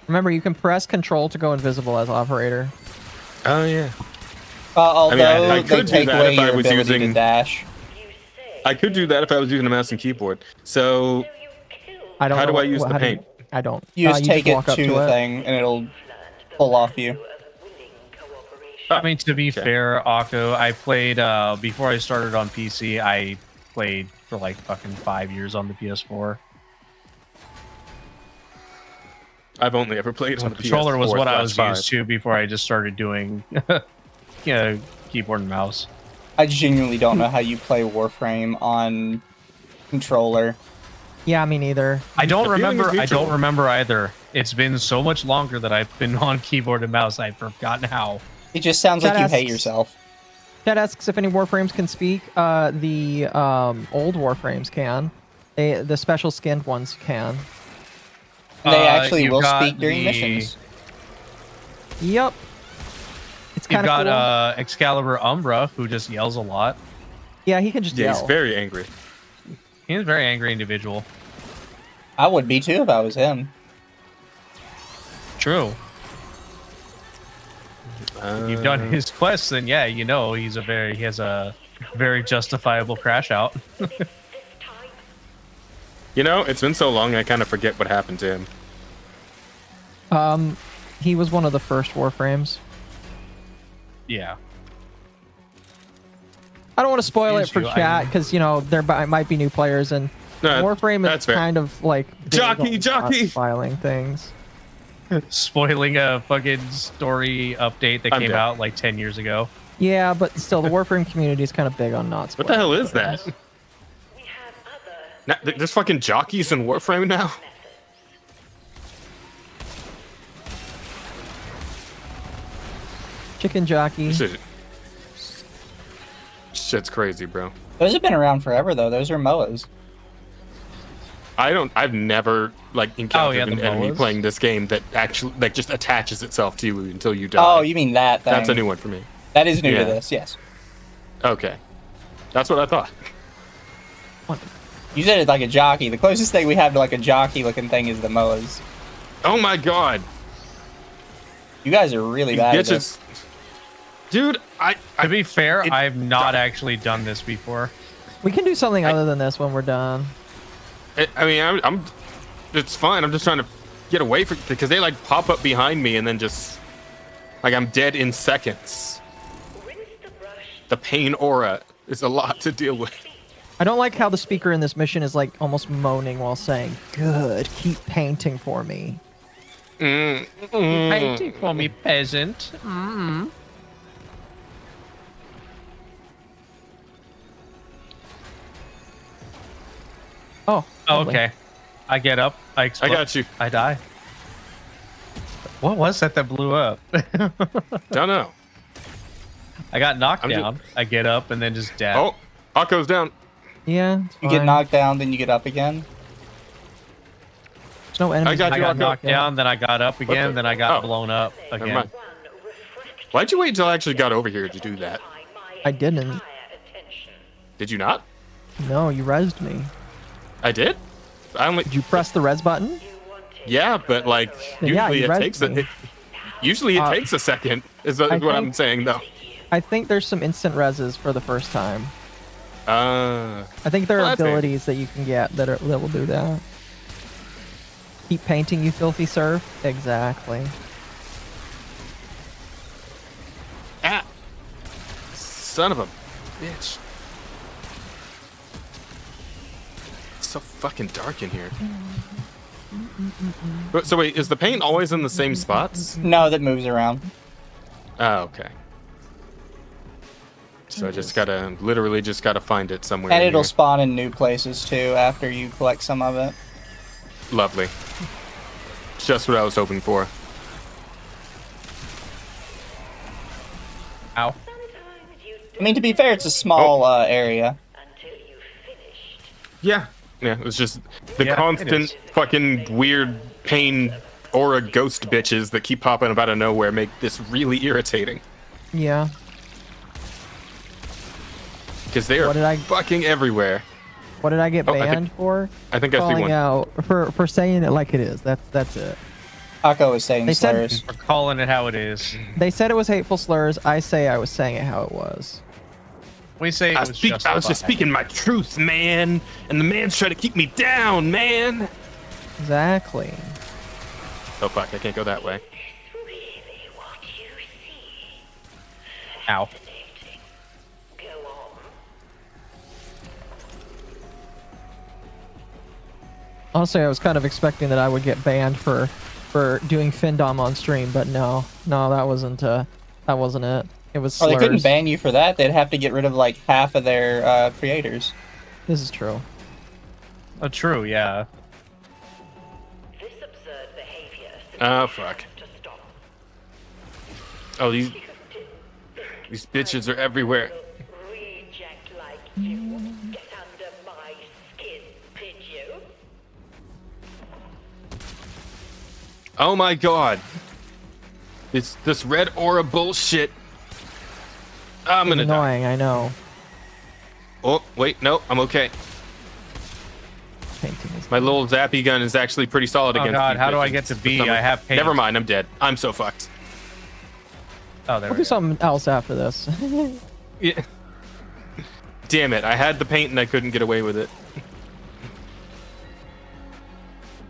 Remember, you can press control to go invisible as operator. Oh yeah. Although I they could do take that away if I your was ability to using- dash. you say I could do that if I was using a mouse and keyboard. So you kill I don't How know do I what- use the how do you- paint? I don't. You just take it walk up to the it. thing and it'll pull off you. of willing cooperation. I mean, to be Okay. fair, Akko, I played before I started on PC. I played for like fucking 5 years on the PS4. I've only ever played So on the the controller was what I was PS4/5. used to before I just started doing, keyboard and mouse. I genuinely don't know how you play Warframe on controller. Yeah, me neither. I don't The feeling is remember. I don't mutual. remember either. It's been so much longer that I've been on keyboard and mouse. I've forgotten how. It just sounds like That you hate asks- yourself. Chat asks if any Warframes can speak. The old Warframes can. The special skinned ones can. They actually you've will got speak during the- missions. Yep. It's You've kind of got cool. Excalibur Umbra, who just yells a lot. Yeah, he can just Yeah, yell. he's very angry. He's a very angry individual. I would be too if I was him. True. If you've done his quests, then yeah, you know he has a very justifiable crash out. You know, it's been so long, I kind of forget what happened to him. He was one of the first Warframes. Yeah. I don't want to spoil it for Issue, chat because there might be new players, and No, Warframe that's is fair. kind of like big on Jockey! filing things. Spoiling a fucking story update that I'm came dead. out like 10 years ago. Yeah, but still, the Warframe community is kind of big on not spoiling. What the hell is things. that? There's fucking jockeys in Warframe now? Chicken jockey. Shit's crazy, bro. Those have been around forever, though. Those are MOAs. I've never like encountered the an enemy boas? playing this game that actually like just attaches itself to you until you die. Oh, you mean that thing? That's a new one for me. That is new Yeah. to this, yes. Okay. That's what I thought. You said it like a jockey. The closest thing we have to like a jockey-looking thing is the MOAs. Oh my god. You guys are really These bad at this. bitches. Dude, To be fair, it- I've not actually done this before. We can do something other than this when we're done. I mean, I'm it's fine. I'm just trying to get away from because they like pop up behind me and then just like I'm dead in seconds. The pain aura is a lot to deal with. I don't like how the speaker in this mission is like almost moaning while saying, "Good, keep painting for me." Painting for me, peasant. Oh, Oh, lovely. okay. I get up. I explode. I got you. I die. What was that blew up? Don't know. I got knocked I'm ju- down. I get up and then just dead. Oh, Akko's down. Yeah, it's You get fine. knocked down, then you get up again. There's no enemies. got I you, got Akko. knocked down, then I got up again, the- then I got oh. blown up Never again. mind. Why'd you wait until I actually got over here to do that? I didn't. Did you not? No, you rezzed me. I did. I only. Did you press the res button? Yeah, but like Yeah, usually you it rezzed takes a. me. Usually it Uh, takes a second. Is I what I'm think- saying though. I think there's some instant reses for the first time. Uh. I think there Well, are that's fair. abilities that you can get that will do that. Keep painting, you filthy serf. Exactly. Ah. Son of a bitch. It's so fucking dark in here. So wait, is the paint always in the same spots? No, that moves around. Oh, okay. So I just gotta, literally just gotta find it somewhere. And in it'll here. spawn in new places too after you collect some of it. Lovely. Just what I was hoping for. Ow. I mean, to be fair, it's a small area. Yeah. Yeah, it was just the Yeah, it constant is. fucking weird pain aura ghost bitches that keep popping up out of nowhere make this really irritating. Yeah. Because they are What did I- fucking everywhere. What did I get Oh, I banned for? I think I see Calling one. out for saying it like it is. That's it. Akko is saying They said- slurs. We're calling it how it is. They said it was hateful slurs. I say I was saying it how it was. We say it I was was just justified. speaking my truth, man. And the man's trying to keep me down, man. Exactly. Oh fuck, I can't go that way. Really what you see. Ow. Fascinating. Go on. Honestly, I was kind of expecting that I would get banned for doing Findom on stream, but no, that wasn't it. It was Oh, slurs. they couldn't ban you for that. They'd have to get rid of like half of their creators. This is true. Oh, true, yeah. This absurd behavior Oh fuck. to stop. Oh, these bitches are everywhere. Reject like you. Get under my skin, did you? Oh my god. It's this red aura bullshit. I'm It's gonna die. annoying, I know. Oh, wait, no, I'm okay. Painting is My little zappy gun is actually pretty solid Oh against god, these how do I bitches. get to B? For some- I have paint. Never mind, I'm dead. I'm so fucked. Oh, there We'll we do go. something else after this. Yeah. Damn it! I had the paint and I couldn't get away with it.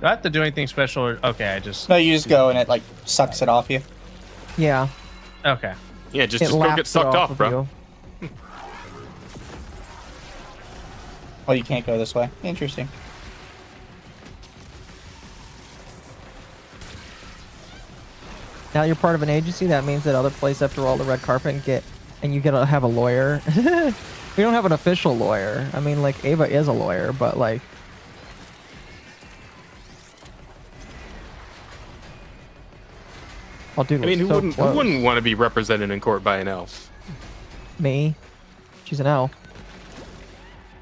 Do I have to do anything special? Or, okay, I just. No, you just go and it like sucks it off you. Yeah. Okay. Yeah, just It go laps get it sucked off, of bro. you. Oh, you can't go this way. Interesting. Now you're part of an agency. That means that other places have to roll the red carpet and you get to have a lawyer. We don't have an official lawyer. I mean, like Ava is a lawyer, but like. Oh, dude, I mean, we're who so close. wouldn't want to be represented in court by an elf? Me. She's an elf.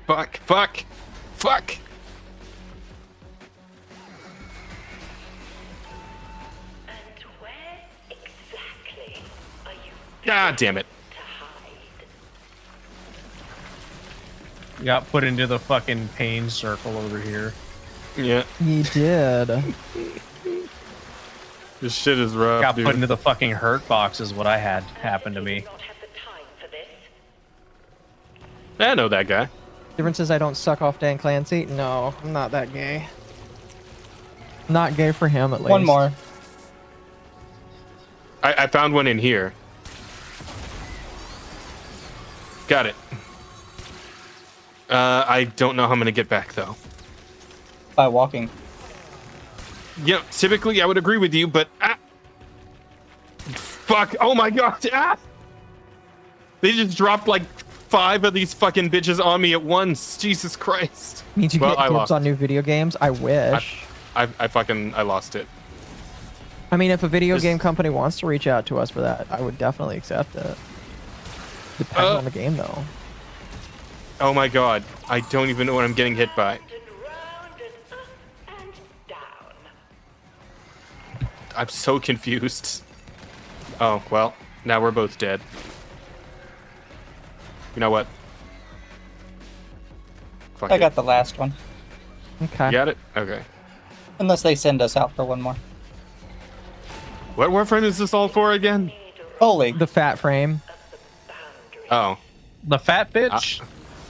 Fuck! Fuck! Fuck! And where exactly are you God damn it! to hide? Got put into the fucking pain circle over here. Yeah, You did. this shit is rough, Got dude. put into the fucking hurt box is what I had happen to You me. do not have the time for this. I know that guy. Difference is I don't suck off Dan Clancy. No, I'm not that gay. Not gay for him, at least. One more. I found one in here. Got it. I don't know how I'm gonna get back though. By walking. Yeah, typically I would agree with you, but fuck! Oh my god! Ah! They just dropped like 5 of these fucking bitches on me at once. Jesus Christ! Means you Well, get I dibs lost. on new video games. I wish. I lost it. I mean, if a video Just- game company wants to reach out to us for that, I would definitely accept it. Depends on the game, though. Oh my god! I don't even know what I'm getting hit by. And round and up and down. I'm so confused. Oh well, now we're both dead. You know what? Fuck I it. got the last one. Okay. You got it? Okay. Unless they send us out for one more. What warframe is this all for again? Holy. The fat frame. Oh, The fat bitch.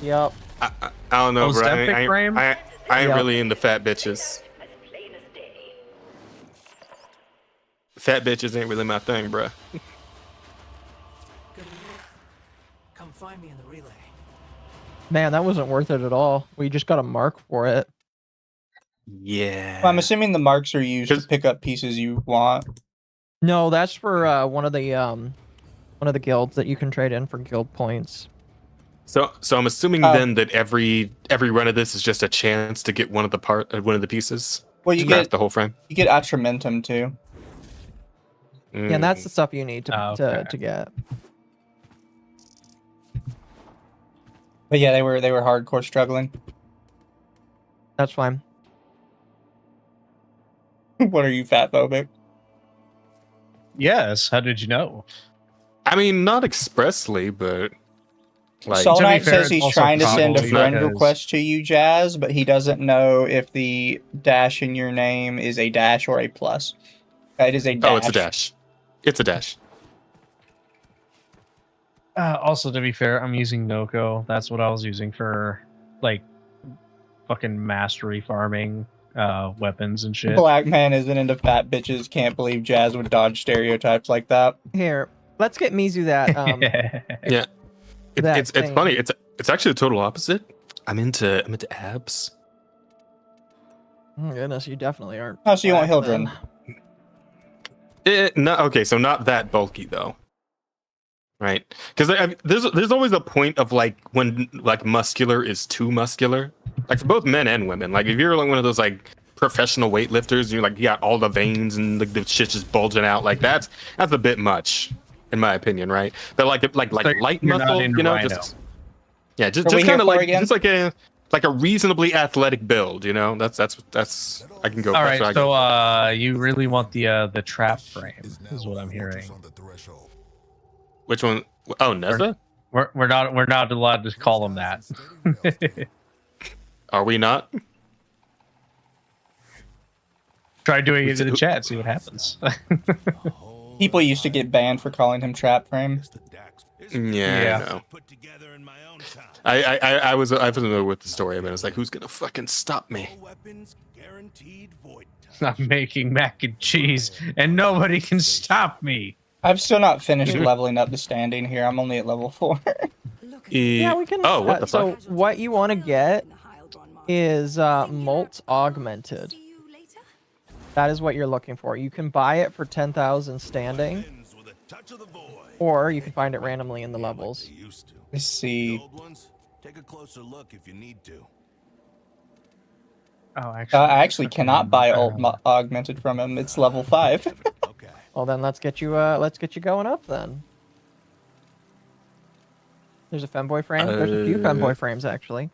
Yep. I don't know, bro. Ozempic frame? I ain't Yeah. really into fat bitches. As plain as day. Fat bitches ain't really my thing, bro. Come find me in the relay. Man, that wasn't worth it at all. We just got a mark for it. Yeah. Well, I'm assuming the marks are used to 'Cause- pick up pieces you want. No, that's for one of the guilds that you can trade in for guild points. So I'm assuming Oh. then that every run of this is just a chance to get one of the pieces. Well, you To craft get the whole frame. Atramentum too. Yeah, and that's the stuff you need to Okay. to get. But yeah, they were hardcore struggling. That's fine. What are you, fat phobic? Yes. How did you know? I mean, not expressly, but like Soul To be Knight fair, says it's he's also trying to send a probably friend because- request to you, Jazz, but he doesn't know if the dash in your name is a dash or a plus. It is a dash. oh, it's a dash. It's a dash. Also, to be fair, I'm using Noko. That's what I was using for, like, fucking mastery farming weapons and shit. Black man isn't into fat bitches. Can't believe Jazz would dodge stereotypes like that. Here, let's get Mizu that. Yeah. That It's thing. funny. It's actually the total opposite. I'm into abs. Oh, goodness, you definitely aren't. Oh, so you want black, Hildren? then. No, okay, so not that bulky though, right? Because there's always a point of like when like muscular is too muscular, like for both men and women. Like if you're like one of those like professional weightlifters, and you're like you got all the veins and like the shit just bulging out, like that's a bit much, in my opinion, right? But like So light you're not muscle, into you know, Rhino. just yeah, Are we just here kind of for like again? just like a reasonably athletic build, you know. That's I can go. All that's right, what I go so for. you really want the trap frame, is what I'm hearing. Which one? Oh, Nezda? We're not allowed to call them that. Are we not? Try doing it in the chat, see what happens. People used to get banned for calling him Trap Frame. Yeah, I know. I was familiar with the story. I mean, I was like, who's gonna fucking stop me? I'm making mac and cheese, and nobody can stop me. I've still not finished leveling up the standing here. I'm only at level 4. Yeah, we can. Oh, what the so fuck? what you want to get is Molt Augmented. That is what you're looking for. You can buy it for 10,000 standing, or you can find it randomly in the levels. Let's see. Take a closer look if you need to. Oh, actually, I actually cannot buy Augmented from him. It's level 5. Okay. Well, then let's get you going up then. There's a femboy frame. There's a few femboy frames actually.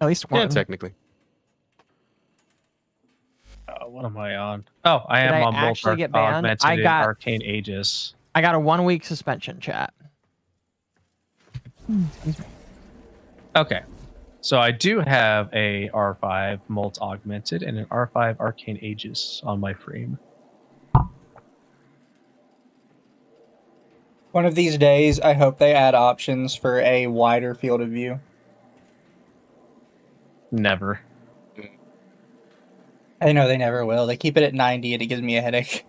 At least one. Yeah, technically. What am I on? Oh, I am Did I on both actually get banned? Augmented I and got- Arcane Aegis. I got a 1-week suspension, chat. Okay. So I do have a R5 Molt Augmented and an R5 Arcane Aegis on my frame. One of these days, I hope they add options for a wider field of view. Never. I know they never will. They keep it at 90 and it gives me a headache.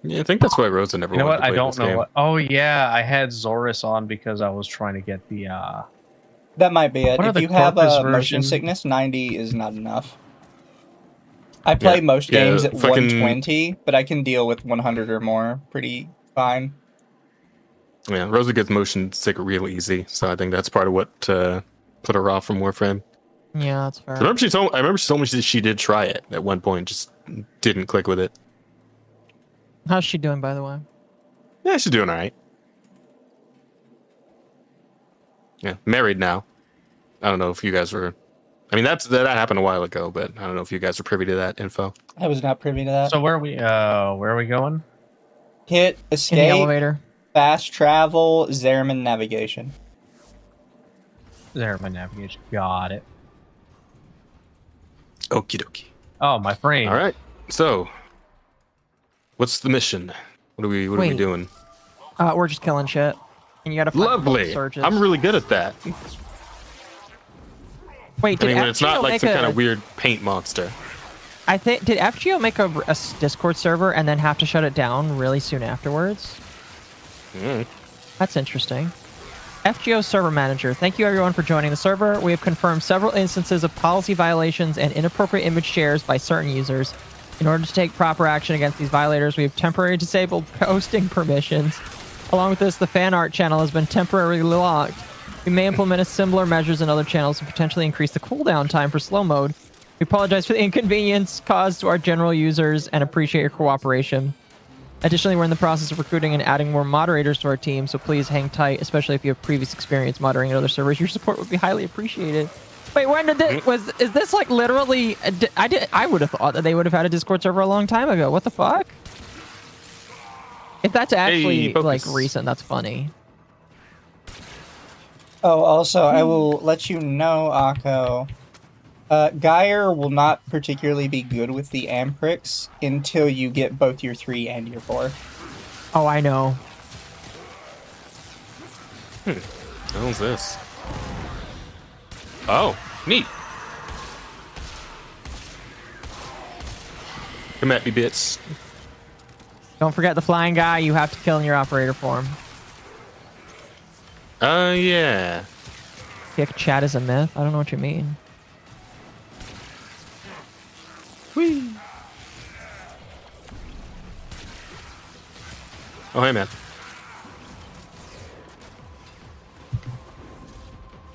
Yeah, I think that's why Rosa never. You know wanted what? to I play don't this know game. what. Oh yeah, I had Zorus on because I was trying to get the. That might be it. What are If the you have corpus a motion version? sickness, 90 is not enough. I play Yeah, most yeah, games at fucking- 120, but I can deal with 100 or more pretty fine. Yeah, Rosa gets motion sick real easy, so I think that's part of what put her off from Warframe. Yeah, that's fair. I remember she told me she did try it at one point, just didn't click with it. How's she doing, by the way? Yeah, she's doing all right. Yeah, married now. I don't know if you guys were. I mean, that happened a while ago, but I don't know if you guys are privy to that info. I was not privy to that. So where are we going? Hit In the escape, elevator. fast travel, Zerman navigation. There, my navigation. Got it. Okie dokie. Oh, my frame. All right. So, what's the mission? What are we Wait. doing? We're just killing shit. And you gotta find Lovely. surges. I'm really good at that. Wait, I did mean, when it's not FGO like make some a, kind of weird paint monster. I think did FGO make a Discord server and then have to shut it down really soon afterwards? Mm. That's interesting. FGO server manager. Thank you everyone for joining the server. We have confirmed several instances of policy violations and inappropriate image shares by certain users. In order to take proper action against these violators, we have temporarily disabled posting permissions. Along with this, the fan art channel has been temporarily locked. We may implement similar measures in other channels to potentially increase the cooldown time for slow mode. We apologize for the inconvenience caused to our general users and appreciate your cooperation. Additionally, we're in the process of recruiting and adding more moderators to our team, so please hang tight, especially if you have previous experience moderating at other servers. Your support would be highly appreciated. Wait, when did this, is this like literally, I would have thought that they would have had a Discord server a long time ago. What the fuck? If that's actually Hey, focus. like recent, that's funny. Oh, also, I will let you know, Akko. Geyer will not particularly be good with the Amprix until you get both your 3 and your 4. Oh, I know. What the hell's this? Oh, neat. Come at me, bits. Don't forget the flying guy you have to kill in your operator form. Yeah. Kick chat is a myth. I don't know what you mean. Whee. Oh, hey, man.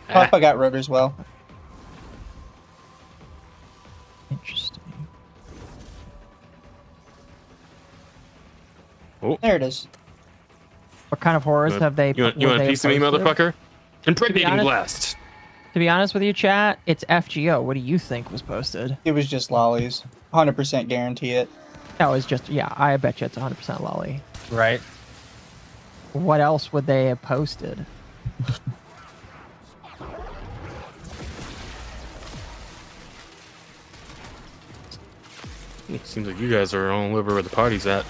Papa got rotors as well. Interesting. There it is. What kind of horrors have they? You want a piece of me, posted? motherfucker? Impregnating honest- blast. To be honest with you, chat, it's FGO. What do you think was posted? It was just lollies. 100% guarantee it. That was just, yeah, I bet you it's 100% lolly. Right. What else would they have posted? Seems like you guys are all over where the party's at.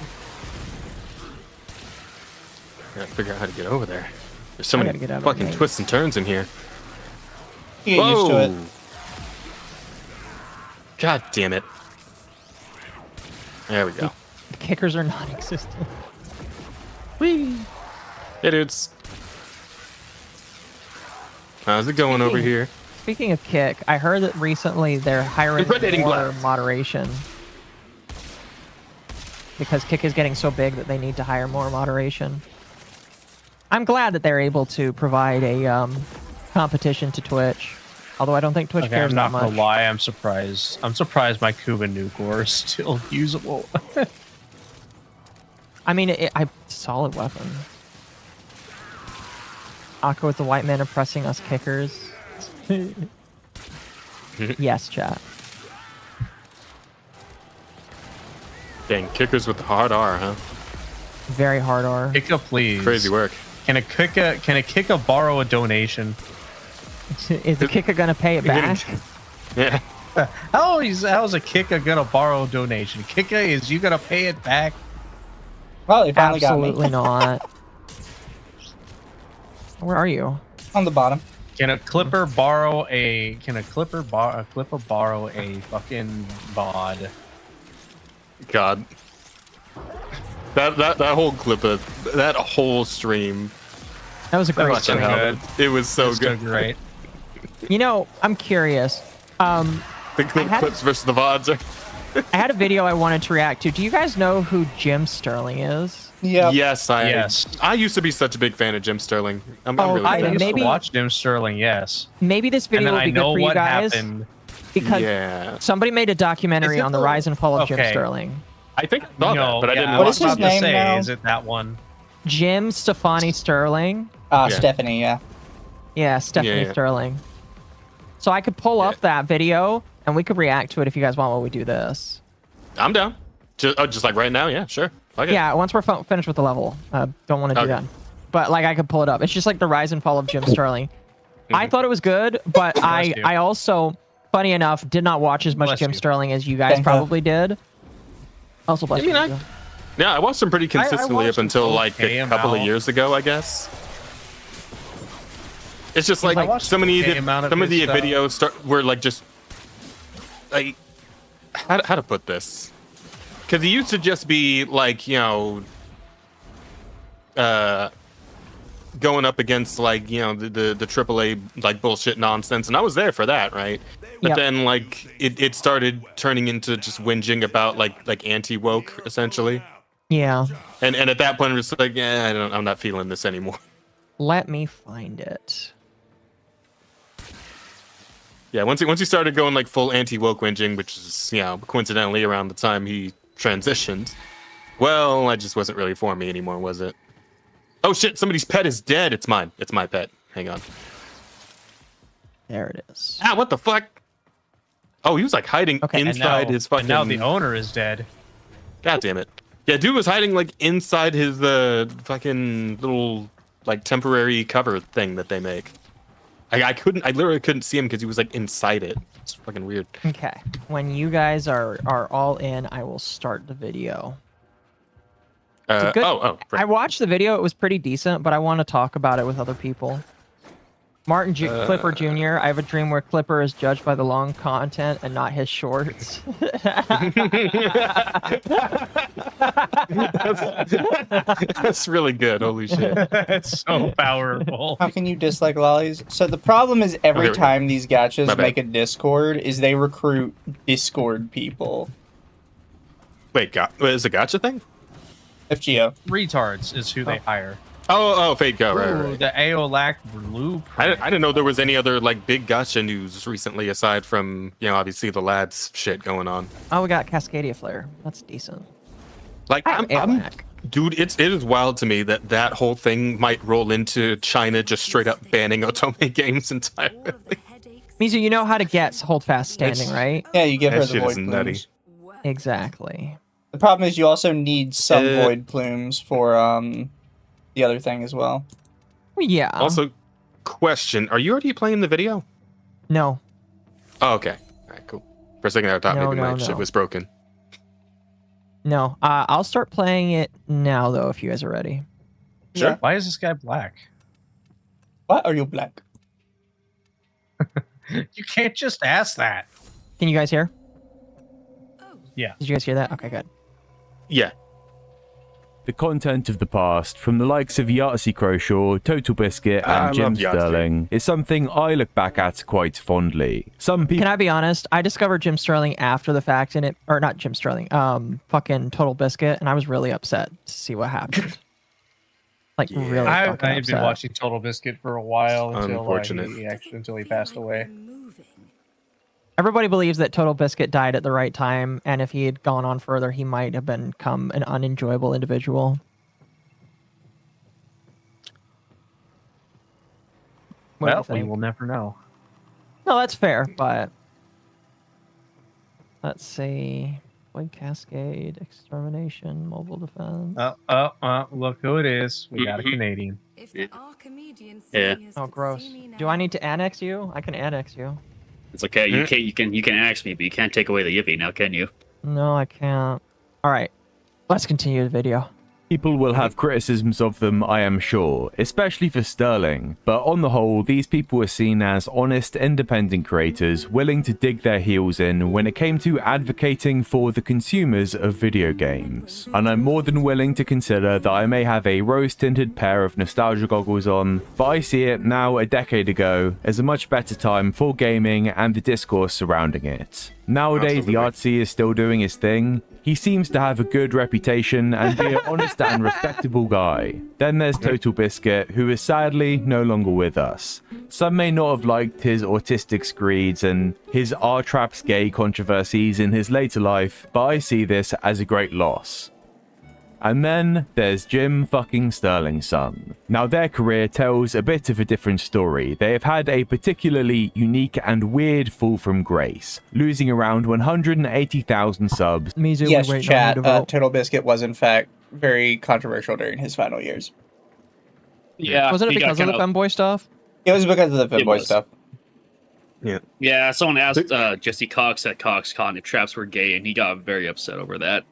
Gotta figure out how to get over there. There's so I many gotta get out of the fucking way. twists and turns in here. You get used to it. God damn it. There we go. The kickers are non-existent. Whee! Hey, dudes. How's it going over here? Speaking of kick, I heard that recently they're hiring Predating more blast. moderation. Because kick is getting so big that they need to hire more moderation. I'm glad that they're able to provide a competition to Twitch. Although I don't think Twitch Okay, cares I'm not that gonna much. lie. I'm surprised. I'm surprised my Cuban nuke war is still usable. I mean, solid weapon. Aqua with the white men oppressing us kickers. Yes, chat. Dang, kickers with the hard R, huh? Very hard R. Kicka, please. Crazy work. Can a Kicka borrow a donation? Is the kicker gonna pay it back? Yeah. How's a Kicka gonna borrow a donation? Kicka, is you gonna pay it back? Well, they finally Absolutely got me. not. Where are you? On the bottom. Can a Clipper borrow a? Can a Clipper borrow a fucking bod? God. That whole clip of that whole stream. That was a great was so stream. good. It was so That's good. so great. You know, I'm curious. The had- clips versus the VODs are. I had a video I wanted to react to. Do you guys know who Jim Sterling is? Yeah. Yes, Yes. I used to be such a big fan of Jim Sterling. I'm Oh, really I fan. used maybe- to watch Jim Sterling. Yes, Maybe this and video then will I be good know for you what guys happened. because Yeah. somebody made a documentary Is it on the the- rise and fall of Jim Okay. Sterling. I think I saw that, but I didn't yeah, What watch is I was his about to name say, now? Is it that one? Jim Stefani Sterling. Yeah. Stephanie, yeah. Yeah, Stephanie Yeah. Sterling. So I could pull up that video and we could react to it if you guys want while we do this. I'm down. Just like right now, yeah, sure. Fuck it. Yeah, once we're finished with the level. Don't want to do Okay. that. But like I could pull it up. It's just like the rise and fall of Jim Sterling. I thought it was good, but you. I also, funny enough, did not watch as much Bless Jim you. Sterling as you guys Thank God. probably did. Also, bless mean, you. Yeah, I watched him pretty consistently watched up until him like okay a couple of amount. years ago, I guess. It's just I like watched so many okay amount of some of his the stuff. videos were like just like how to put this, because he used to just be like, you know, going up against like, you know, the AAA like bullshit nonsense, and I was there for that, right? But Yep. then like it started turning into just whinging about like anti woke essentially, Yeah. and at that point it was like, yeah, I'm not feeling this anymore. Let me find it. Yeah, once he started going like full anti woke whinging, which is, you know, coincidentally around the time he transitioned, well, that just wasn't really for me anymore, was it? Oh shit, somebody's pet is dead. It's mine. It's my pet. Hang on. There it is. Ah, what the fuck? Oh, he was like hiding Okay, and inside his fucking. And now the owner is dead. God damn it. Yeah, dude was hiding like inside his fucking little like temporary cover thing that they make. I literally couldn't see him because he was like inside it. It's fucking weird. Okay. When you guys are all in, I will start the video. It's a good- right. I watched the video. It was pretty decent, but I want to talk about it with other people. Martin Clipper Jr. I have a dream where Clipper is judged by the long content and not his shorts. That's really good. Holy shit. It's so powerful. How can you dislike lollies? So the problem is every Okay, time these gachas My bad. make a Discord is they recruit Discord people. Wait, is it a gotcha thing? FGO. Retards is who they hire. Oh, Fate Go, right, Ooh, right. the Aolac Blue. I didn't know there was any other like big gotcha news recently aside from, you know, obviously the lads shit going on. Oh, we got Cascadia Flare. That's decent. Like I have Aolac. dude, it is wild to me that whole thing might roll into China just straight up banning Otome games entirely. Mizu, you know how to get hold fast standing, It's- right? Yeah, you give her That the shit void is nutty. plumes. Exactly. The problem is you also need some Uh, void plumes for the other thing as well. Well, yeah. Also, question: are you already playing the video? No. Oh, okay. All right, cool. For a second, I thought No, maybe my no, shit no. was broken. No, I'll start playing it now though if you guys are ready. Sure. Why is this guy black? What are you black? You can't just ask that. Can you guys hear? Yeah. Did you guys hear that? Okay, good. Yeah. The content of the past, from the likes of Yahtzee Croshaw, Total Biscuit, I and Jim love Yahtzee. Sterling, is something I look back at quite fondly. Some people. Can I be honest? I discovered Jim Sterling after the fact, and it, or not Jim Sterling, fucking Total Biscuit, and I was really upset to see what happened. Like really I fucking had upset. been watching Total Biscuit for a while Unfortunate. until he passed away. Everybody believes that Total Biscuit died at the right time, and if he had gone on further, he might have become an unenjoyable individual. What do you Well, we think? will never know. No, that's fair, but let's see. Blade Cascade, Extermination, Mobile Defense. Look who it is. We got a Canadian. If the Archimedean Yeah. Seniors Oh, could gross. see me Do now- I need to annex you? I can annex you. It's okay. You can ask me, but you can't take away the yippee now, can you? No, I can't. All right, let's continue the video. People will have criticisms of them, I am sure, especially for Sterling, but on the whole, these people were seen as honest, independent creators willing to dig their heels in when it came to advocating for the consumers of video games. And I'm more than willing to consider that I may have a rose-tinted pair of nostalgia goggles on, but I see it now a decade ago as a much better time for gaming and the discourse surrounding it. Nowadays, Absolutely. Yahtzee is still doing his thing. He seems to have a good reputation and be an honest and respectable guy. Then there's Total Biscuit, who is sadly no longer with us. Some may not have liked his autistic screeds and his R-Traps gay controversies in his later life, but I see this as a great loss. And then there's Jim fucking Sterling's son. Now their career tells a bit of a different story. They have had a particularly unique and weird fall from grace, losing around 180,000 subs. Mizu, Yes, we're waiting chat. on you to vote. Total Biscuit was in fact very controversial during his final years. Yeah. Wasn't it he got because of the kinda- femboy stuff? It was because of the It Finboy was. stuff. Yeah, someone asked Jesse Cox at CoxCon if traps were gay, and he got very upset over that.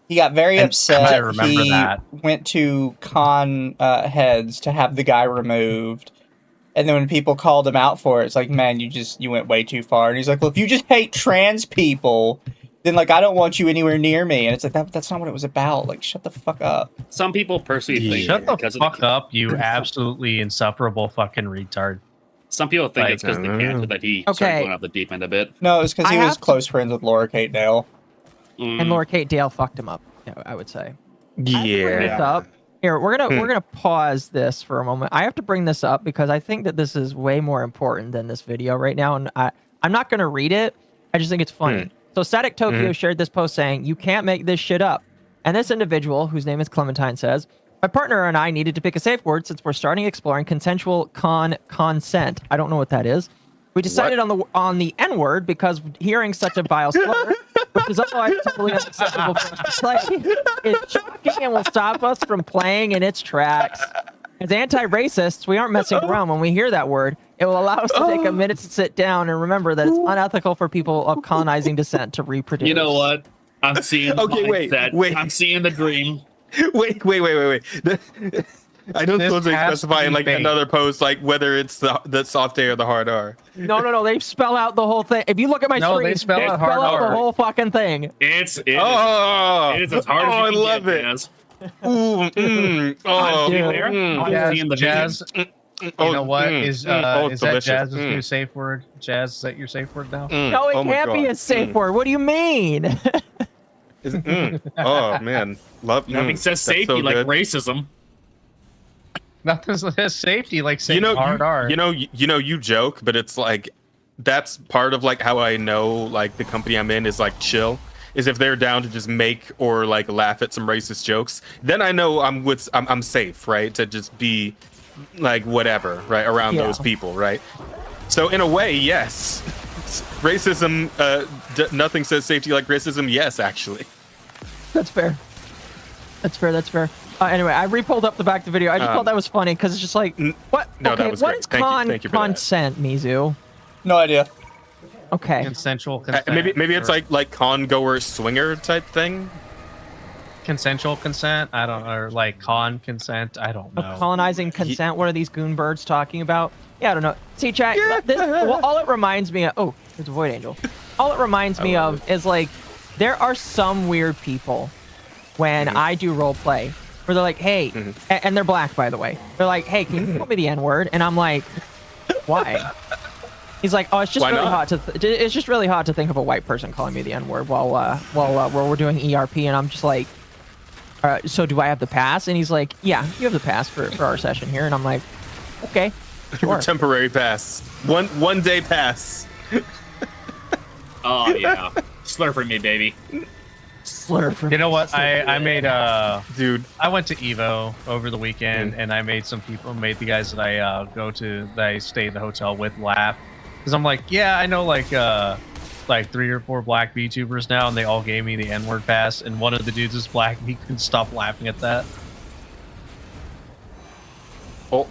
He got very And upset. I remember he that. went to con heads to have the guy removed. And then when people called him out for it, it's like, man, you went way too far. And he's like, well, if you just hate trans people, then like I don't want you anywhere near me. And it's like that's not what it was about. Like, shut the fuck up. Some people personally think Shut the because of fuck up, you absolutely insufferable fucking retard. Some people think Like, it's because of the cancer that he Okay. started going off the deep end a bit. No, it's because he I was have to- close friends with Laura Kate Dale. And Laura Kate Dale fucked him up, I would say. Bring this Yeah. up. Here, we're gonna pause this for a moment. I have to bring this up because I think that this is way more important than this video right now, and I'm not gonna read it. I just think it's funny. So Static Tokyo shared this post saying, "You can't make this shit up." And this individual, whose name is Clementine, says, "My partner and I needed to pick a safe word since we're starting exploring consensual consent." I don't know what that is. We decided on the N word because hearing such a vile slur, which is otherwise totally unacceptable for us to play, is shocking and will stop us from playing in its tracks. As anti-racists, we aren't messing around when we hear that word. It will allow us to take a minute to sit down and remember that it's unethical for people of colonizing descent to reproduce. You know what? I'm seeing. the Okay, mindset. wait. I'm seeing the dream. Wait. I don't This suppose they has to specify in be like fake. another post like whether it's the soft A or the hard R. No. They spell out the whole thing. If you look at my No, screen, they spell out hard the R. whole fucking thing. It's Oh, it is as hard as you I can love get, it. Jazz. Ooh, I'm seeing dude. there. mm. I'm seeing the Jazz, vision. you know what? Is it's that delicious. Jazz's new safe word? Jazz, is that your safe word now? No, it Oh my can't be God. a safe word. What do you mean? Oh man, love. Nothing says that's safety so like good. racism. Nothing says safety like saying You know, hard R. you joke, but it's like that's part of like how I know like the company I'm in is like chill. Is if they're down to just make or like laugh at some racist jokes, then I know I'm safe, right? To just be like whatever, right, around Yeah. those people, right? So in a way, yes, racism. Nothing says safety like racism. Yes, actually. That's fair. That's fair. Anyway, I re-pulled up the back of the video. I just thought that was funny because it's just like, what? no, okay, that was what great. is Thank you for that. consent, Mizu? No idea. Okay. Consensual consent. Maybe it's like con goer swinger type thing. consensual consent. I don't know, or like con consent. I don't know. Colonizing consent. What are these goon birds talking about? Yeah, I don't know. See, chat. Well, all it reminds me of. Oh, there's a void angel. All it reminds me of is like there are some weird people when I do role play where they're like, hey, and they're black, by the way. They're like, hey, can you call me the N word? And I'm like, why? He's like, oh, it's just really hot to. It's just really hot to think of a white person calling me the N word while we're doing ERP, and I'm just like, so do I have the pass? And he's like, yeah, you have the pass for our session here, and I'm like, okay, sure. Temporary pass, one day pass. Oh yeah, slur for me, baby. Slur for me. You know what? I made dude. I went to Evo over the weekend, and I made the guys that I stay in the hotel with laugh. Because I'm like, yeah, I know like 3 or 4 black VTubers now, and they all gave me the N-word pass, and one of the dudes is black, and he couldn't stop laughing at that. Oh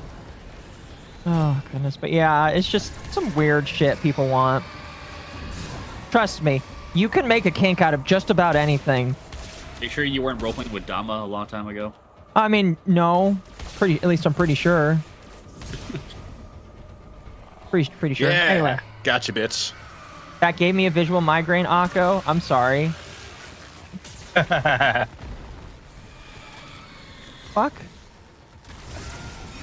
goodness, but yeah, it's just some weird shit people want. Trust me, you can make a kink out of just about anything. Are you sure you weren't roleplaying with Dama a long time ago? I mean, no, at least I'm pretty sure. Pretty sure. Yeah, Anyway, gotcha, bitch. that gave me a visual migraine, Akko. I'm sorry. Fuck.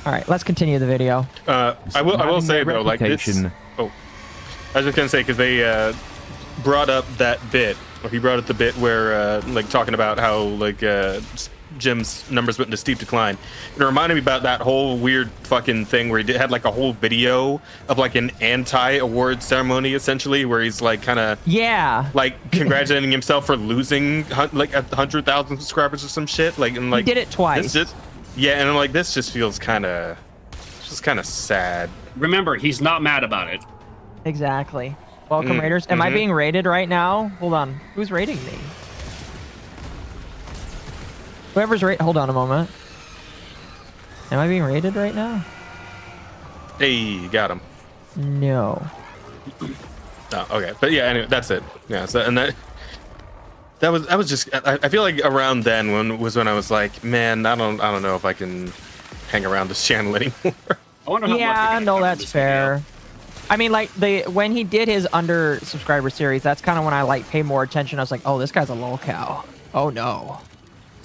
All right, let's continue the video. I will say though, like this. Oh, I was just gonna say because they brought up that bit, or he brought up the bit where like talking about how like Jim's numbers went into steep decline. It reminded me about that whole weird fucking thing where he had like a whole video of like an anti-award ceremony essentially, where he's like kind of like congratulating himself for losing like 100,000 subscribers or some shit. Like and like he did it twice. Yeah, and I'm like, this just feels kind of sad. Remember, he's not mad about it. Exactly. Welcome, Raiders. Am I being raided right now? Hold on. Who's raiding me? Whoever's hold on a moment. Am I being raided right now? Hey, got him. No. Oh, okay. But yeah, anyway, that's it. Yeah, so and that was just I feel like around then when I was like, man, I don't know if I can hang around this channel anymore. I wonder how yeah, no, that's fair. I mean, like when he did his under subscriber series, that's kind of when I like pay more attention. I was like, oh, this guy's a lolcow. Oh no.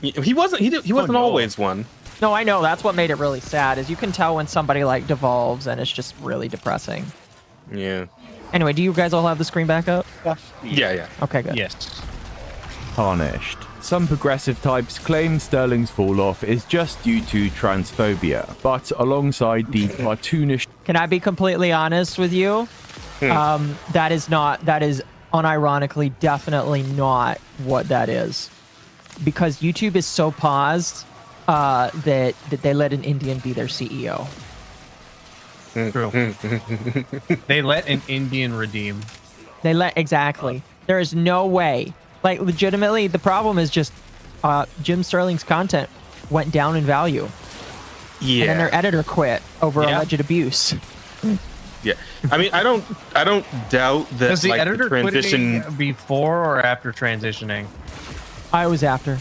He wasn't always one. No, I know. That's what made it really sad. Is you can tell when somebody like devolves, and it's just really depressing. Yeah. Anyway, do you guys all have the screen back up? Yeah. Okay, good. Yes. Tarnished. Some progressive types claim Sterling's fall off is just due to transphobia, but alongside the cartoonish. Can I be completely honest with you? That is unironically definitely not what that is. Because YouTube is so paused that they let an Indian be their CEO. True. They let an Indian redeem. Exactly. There is no way. Like legitimately, the problem is just Jim Sterling's content went down in value. Yeah. And then their editor quit over alleged abuse. Yeah. I mean, I don't doubt that. Does the like, editor the transition quit before or after transitioning? I was after.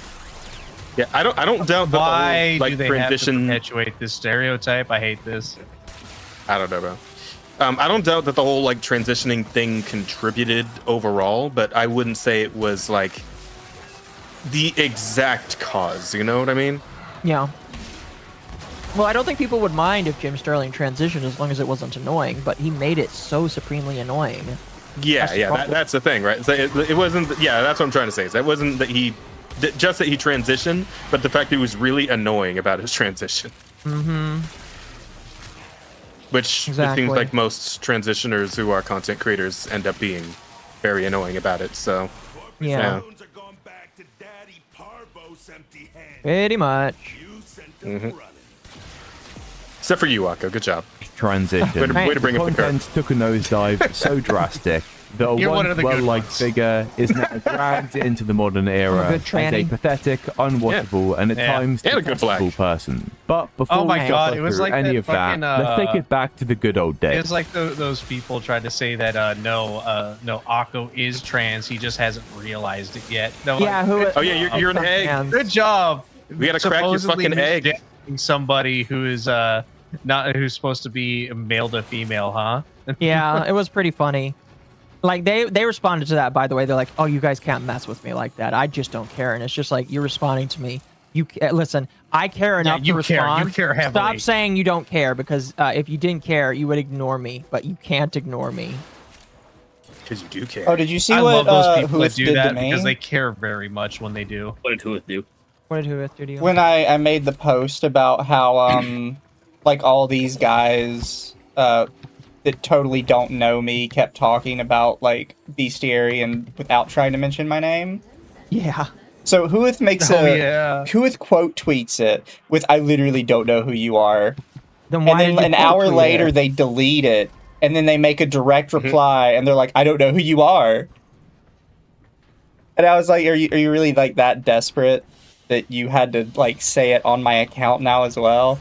Yeah, I don't doubt that why the whole, like, do they transition have to perpetuate this stereotype? I hate this. I don't know, bro. I don't doubt that the whole like transitioning thing contributed overall, but I wouldn't say it was like the exact cause. You know what I mean? Yeah. Well, I don't think people would mind if Jim Sterling transitioned as long as it wasn't annoying, but he made it so supremely annoying. Yeah, that's the thing, right? So it wasn't. Yeah, that's what I'm trying to say. Is that wasn't that he just that he transitioned, but the fact that he was really annoying about his transition. Mm-hmm. Which exactly. it seems like most transitioners who are content creators end up being very annoying about it. So yeah. Pretty much. Mm-hmm. Except for you, Akko. Good job. Transition. Way to bring up the curve. Content took a nosedive so drastic The You're one once of the good well-liked ones. figure is now dragged into the modern era good as a tranny. pathetic, unwatchable, and at Yeah. times And a good detestable black. person. But before Oh my we God, suffer it was through like any that of that, fucking, let's take it back to the good old days. It's like those people tried to say that no, Akko is trans. He just hasn't realized it yet. No, Yeah, who? Oh yeah, you're an egg. Trans. good job. We gotta crack your Supposedly fucking egg. misgendering somebody who is not who's supposed to be male to female, huh? Yeah, it was pretty funny. Like they responded to that, by the way. They're like, "Oh, you guys can't mess with me like that. I just don't care." And it's just like, you're responding to me. Listen. I care enough you to care. respond. You care heavily. Stop saying you don't care, because if you didn't care, you would ignore me. But you can't ignore me. Because you do care. Oh, did you see I what love those people that Huith do did that to me? because they care very much when they do. What did Huith do? What did Huith do to you? When I made the post about how like all these guys that totally don't know me kept talking about like bestiary and without trying to mention my name. Yeah. So Huith makes yeah. Huith quote tweets it with "I literally don't know who you are," Then why and then did you an quote hour tweet later it? they delete it, and then they make a direct reply and they're like, "I don't know who you are," and I was like, "Are you really like that desperate that you had to like say it on my account now as well?"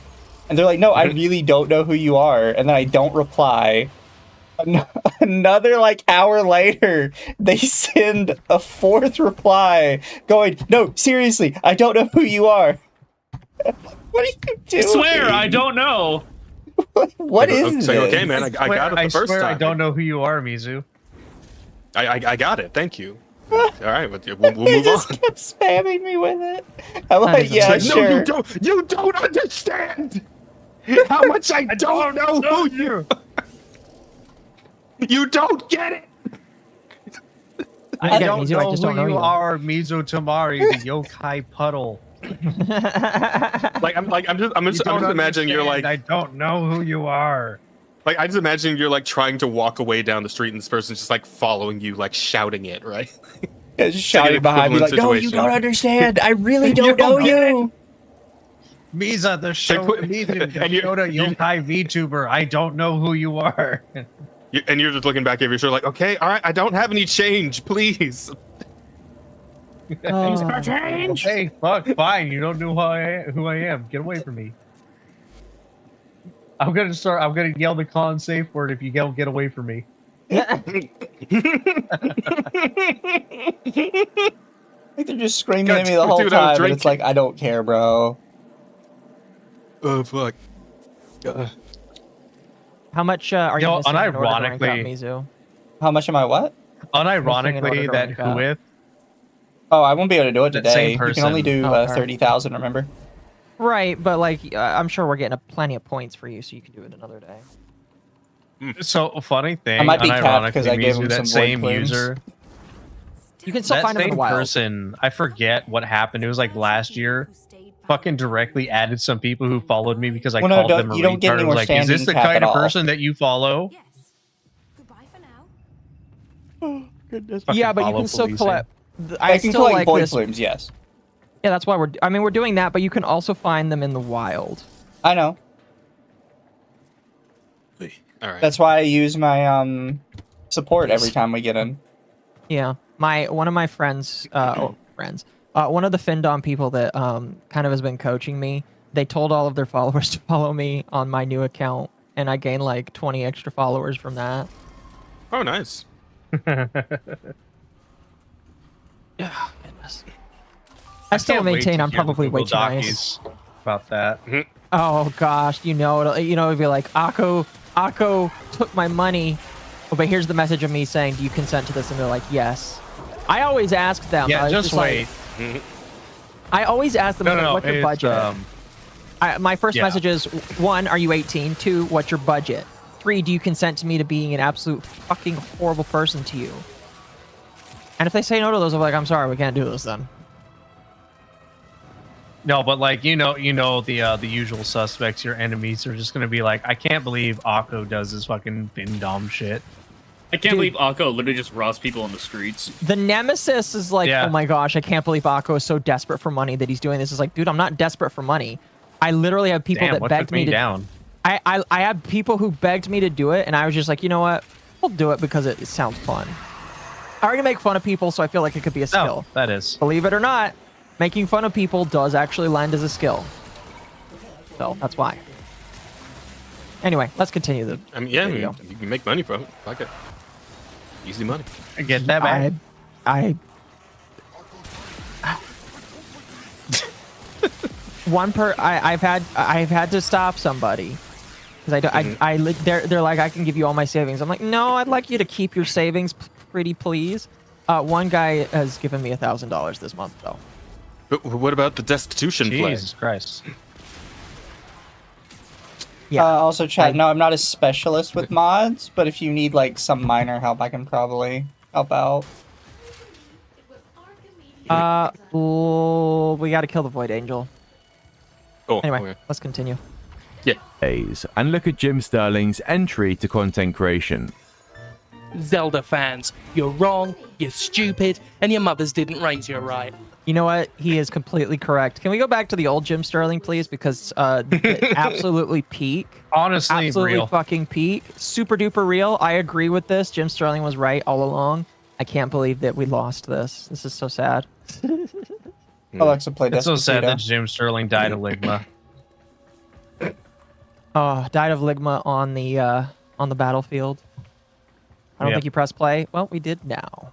And they're like, "No, I really don't know who you are," and then I don't reply. Another like hour later, they send a fourth reply going, "No, seriously, I don't know who you are." What are you doing? I swear, I don't know. What is Say, this? okay, man, I got it I the first swear time. I don't know who you are, Mizu. I got it. Thank you. All right, we'll They move just on. kept spamming me with it. I'm like, is yeah, It's like, sure. No, you don't understand how much I don't know who you. You don't get it. I get it, don't Mizu, I know just who don't know you you. are, Mizutamari, the yokai puddle. I'm just imagining you're like I don't know who you are. I just imagine you're like trying to walk away down the street and this person's just like following you, like shouting it, right? Yeah, just shouting behind me like, equivalent "No, you situation. don't understand. I really You don't know don't get you." Misa, the show, put- Mizu, the and you- Shota you- yokai VTuber. I don't know who you are. And you're just looking back over your shoulder, like, okay, all right, I don't have any change, please. Oh. Hey, fuck, fine. You don't know who I am. Get away from me. I'm gonna yell the con safe word if you get away from me. Like they're just screaming God, at me the whole dude, I was time, and it's drinking. like, I don't care, bro. Oh fuck. How much are you Yo, missing in order to rank up, unironically- Mizu? How much am I what? Unironically, to that rank up. Huith, Oh, I won't be able to do it That today. same You can only person. do Oh, okay. 30,000, remember? Right, but like, I'm sure we're getting plenty of points for you, so you can do it another day. so funny thing. I might be capped 'cause I unironically, gave Mizu, him that some void same plumes. user, You can still that find them in same the wild. person. I forget what happened. It was like last year. Fucking directly added some people who followed me because I Well, no, called don't- them a you don't get retard. any I more was like, is this standing the cap kind at of all. person that you follow? Yes. Goodbye for now. Fucking Yeah, but you follow can still policing. collect. I I can still collect like void this. plumes, yes. Yeah, that's why we're doing that, but you can also find them in the wild. I know. All right. That's why I use my support every time we get in. Yeah, one of my friends, one of the Findom people that kind of has been coaching me. They told all of their followers to follow me on my new account, and I gained like 20 extra followers from that. Oh, nice. Yeah, goodness. I still can't wait maintain to I'm hear the probably way Google too nice. Docies about that. Oh gosh, it'd be like Akko took my money. Oh, but here's the message of me saying, "Do you consent to this?" And they're like, "Yes." I always ask them. Yeah, just like- wait. I always ask them, No, "What's your it's, budget?" My first yeah. message is 1, are you 18? 2, what's your budget? 3, do you consent to me to being an absolute fucking horrible person to you? And if they say no to those, I'm like, I'm sorry, we can't do this then. No, but like the usual suspects, your enemies are just gonna be like, I can't believe Akko does this fucking Findom shit. I can't Dude. believe Akko literally just robs people on the streets. The nemesis is like, Yeah. oh my gosh, I can't believe Akko is so desperate for money that he's doing this. It's like, dude, I'm not desperate for money. I literally have people Damn, that what begged took me to down? I have people who begged me to do it, and I was just like, you know what? We'll do it because it sounds fun. I already make fun of people, so I feel like it could be a skill. Oh, that is. Believe it or not, making fun of people does actually lend as a skill. So that's why. Anyway, let's continue the. I mean, yeah, video. you can make money from it. Fuck it. Easy money. Get that back. I've had to stop somebody because they're like, I can give you all my savings. I'm like, no, I'd like you to keep your savings, pretty please. One guy has given me $1,000 this month though. But what about the destitution play? Jesus Christ. Yeah. Also, chat. No, I'm not a specialist with mods, but if you need like some minor help, I can probably help out. We got to kill the Void Angel. Oh, Anyway, okay. let's continue. Days. And look at Jim Sterling's entry to content creation. Zelda fans, you're wrong, you're stupid, and your mothers didn't raise you right. You know what? He is completely correct. Can we go back to the old Jim Sterling, please? Because absolutely peak. Honestly, absolutely real. fucking peak. Super duper real. I agree with this. Jim Sterling was right all along. I can't believe that we lost this. This is so sad. Alexa played It's so sad that Despacito. Jim Sterling died of Ligma. Oh, died of Ligma on the battlefield. I don't Yep. think you pressed play. Well, we did now.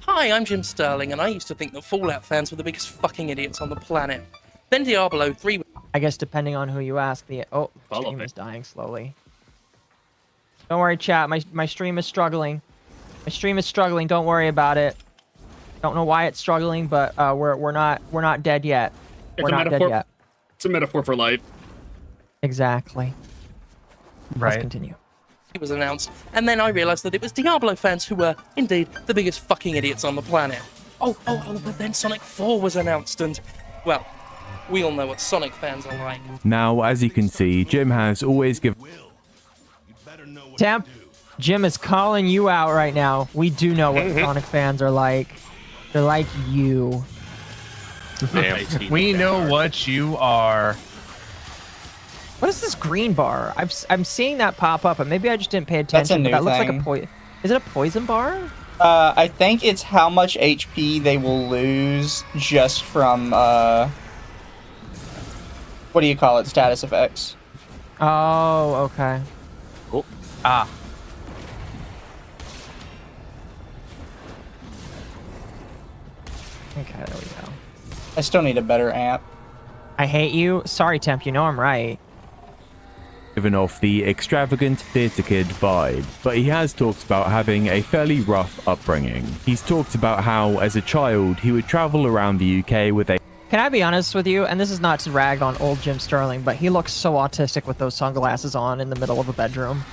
Hi, I'm Jim Sterling, and I used to think that Fallout fans were the biggest fucking idiots on the planet. Then Diablo 3... I guess depending on who you ask, the Follow stream me. is dying slowly. Don't worry, chat. My stream is struggling. My stream is struggling. Don't worry about it. Don't know why it's struggling, but we're not dead yet. We're not dead yet. It's a metaphor for life. Exactly. Let's Right. continue. was announced, and then I realized that it was Diablo fans who were, indeed, the biggest fucking idiots on the planet. Oh, but then Sonic 4 was announced, and, well, we all know what Sonic fans are like. Now, as you can see, Jim has always given... Temp, Jim is calling you out right now. We do know what Sonic fans are like. They're like you. We know what you are. What is this green bar? I'm seeing that pop up, and maybe I just didn't pay attention. That's a but new that looks thing. like a poison. Is it a poison bar? I think it's how much HP they will lose just from, what do you call it, status effects. Oh, okay. Cool. Ah. Okay, there we go. I still need a better amp. I hate you. Sorry, Temp. You know I'm right. Given off the extravagant theatre kid vibe, but he has talked about having a fairly rough upbringing. He's talked about how, as a child, he would travel around the UK with a... Can I be honest with you? And this is not to rag on old Jim Sterling, but he looks so autistic with those sunglasses on in the middle of a bedroom.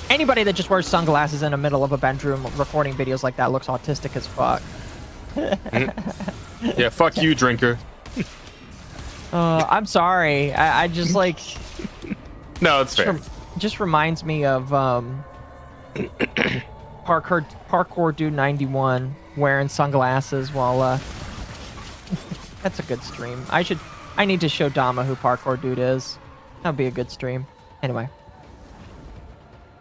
Anybody that just wears sunglasses in the middle of a bedroom recording videos like that looks autistic as fuck. Yeah, fuck you, drinker. I'm sorry. I just like... No, it's fair. Just reminds me of Parkour Dude 91 wearing sunglasses while that's a good stream. I need to show Dama who Parkour Dude is. That'd be a good stream. Anyway.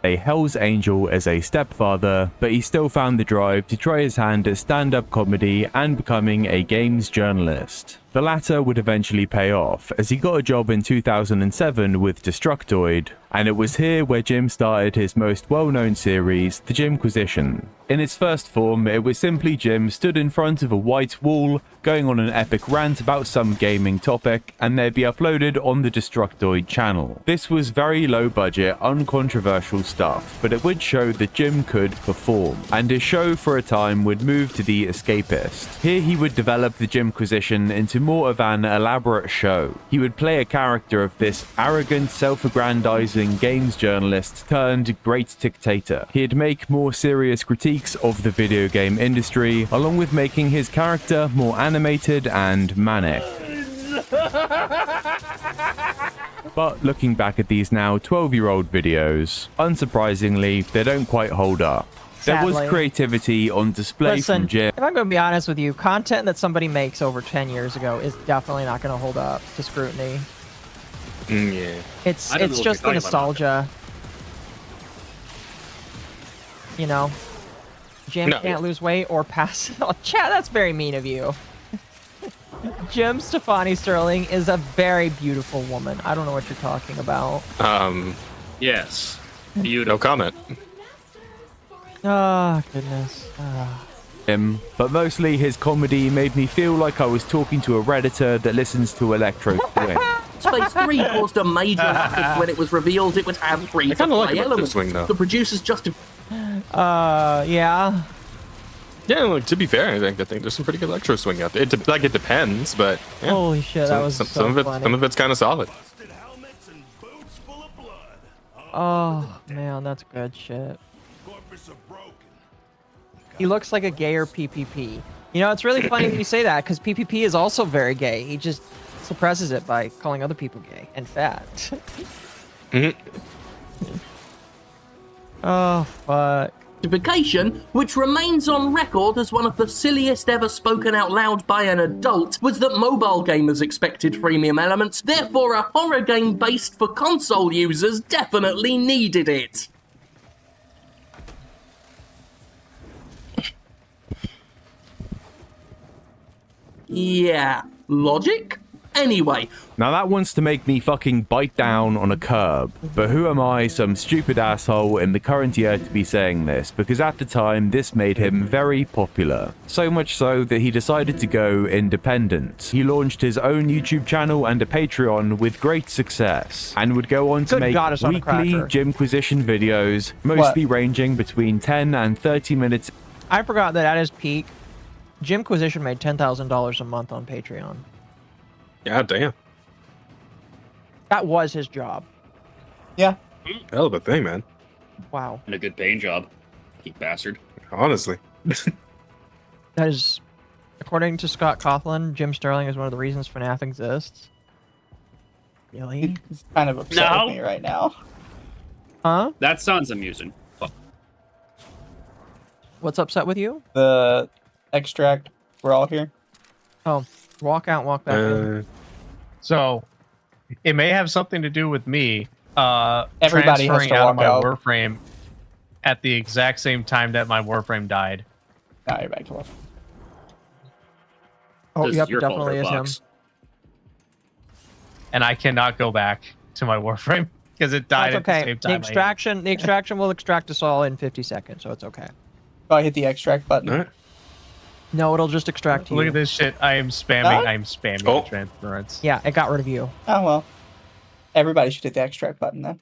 a Hell's Angel as a stepfather, but he still found the drive to try his hand at stand-up comedy and becoming a games journalist. The latter would eventually pay off, as he got a job in 2007 with Destructoid, and it was here where Jim started his most well-known series, The Jimquisition. In its first form, it was simply Jim stood in front of a white wall, going on an epic rant about some gaming topic, and they'd be uploaded on the Destructoid channel. This was very low-budget, uncontroversial stuff, but it would show that Jim could perform, and his show for a time would move to The Escapist. Here he would develop the Jimquisition into more of an elaborate show. He would play a character of this arrogant, self-aggrandizing games journalist turned great dictator. He'd make more serious critiques of the video game industry, along with making his character more animated and manic. But looking back at these now 12-year-old videos, unsurprisingly, they don't quite hold up. There was Sadly. creativity on display Listen, from Jim. if I'm going to be honest with you, content that somebody makes over 10 years ago is definitely not going to hold up to scrutiny. Yeah. It's I don't know it's what just the you're talking about. nostalgia. you know, Jim No, can't lose weight or pass. Oh, chat, that's very mean of you. Jim Stefani Sterling is a very beautiful woman. I don't know what you're talking about. Yes. No Beautiful. comment. Oh, goodness. Him, but mostly his comedy made me feel like I was talking to a Redditor that listens to Electro Swing. Space 3 caused a major ruckus when it was revealed it would have free I to kind of like play Electro elements. Swing though. The producers just Yeah. Yeah, look, to be fair, I think there's some pretty good Electro Swing out there. It depends, but yeah. Holy shit, that was so some funny. of it's kind of solid. Oh, man, that's good shit. He looks like a gayer PPP. You know, it's really funny when you say that, because PPP is also very gay. He just suppresses it by calling other people gay and fat. Oh, fuck. justification, which remains on record as one of the silliest ever spoken out loud by an adult, was that mobile gamers expected freemium elements, therefore a horror game based for console users definitely needed it. Yeah, logic? Anyway. Now that wants to make me fucking bite down on a curb, but who am I, some stupid asshole in the current year, to be saying this, because at the time this made him very popular. So much so that he decided to go independent. He launched his own YouTube channel and a Patreon with great success, and would go on to make weekly Jimquisition videos, mostly ranging between 10 and 30 minutes. I forgot that at his peak, Jimquisition made $10,000 a month on Patreon. God damn. That was his job. Yeah. Hell of a thing, man. Wow. And a good paying job. You bastard. Honestly. That is, according to Scott Coughlin, Jim Sterling is one of the reasons FNAF exists. Really? He's kind of upset with me right now. Huh? That sounds amusing. Oh. What's upset with you? The extract. We're all here. Oh, walk out, walk back in. So, it may have something to do with me Everybody has transferring to out of walk my out. Warframe at the exact same time that my Warframe died. Now you're back to work. Oh, This yep, is your fault, definitely is him. Redbox. And I cannot go back to my Warframe because it died That's at okay. the same time. The extraction will extract us all in 50 seconds, so it's okay. Oh, I hit the extract button. All right. No, it'll just extract you. Look at this shit. I am spamming Oh. transference. Yeah, it got rid of you. Oh, well. Everybody should hit the extract button then.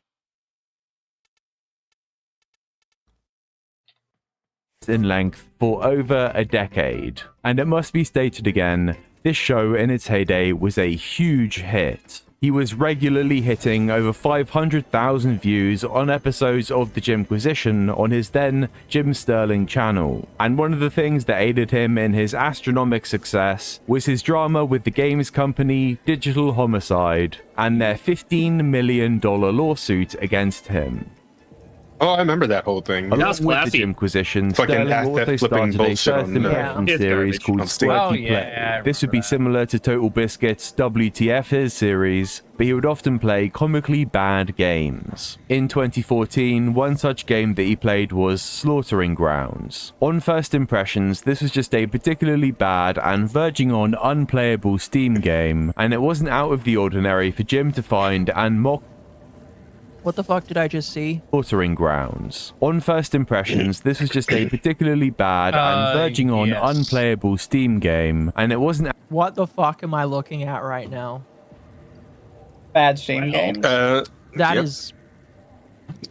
In length for over a decade. And it must be stated again, this show in its heyday was a huge hit. He was regularly hitting over 500,000 views on episodes of the Jimquisition on his then Jim Sterling channel. And one of the things that aided him in his astronomical success was his drama with the games company Digital Homicide and their $15 million lawsuit against him. Oh, I remember that whole thing. Along was with classy. the Jimquisition, Fucking Sterling also asset flipping started a bullshit first on impression It's series garbage. called On Steam. Squirty Oh, Play. yeah, I This would be remember similar to Total Biscuit's WTF series, but he would often play comically bad games. In 2014, one such game that he played was Slaughtering Grounds. On first impressions, this was just a particularly bad and verging on unplayable Steam game, and it wasn't out of the ordinary for Jim to find and mock What the fuck did I just see? Slaughtering Grounds. On first impressions, this was just a particularly bad and verging on yes. unplayable Steam game, and it wasn't What the fuck am I looking at right now? Bad Steam game. That Yep. is.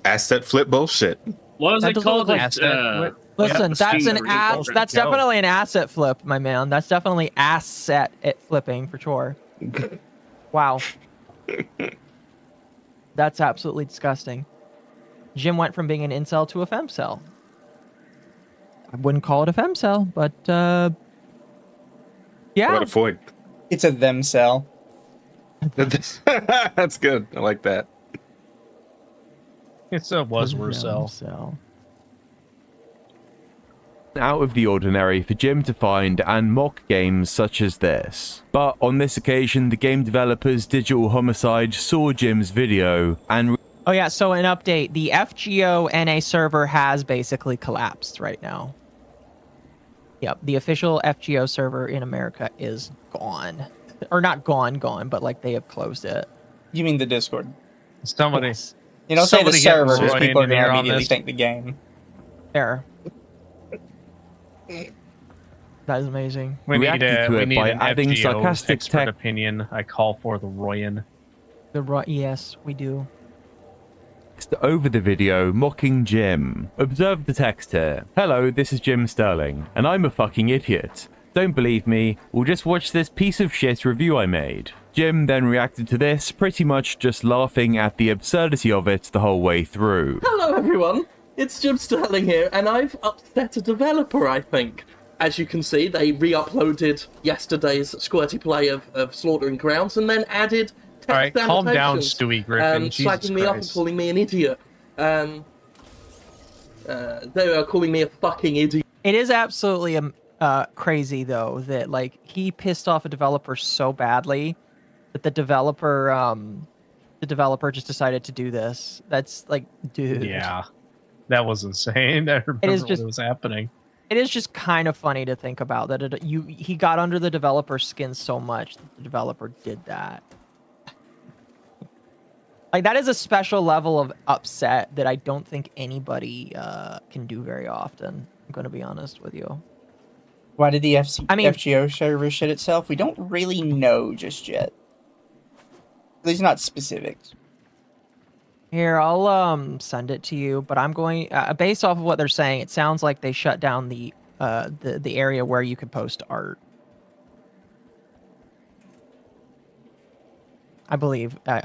Asset flip bullshit. What was That it doesn't called? look Like, like- Listen, the that's Steam an version ass. program. That's definitely an asset flip, my man. That's definitely asset it flipping for sure. Wow. That's absolutely disgusting. Jim went from being an incel to a femcel. I wouldn't call it a femcel, but yeah. What a point. It's a them cell. That's good. I like that. It's a Buzzword cell. Femcel. out of the ordinary for Jim to find and mock games such as this. But on this occasion, the game developers Digital Homicide saw Jim's video and Oh yeah, so an update. The FGO NA server has basically collapsed right now. Yep, the official FGO server in America is gone. Or not gone, but like they have closed it. You mean the Discord? Somebody, Yes. You don't say the somebody get server, because Roy people are in going here to on immediately this. think the game. There. That is amazing. We need Reacted to we it need by an adding FGO sarcastic expert tech. opinion. I call for the Royan. Yes, we do. Over the video mocking Jim. Observe the text here. Hello, this is Jim Sterling, and I'm a fucking idiot. Don't believe me? Well, just watch this piece of shit review I made. Jim then reacted to this, pretty much just laughing at the absurdity of it the whole way through. Hello everyone, it's Jim Sterling here, and I've upset a developer, I think. As you can see, they re-uploaded yesterday's squirty play of Slaughtering Grounds and then added text All right, calm down, annotations, Stewie Griffin. Jesus slagging me up and Christ. calling me an idiot. They were calling me a fucking idiot. It is absolutely crazy though that like he pissed off a developer so badly that the developer just decided to do this. That's like, dude. Yeah, that was insane. I remember is when just- it was happening. It is just kind of funny to think about that he got under the developer's skin so much that the developer did that. Like that is a special level of upset that I don't think anybody can do very often. I'm going to be honest with you. Why did the FGO server shit itself? We don't really know just yet. At least not specifics. Here, I'll send it to you, but I'm going based off of what they're saying, it sounds like they shut down the area where you could post art. I believe. I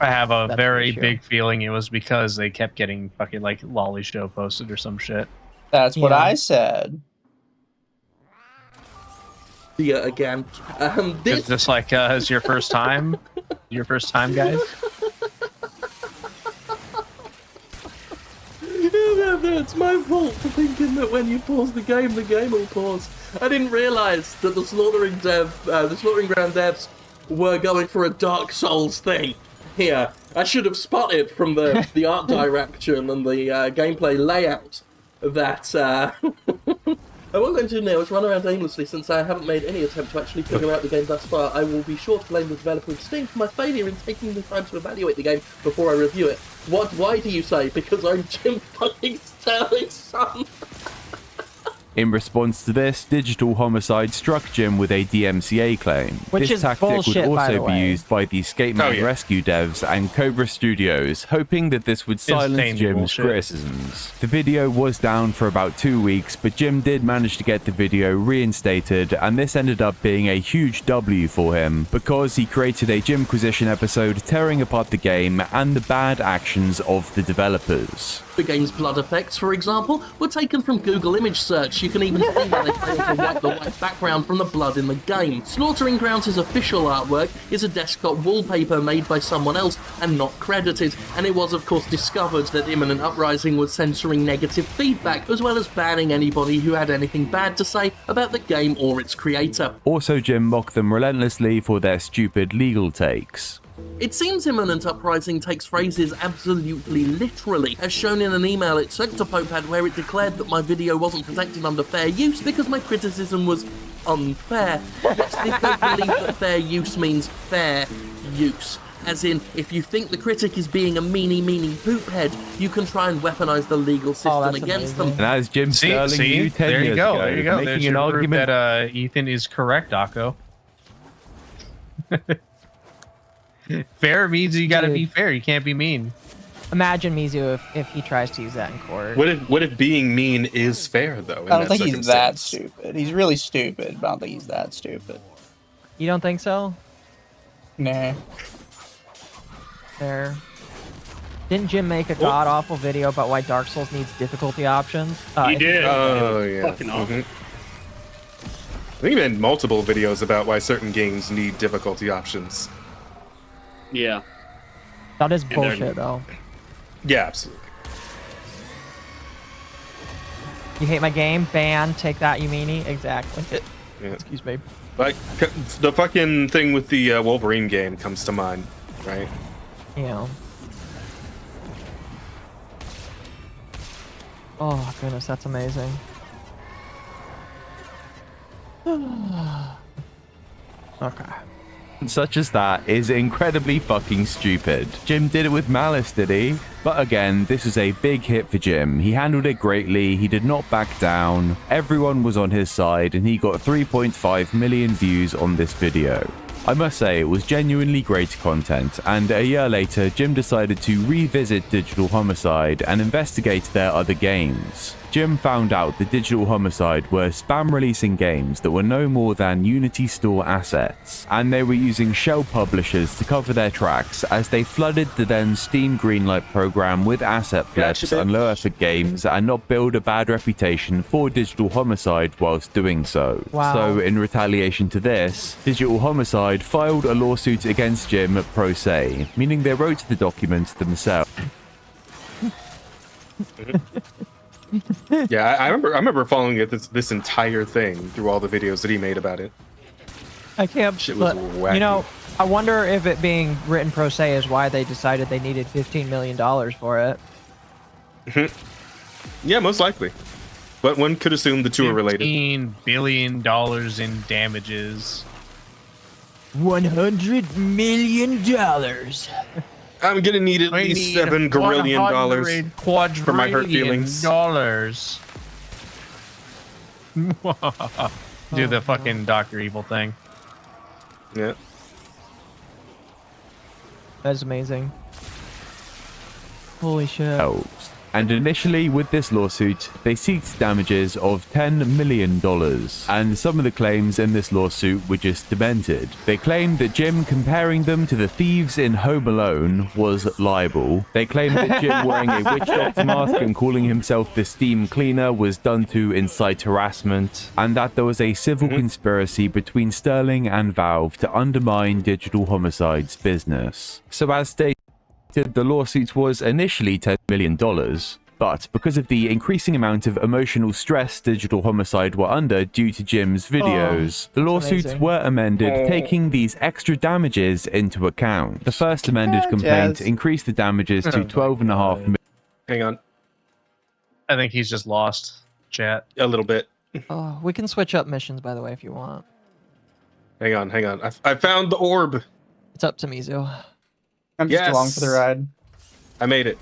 have a very big feeling it was because they kept getting fucking like Lolly Show posted or some shit. That's what I said. Yeah, again. Is this like is your first time? Your first time, guys? It's my fault for thinking that when you pause the game will pause. I didn't realise that the Slaughtering Ground devs were going for a Dark Souls thing here. I should have spotted from the art direction and the gameplay layout that I won't go into now, it's run around aimlessly since I haven't made any attempt to actually figure out the game thus far. I will be sure to blame the developer of Steam for my failure in taking the time to evaluate the game before I review it. Why do you say? Because I'm Jim fucking Sterling's son. In response to this, Digital Homicide struck Jim with a DMCA claim. Which this is tactic bullshit, would by also the be way. used by the Skateman Rescue devs and Cobra Studios, hoping that this would silence Insanely Jim's bullshit. criticisms. The video was down for about 2 weeks, but Jim did manage to get the video reinstated, and this ended up being a huge W for him, because he created a Jimquisition episode tearing apart the game and the bad actions of the developers. The game's blood effects, for example, were taken from Google image search. You can even see where they failed to wipe the white background from the blood in the game. Slaughtering Grounds' official artwork is a desktop wallpaper made by someone else and not credited, and it was of course discovered that Imminent Uprising was censoring negative feedback, as well as banning anybody who had anything bad to say about the game or its creator. Also, Jim mocked them relentlessly for their stupid legal takes. It seems Imminent Uprising takes phrases absolutely literally, as shown in an email it sent to Popad where it declared that my video wasn't protected under fair use because my criticism was unfair. Yes, they don't believe that fair use means fair use. As in, if you think the critic is being a meanie poophead, you can try and weaponize the legal system against them. And as Jim Sterling knew 10 there you years go. ago, There you go. making There's an your proof argument that Ethan is correct, Akko. Fair means you gotta be fair. You can't be mean. Imagine Mizu if he tries to use that in court. What if being mean is fair though? I don't think he's that stupid. He's really stupid, but I don't think he's that stupid. You don't think so? Nah. There. Didn't Jim make a god awful video about why Dark Souls needs difficulty options? He did. Oh yeah. Fucking awful. I think he made multiple videos about why certain games need difficulty options. Yeah. That is they're- bullshit, though. Yeah, absolutely. You hate my game? Ban. Take that, you meanie. Exactly. Yeah. Excuse me. Like the fucking thing with the Wolverine game comes to mind, right? You know. Oh goodness, that's amazing. Okay. Such as that is incredibly fucking stupid. Jim did it with malice, did he? But again, this was a big hit for Jim. He handled it greatly, he did not back down, everyone was on his side, and he got 3.5 million views on this video. I must say, it was genuinely great content, and a year later, Jim decided to revisit Digital Homicide and investigate their other games. Jim found out that Digital Homicide were spam releasing games that were no more than Unity Store assets, and they were using shell publishers to cover their tracks as they flooded the then Steam Greenlight program with asset flips and low effort games and not build a bad reputation for Digital Homicide whilst doing so. Wow. So in retaliation to this, Digital Homicide filed a lawsuit against Jim pro se, meaning they wrote the documents themselves. Yeah, I remember following it this entire thing through all the videos that he made about it. I can't. Shit was But, wacky. you know, I wonder if it being written pro se is why they decided they needed $15 million for it. Yeah, most likely. But one could assume the two are related. $15 billion in damages. $100 million. I'm gonna need at least $7 gorillion for my hurt feelings. Dollars. Do the fucking Dr. Evil thing. Yeah. That's amazing. Holy shit. And initially with this lawsuit, they seeked damages of $10 million, and some of the claims in this lawsuit were just demented. They claimed that Jim comparing them to the thieves in Home Alone was libel. They claimed that Jim wearing a witch doctor mask and calling himself the steam cleaner was done to incite harassment, and that there was a civil conspiracy between Sterling and Valve to undermine Digital Homicide's business. So as stated, the lawsuit was initially $10 million, but because of the increasing amount of emotional stress Digital Homicide were under due to Jim's videos, the lawsuits amazing. were amended, taking these extra damages into account. The first amended complaint increased the damages to $12.5 million. Hang on. I think he's just lost, chat. A little bit. Oh, we can switch up missions, by the way, if you want. Hang on. I found the orb. It's up to Mizu. I'm just along for the ride. I made it.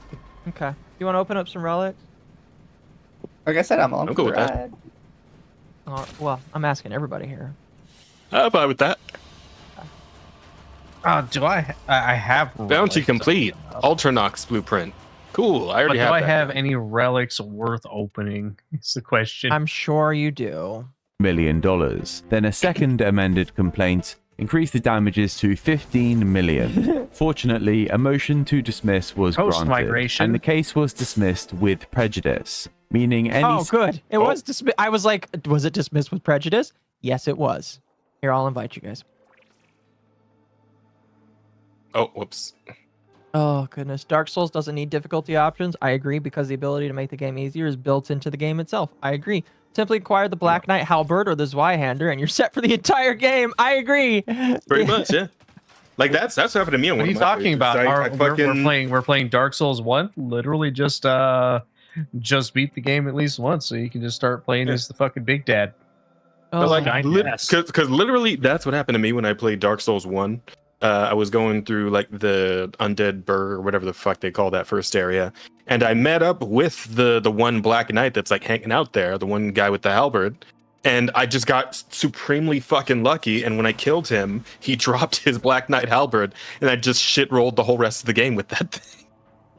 Okay. You want to open up some relics? Like I said, I'm along I'm for cool the with that. ride. Well, I'm asking everybody here. I'm fine with that. Do I have Bounty relics? complete. Ultranox blueprint. Cool. I But already do have I that. have any relics worth opening? Is the question. I'm sure you do. Million. Then a second amended complaint increased the damages to $15 million. Fortunately, a motion to dismiss was granted, Post-migration. and the case was dismissed with prejudice, meaning any... Oh, good. It was dismissed. I was like, was it dismissed with prejudice? Yes, it was. Here, I'll invite you guys. Oh, whoops. Oh, goodness. Dark Souls doesn't need difficulty options. I agree, because the ability to make the game easier is built into the game itself. I agree. Simply acquire the Black Knight Halberd or the Zweihander, and you're set for the entire game. I agree. Pretty much, yeah. Like that's what happened to me on What one are you of my talking playthroughs. about? We're playing Dark Souls 1. Literally just beat the game at least once, so you can just start playing as the fucking big dad. Oh, But like, yes. because literally that's what happened to me when I played Dark Souls 1. I was going through like the Undead Burg or whatever the fuck they call that first area, and I met up with the one Black Knight that's like hanging out there, the one guy with the halberd, and I just got supremely fucking lucky. And when I killed him, he dropped his Black Knight halberd, and I just shit rolled the whole rest of the game with that thing.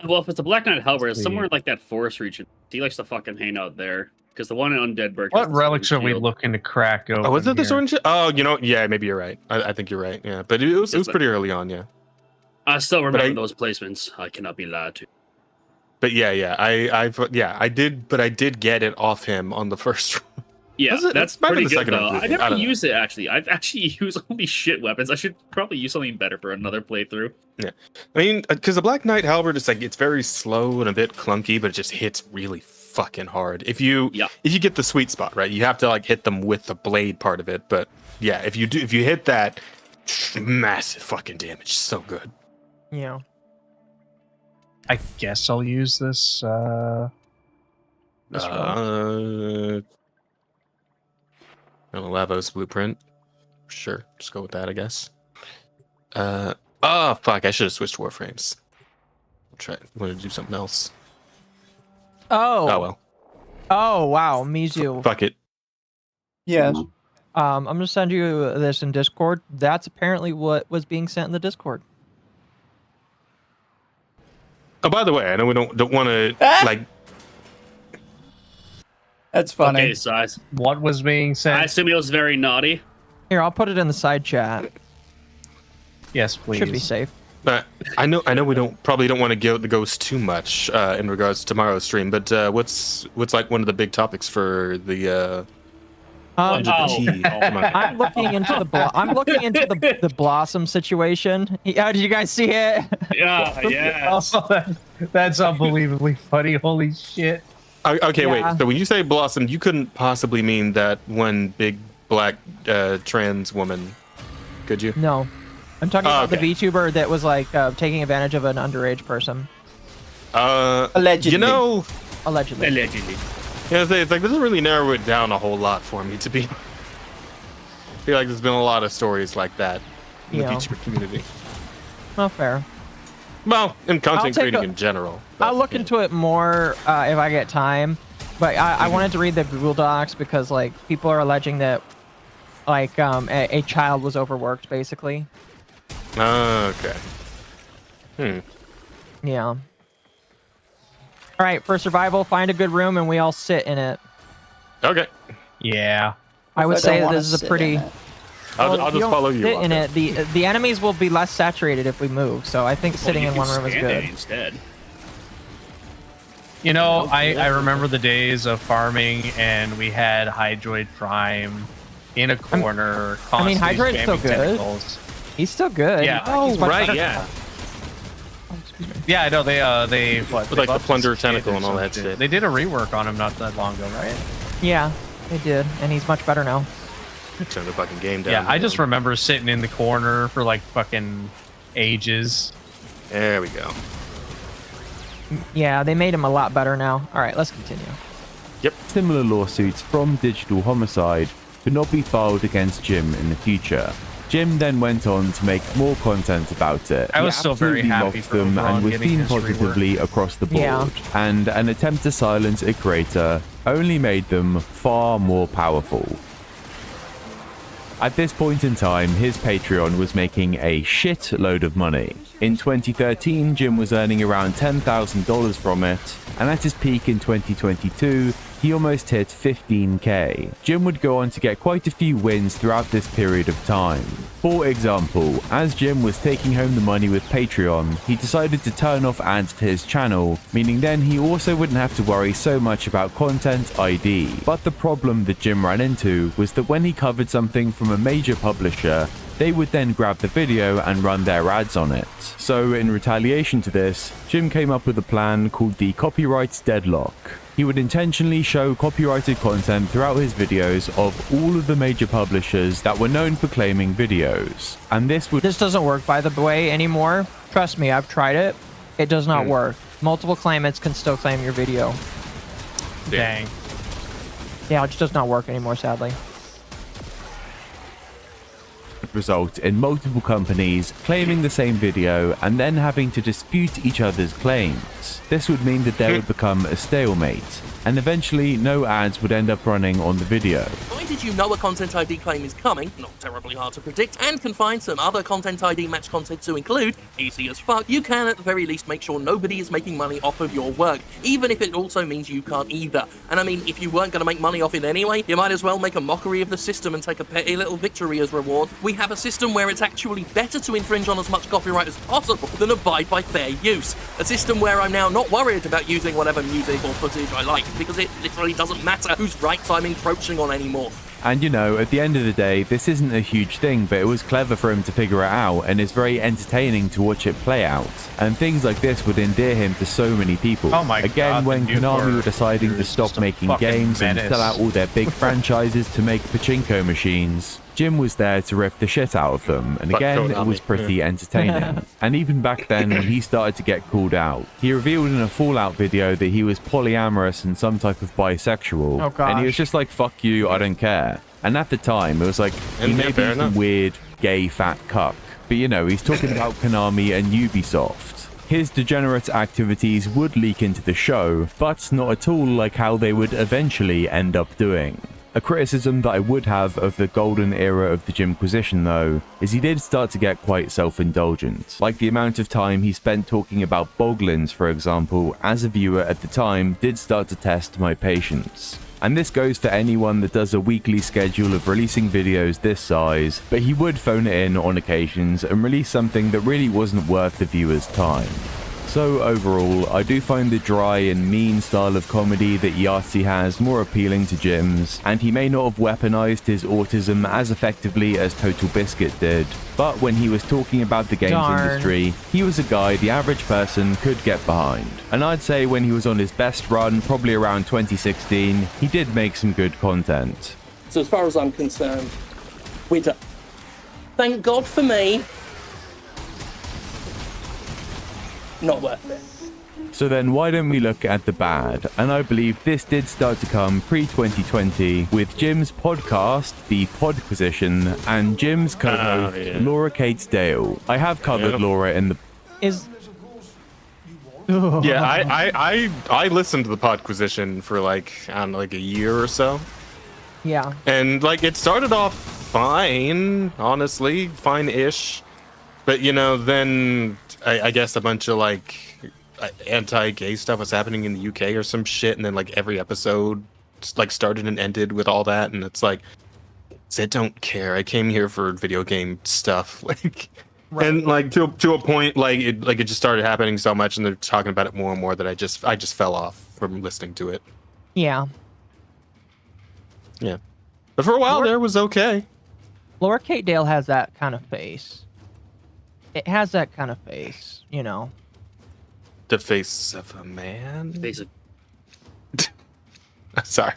Well, if it's a Black Knight Halberd, it's Sweet. somewhere in like that forest region. He likes to fucking hang out there. Because the one in Undead Burg. What relics are we looking to crack open? Oh, was it the here? sword and shit? Oh, you know, yeah, maybe you're right. I think you're right. Yeah, but it was pretty early on, yeah. I still remember I- those placements. I cannot be lied to. But yeah, I did get it off him on the first. Yeah, Was it? that's It might have pretty been the good second though. or I third. I never don't know. used it actually. I've actually used only shit weapons. I should probably use something better for another playthrough. I mean, because the Black Knight halberd is like it's very slow and a bit clunky, but it just hits really fucking hard. If you get the sweet spot right, you have to like hit them with the blade part of it. But yeah, if you hit that, massive fucking damage, so good. Yeah. I guess I'll use this This roll. Lavos blueprint. Sure, just go with that, I guess. Oh fuck! I should have switched warframes. I want to do something else. Oh. Oh well. Oh wow, Mizu. Fuck it. Yes. I'm gonna send you this in Discord. That's apparently what was being sent in the Discord. Oh, by the way, I know we don't want to like. That's funny. Okay, size. What was being said? I assume it was very naughty. Here, I'll put it in the side chat. Yes, please. Should be safe. I know we probably don't want to go the ghost too much in regards to tomorrow's stream, but what's like one of the big topics for the I'm looking into the Blossom situation. Yeah, did you guys see it? Yeah, yeah. Oh, that's unbelievably funny. Holy shit. Okay, Yeah. wait. So when you say Blossom, you couldn't possibly mean that one big black trans woman, could you? No. I'm talking about the okay. VTuber that was like taking advantage of an underage person. Allegedly. You know, Allegedly. Allegedly. yeah, it's like, doesn't really narrow it down a whole lot for me, to be. I feel like there's been a lot of stories like that in the Yeah. VTuber community. Well, fair. Well, in content take creating in general. I'll look into it more if I get time. But I wanted to read the Google Docs because like people are alleging that like a child was overworked basically. Okay. Yeah. All right, for survival, find a good room and we all sit in it. Okay. Yeah. I would don't say that wanna this is a sit pretty. in it. I'll you just don't follow you. sit on in that. it. The enemies will be less saturated if we move. So I think sitting in one room is good. Instead. You know, I remember the days of farming and we had Hydroid Prime in a corner. I mean, constantly Hydroid's still spamming good. tentacles. He's still good. Yeah. He's much right, better- yeah. Oh, excuse me. Yeah, I know they With they like the buffed plunder his kid tentacle or and all some that shit. They did a rework on him not that long ago, right? Yeah, they did, and he's much better now. Turn the fucking game down. Yeah, I just remember sitting in the corner for like fucking ages. There we go. Yeah, they made him a lot better now. All right, let's continue. Similar lawsuits from Digital Homicide could not be filed against Jim in the future. Jim then went on to make more content about it. I was He still very absolutely happy loved for them Oberon and was getting seen his positively across the board. Yeah. And an attempt to silence a creator only made them far more powerful. At this point in time, his Patreon was making a shitload of money. In 2013, Jim was earning around $10,000 from it, and at his peak in 2022, he almost hit 15k. Jim would go on to get quite a few wins throughout this period of time. For example, as Jim was taking home the money with Patreon, he decided to turn off ads for his channel, meaning then he also wouldn't have to worry so much about content ID. But the problem that Jim ran into was that when he covered something from a major publisher, they would then grab the video and run their ads on it. So in retaliation to this, Jim came up with a plan called the Copyright Deadlock. He would intentionally show copyrighted content throughout his videos of all of the major publishers that were known for claiming videos. And this would... This doesn't work, by the way, anymore. Trust me, I've tried it. It does not work. Multiple claimants can still claim your video. Dang. Yeah, it just does not work anymore, sadly. result in multiple companies claiming the same video and then having to dispute each other's claims. This would mean that there would become a stalemate, and eventually no ads would end up running on the video. Provided you know a Content ID claim is coming, not terribly hard to predict, and can find some other Content ID match content to include, easy as fuck, you can at the very least make sure nobody is making money off of your work, even if it also means you can't either. And I mean, if you weren't going to make money off it anyway, you might as well make a mockery of the system and take a petty little victory as reward. We have a system where it's actually better to infringe on as much copyright as possible than abide by fair use. A system where I'm now not worried about using whatever music or footage I like, because it literally doesn't matter whose rights I'm encroaching on anymore. And you know, at the end of the day, this isn't a huge thing, but it was clever for him to figure it out, and it's very entertaining to watch it play out. And things like this would endear him to so many people. Oh my Again, God, when the new Konami were word deciding to is stop just a making fucking games and menace. sell out all their big franchises to make pachinko machines, Jim was there to rip the shit out of them, and again, it was pretty entertaining. And even back then, when he started to get called out, he revealed in a Fallout video that he was polyamorous and some type of bisexual. Oh, gosh. And he was just like, fuck you, I don't care. And at the time, it was like, he may be some weird, gay, fat cuck. But you know, he's talking about Konami and Ubisoft. His degenerate activities would leak into the show, but not at all like how they would eventually end up doing. A criticism that I would have of the golden era of the Jimquisition though, is he did start to get quite self-indulgent. Like the amount of time he spent talking about boglins, for example, as a viewer at the time did start to test my patience. And this goes for anyone that does a weekly schedule of releasing videos this size, but he would phone it in on occasions and release something that really wasn't worth the viewer's time. So overall, I do find the dry and mean style of comedy that Yahtzee has more appealing to Jim's, and he may not have weaponized his autism as effectively as Total Biscuit did, but when he was talking about the games industry, he was a guy the average person could get behind. And I'd say when he was on his best run, probably around 2016, he did make some good content. So as far as I'm concerned, we're done. Thank God for me. Not worth it. So then why don't we look at the bad? And I believe this did start to come pre-2020 with Jim's podcast, The Podquisition, and Jim's co-host, Laura Kate Dale. I have covered Laura in the... Yeah, I listened to the Podquisition for like, I don't know, like a year or so. Yeah. And like it started off fine, honestly, fine-ish. But you know, then I guess a bunch of like anti-gay stuff was happening in the UK or some shit, and then like every episode just, like started and ended with all that, and it's like, I don't care. I came here for video game stuff, like, right. And like to a point, like it just started happening so much, and they're talking about it more and more that I just fell off from listening to it. Yeah. Yeah, but for a while there was okay. Laura Kate Dale has that kind of face. It has that kind of face, you know. The face of a man. Face of.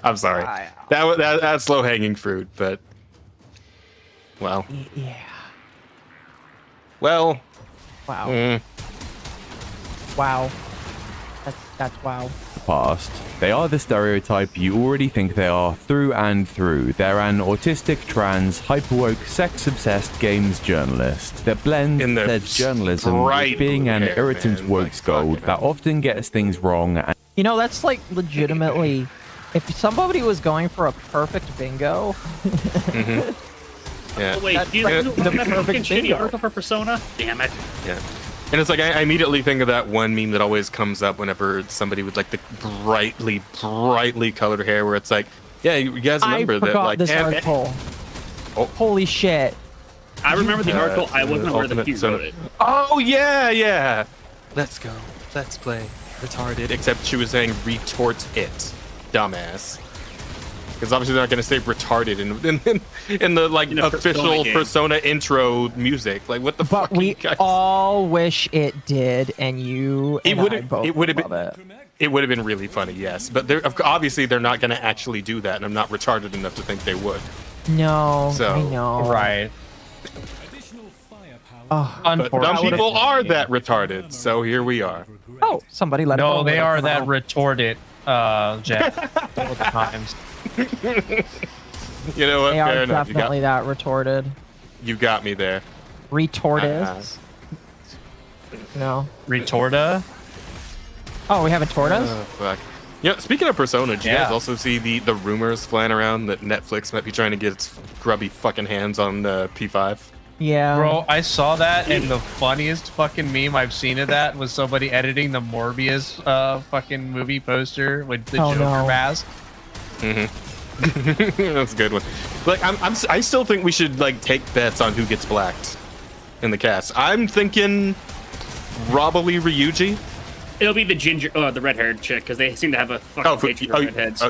I'm sorry. That's low hanging fruit, but well. Yeah. Well. Wow. Wow. That's wow. Past. They are the stereotype you already think they are through and through. They're an autistic, trans, hyperwoke, sex-obsessed games journalist that blends their journalism with being an irritant woke scold that often gets things wrong. And you know, that's like legitimately, if somebody was going for a perfect bingo. Yeah. Oh, wait, you like the perfect bingo for Persona? Damn it. Yeah. And it's like I immediately think of that one meme that always comes up whenever somebody with like the brightly colored hair, where it's like, yeah, you guys remember that? Like, this article. Oh. Holy shit! I remember the article. I wasn't aware that he wrote it. Oh yeah. Let's go. Let's play retarded. Except she was saying retort it, dumbass. Because obviously they're not going to say retarded in the like official Persona intro music. Like what the fuck? But we all wish it did, and you. It would have been really funny, yes. But obviously they're not going to actually do that, and I'm not retarded enough to think they would. No, so, I know. Right. Oh, but some people are that retarded, so here we are. Oh, somebody let it go. No, they are that retorted, Jack. All the times. You know what? They Fair are enough. definitely that retorted. You got me there. Retorted. No. Retorta? Oh, we haven't tortas? Oh, fuck. Yeah, speaking of Persona, did you guys also see the rumors flying around that Netflix might be trying to get its grubby fucking hands on P5? Yeah. Bro, I saw that, and the funniest fucking meme I've seen of that was somebody editing the Morbius fucking movie poster with the Joker mask. That's a good one. Like, I still think we should like take bets on who gets blacked in the cast. I'm thinking probably Ryuji. It'll be the the red-haired chick, because they seem to have a fucking hatred for redheads.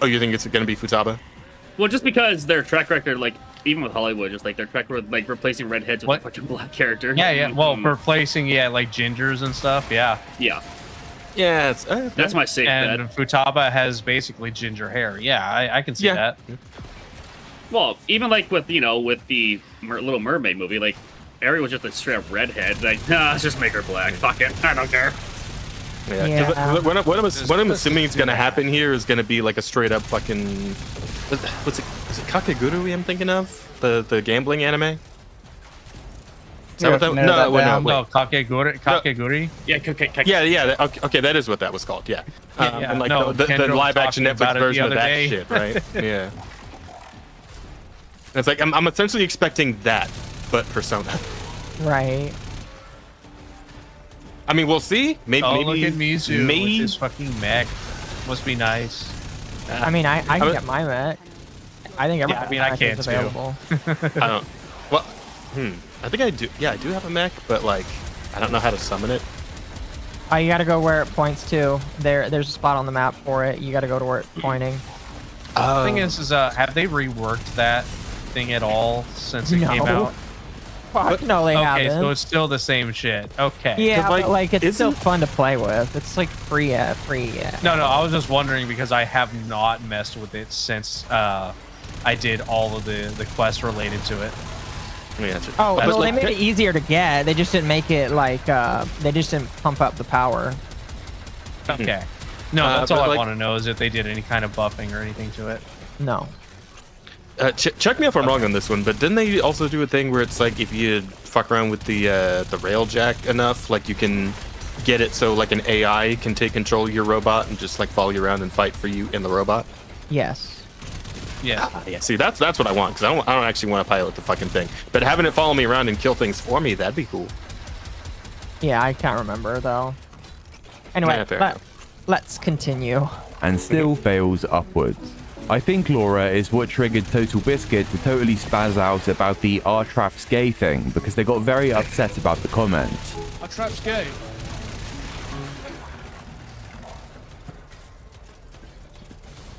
Oh, you think it's gonna be Futaba? Well, just because their track record, like even with Hollywood, just like their track record, like replacing redheads with a fucking black character. Yeah. Well, replacing like gingers and stuff. Yeah. Yeah. Yeah, that's my safe bet. And Futaba has basically ginger hair. Yeah, I can see that. Well, even like with with the Little Mermaid movie, like Ariel was just a straight up redhead. Like, nah, let's just make her black. Fuck it, I don't care. Yeah. 'Cause what I'm assuming is gonna happen here is gonna be like a straight up fucking. What's it? Is it Kakegurui I'm thinking of? The gambling anime? Is that what that? No, wait. Kakegurui. Yeah, Yeah. Okay, that is what that was called. Yeah. And like no, the Kendra was live action talking about Netflix it the version of other that day. shit, right? Yeah. It's like I'm essentially expecting that, but Persona. Right. I mean, we'll see. Maybe. Oh, look at Mizu maybe with his fucking mech. Must be nice. I mean, I can get my mech. I think every I mean, I mech can't is too. available. I don't. Well, I think I do. Yeah, I do have a mech, but like, I don't know how to summon it. Oh, you gotta go where it points to. There's a spot on the map for it. You gotta go to where it's pointing. The thing is, have they reworked that thing at all since it came out? Fuck, no, they haven't. Okay, so it's still the same shit. Okay. Yeah, but like it's still fun to play with. It's like free. No, I was just wondering because I have not messed with it since I did all of the quests related to it. Oh, well, they made it easier to get. They just didn't make it like they just didn't pump up the power. Okay. No, that's all I want to know is if they did any kind of buffing or anything to it. No. Check me if I'm wrong on this one, but didn't they also do a thing where it's like if you fuck around with the rail jack enough, like you can get it so like an AI can take control of your robot and just like follow you around and fight for you in the robot? Yes. Yeah. Yeah. See, that's what I want because I don't actually want to pilot the fucking thing, but having it follow me around and kill things for me, that'd be cool. Yeah, I can't remember though. Anyway, let's continue. And still fails upwards. I think Laura is what triggered Total Biscuit to totally spaz out about the "Our Trap's gay" thing because they got very upset about the comment. Our trap's gay.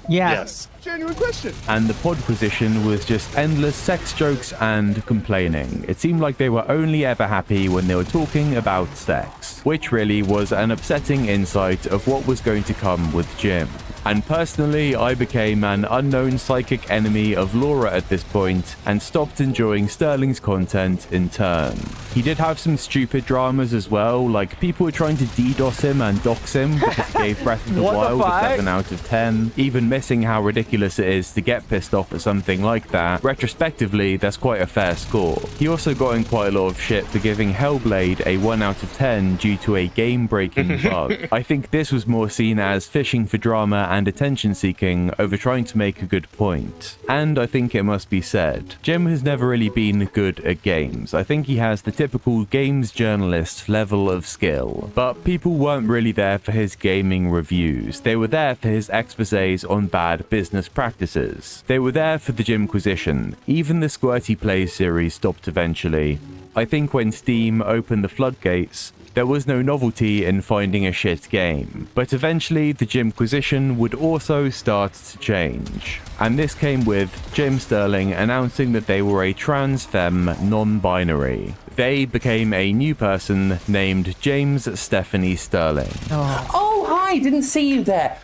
Yeah. Yes. Genuine question. And the pod position was just endless sex jokes and complaining. It seemed like they were only ever happy when they were talking about sex, which really was an upsetting insight of what was going to come with Jim. And personally, I became an unknown psychic enemy of Laura at this point and stopped enjoying Sterling's content in turn. He did have some stupid dramas as well, like people were trying to DDoS him and dox him because he gave Breath of the Wild a 7 out of 10, even missing how ridiculous it is to get pissed off at something like that. Retrospectively, that's quite a fair score. He also got in quite a lot of shit for giving Hellblade a 1 out of 10 due to a game-breaking bug. I think this was more seen as fishing for drama and attention seeking over trying to make a good point. And I think it must be said, Jim has never really been good at games. I think he has the typical games journalist level of skill, but people weren't really there for his gaming reviews. They were there for his exposés on bad business practices. They were there for the Jimquisition. Even the Squirty Plays series stopped eventually. I think when Steam opened the floodgates, there was no novelty in finding a shit game, but eventually the Jimquisition would also start to change. And this came with Jim Sterling announcing that they were a trans femme non-binary. They became a new person named James Stephanie Sterling. Oh, hi, didn't see you there.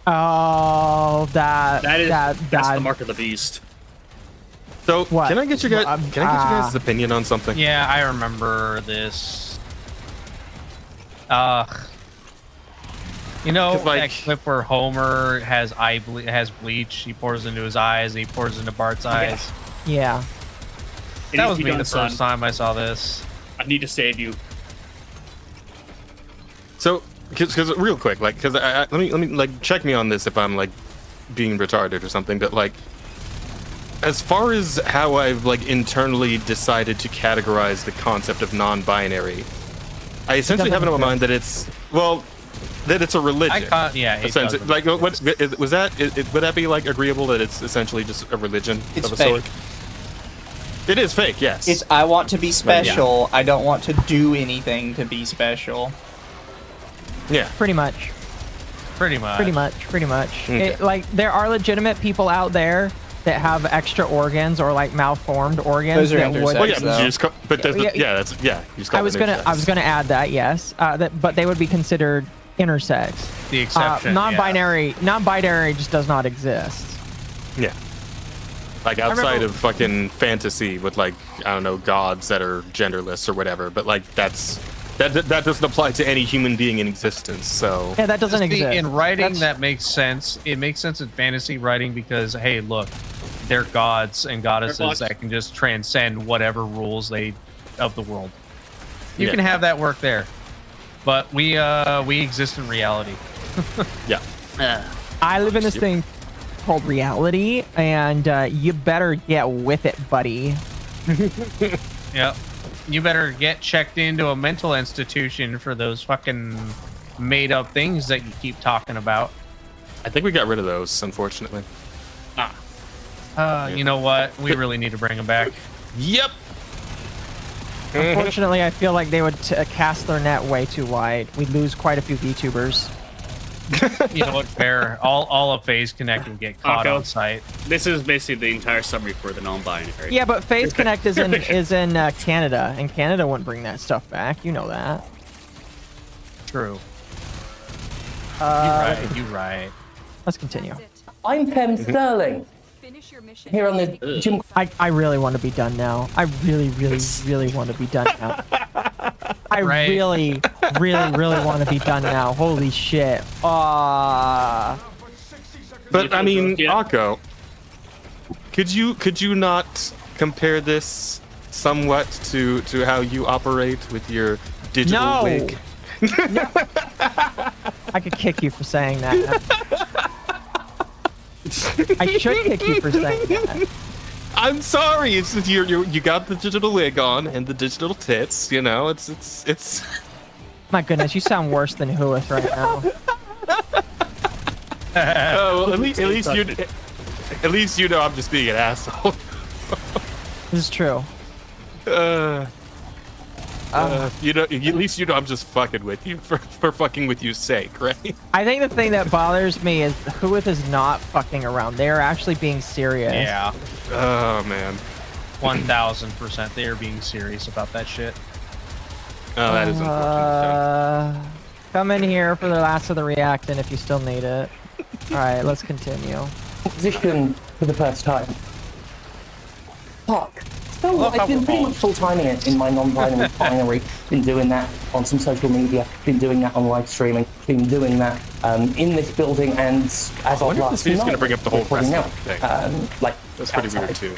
Oh, that's the mark of the beast. So, What? can I get your guys' opinion on something? Yeah, I remember this. You know that clip where Homer has has bleach. He pours into his eyes. And he pours into Bart's eyes. Yeah. That was me the first time I saw this. I need to save you. So, because real quick, like, because let me like check me on this if I'm like being retarded or something. But like, as far as how I've like internally decided to categorize the concept of non-binary, I essentially have in my mind that it's that it's a religion. Essentially, like what was that? Would that be like agreeable that it's essentially just a religion of a sort? It is fake, yes. It's I want to be special. I don't want to do anything to be special. Yeah. Pretty much. Okay. Like there are legitimate people out there that have extra organs or like malformed organs. Those are intersex, I was gonna add that, yes. But they would be considered intersex. The exception. Non-binary just does not exist. Yeah. Like outside of fucking fantasy with like, I don't know, gods that are genderless or whatever, but like that doesn't apply to any human being in existence. So Yeah, that doesn't exist. In writing, That's- that makes sense. It makes sense in fantasy writing because, hey, look, they're gods and goddesses that can just transcend whatever rules of the world. You can have that work there, but we exist in reality. Yeah. I live in this thing called reality, and you better get with it, buddy. Yep. You better get checked into a mental institution for those fucking made up things that you keep talking about. I think we got rid of those, unfortunately. You know what? We really need to bring them back. Yep. Unfortunately, I feel like they would cast their net way too wide. We'd lose quite a few VTubers. You know what? Fair. All of Phase Connect would get caught on site. This is basically the entire summary for the non-binary. Yeah, but Phase Connect is in Canada, and Canada wouldn't bring that stuff back. You know that. True. You're right. Let's continue. I'm Pem Sterling. Finish your mission. Here on the Jim. I really want to be done now. I really want to be done now. I really want to be done now. Holy shit. But I mean, Akko, could you not compare this somewhat to how you operate with your digital wig? No. I could kick you for saying that. I should kick you for saying that. I'm sorry. It's just you got the digital wig on and the digital tits. You know, it's. My goodness, you sound worse than Huith right now. Oh, well, at least you know I'm just being an asshole. This is true. You know, at least you know I'm just fucking with you for fucking with you's sake, right? I think the thing that bothers me is Huith is not fucking around. They are actually being serious. Yeah. Oh man. 1000%. They are being serious about that shit. Oh, that is unfortunate. Come in here for the last of the reactant if you still need it. All right, let's continue. Position for the first time. Fuck. So I've been pretty much full-timing it in my non-binary binary. Been doing that on some social media. Been doing that on live streaming. Been doing that in this building, and as of last night, going to bring up the whole press out, thing. That's pretty weird too.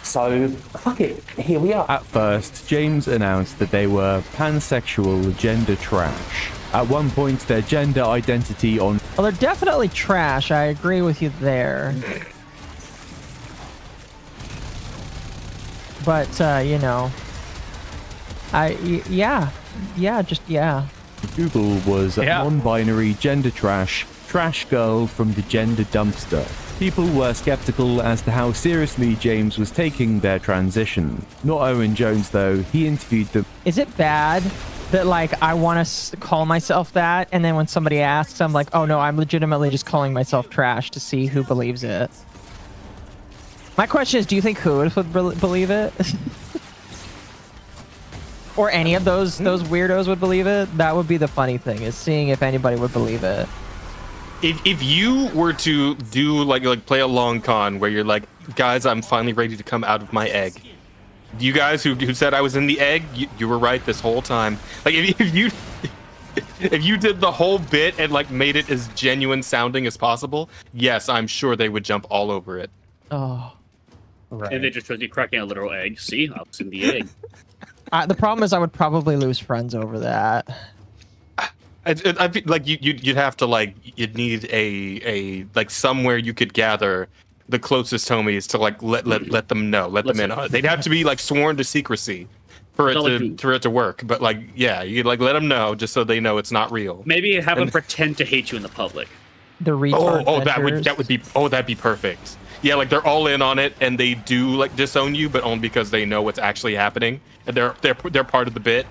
So fuck it. Here we are. At first, James announced that they were pansexual gender trash. At one point, their gender identity on... Well, they're definitely trash. I agree with you there. But, you know... Yeah, Google was non-binary gender trash girl from the gender dumpster. People were skeptical as to how seriously James was taking their transition. Not Owen Jones, though. He interviewed them. Is it bad that, like, I want to call myself that, and then when somebody asks, I'm like, oh no, I'm legitimately just calling myself trash to see who believes it? My question is, do you think Huith would believe it? Or any of those weirdos would believe it? That would be the funny thing, is seeing if anybody would believe it. If you were to do like play a long con where you're like, guys, I'm finally ready to come out of my egg. You guys who said I was in the egg, you were right this whole time. Like if you did the whole bit and like made it as genuine sounding as possible, yes, I'm sure they would jump all over it. Oh. Right. And they just shows you cracking a literal egg. See, I was in the egg. The problem is I would probably lose friends over that. I feel like you'd have to like you'd need a like somewhere you could gather the closest homies to like let them know, let them in on it. They'd have to be like sworn to secrecy for it to work. But like yeah, you like let them know just so they know it's not real. Maybe have them pretend to hate you in the public. The retard that'd be perfect. Yeah, like they're all in on it and they do like disown you, but only because they know what's actually happening and they're part of the bit.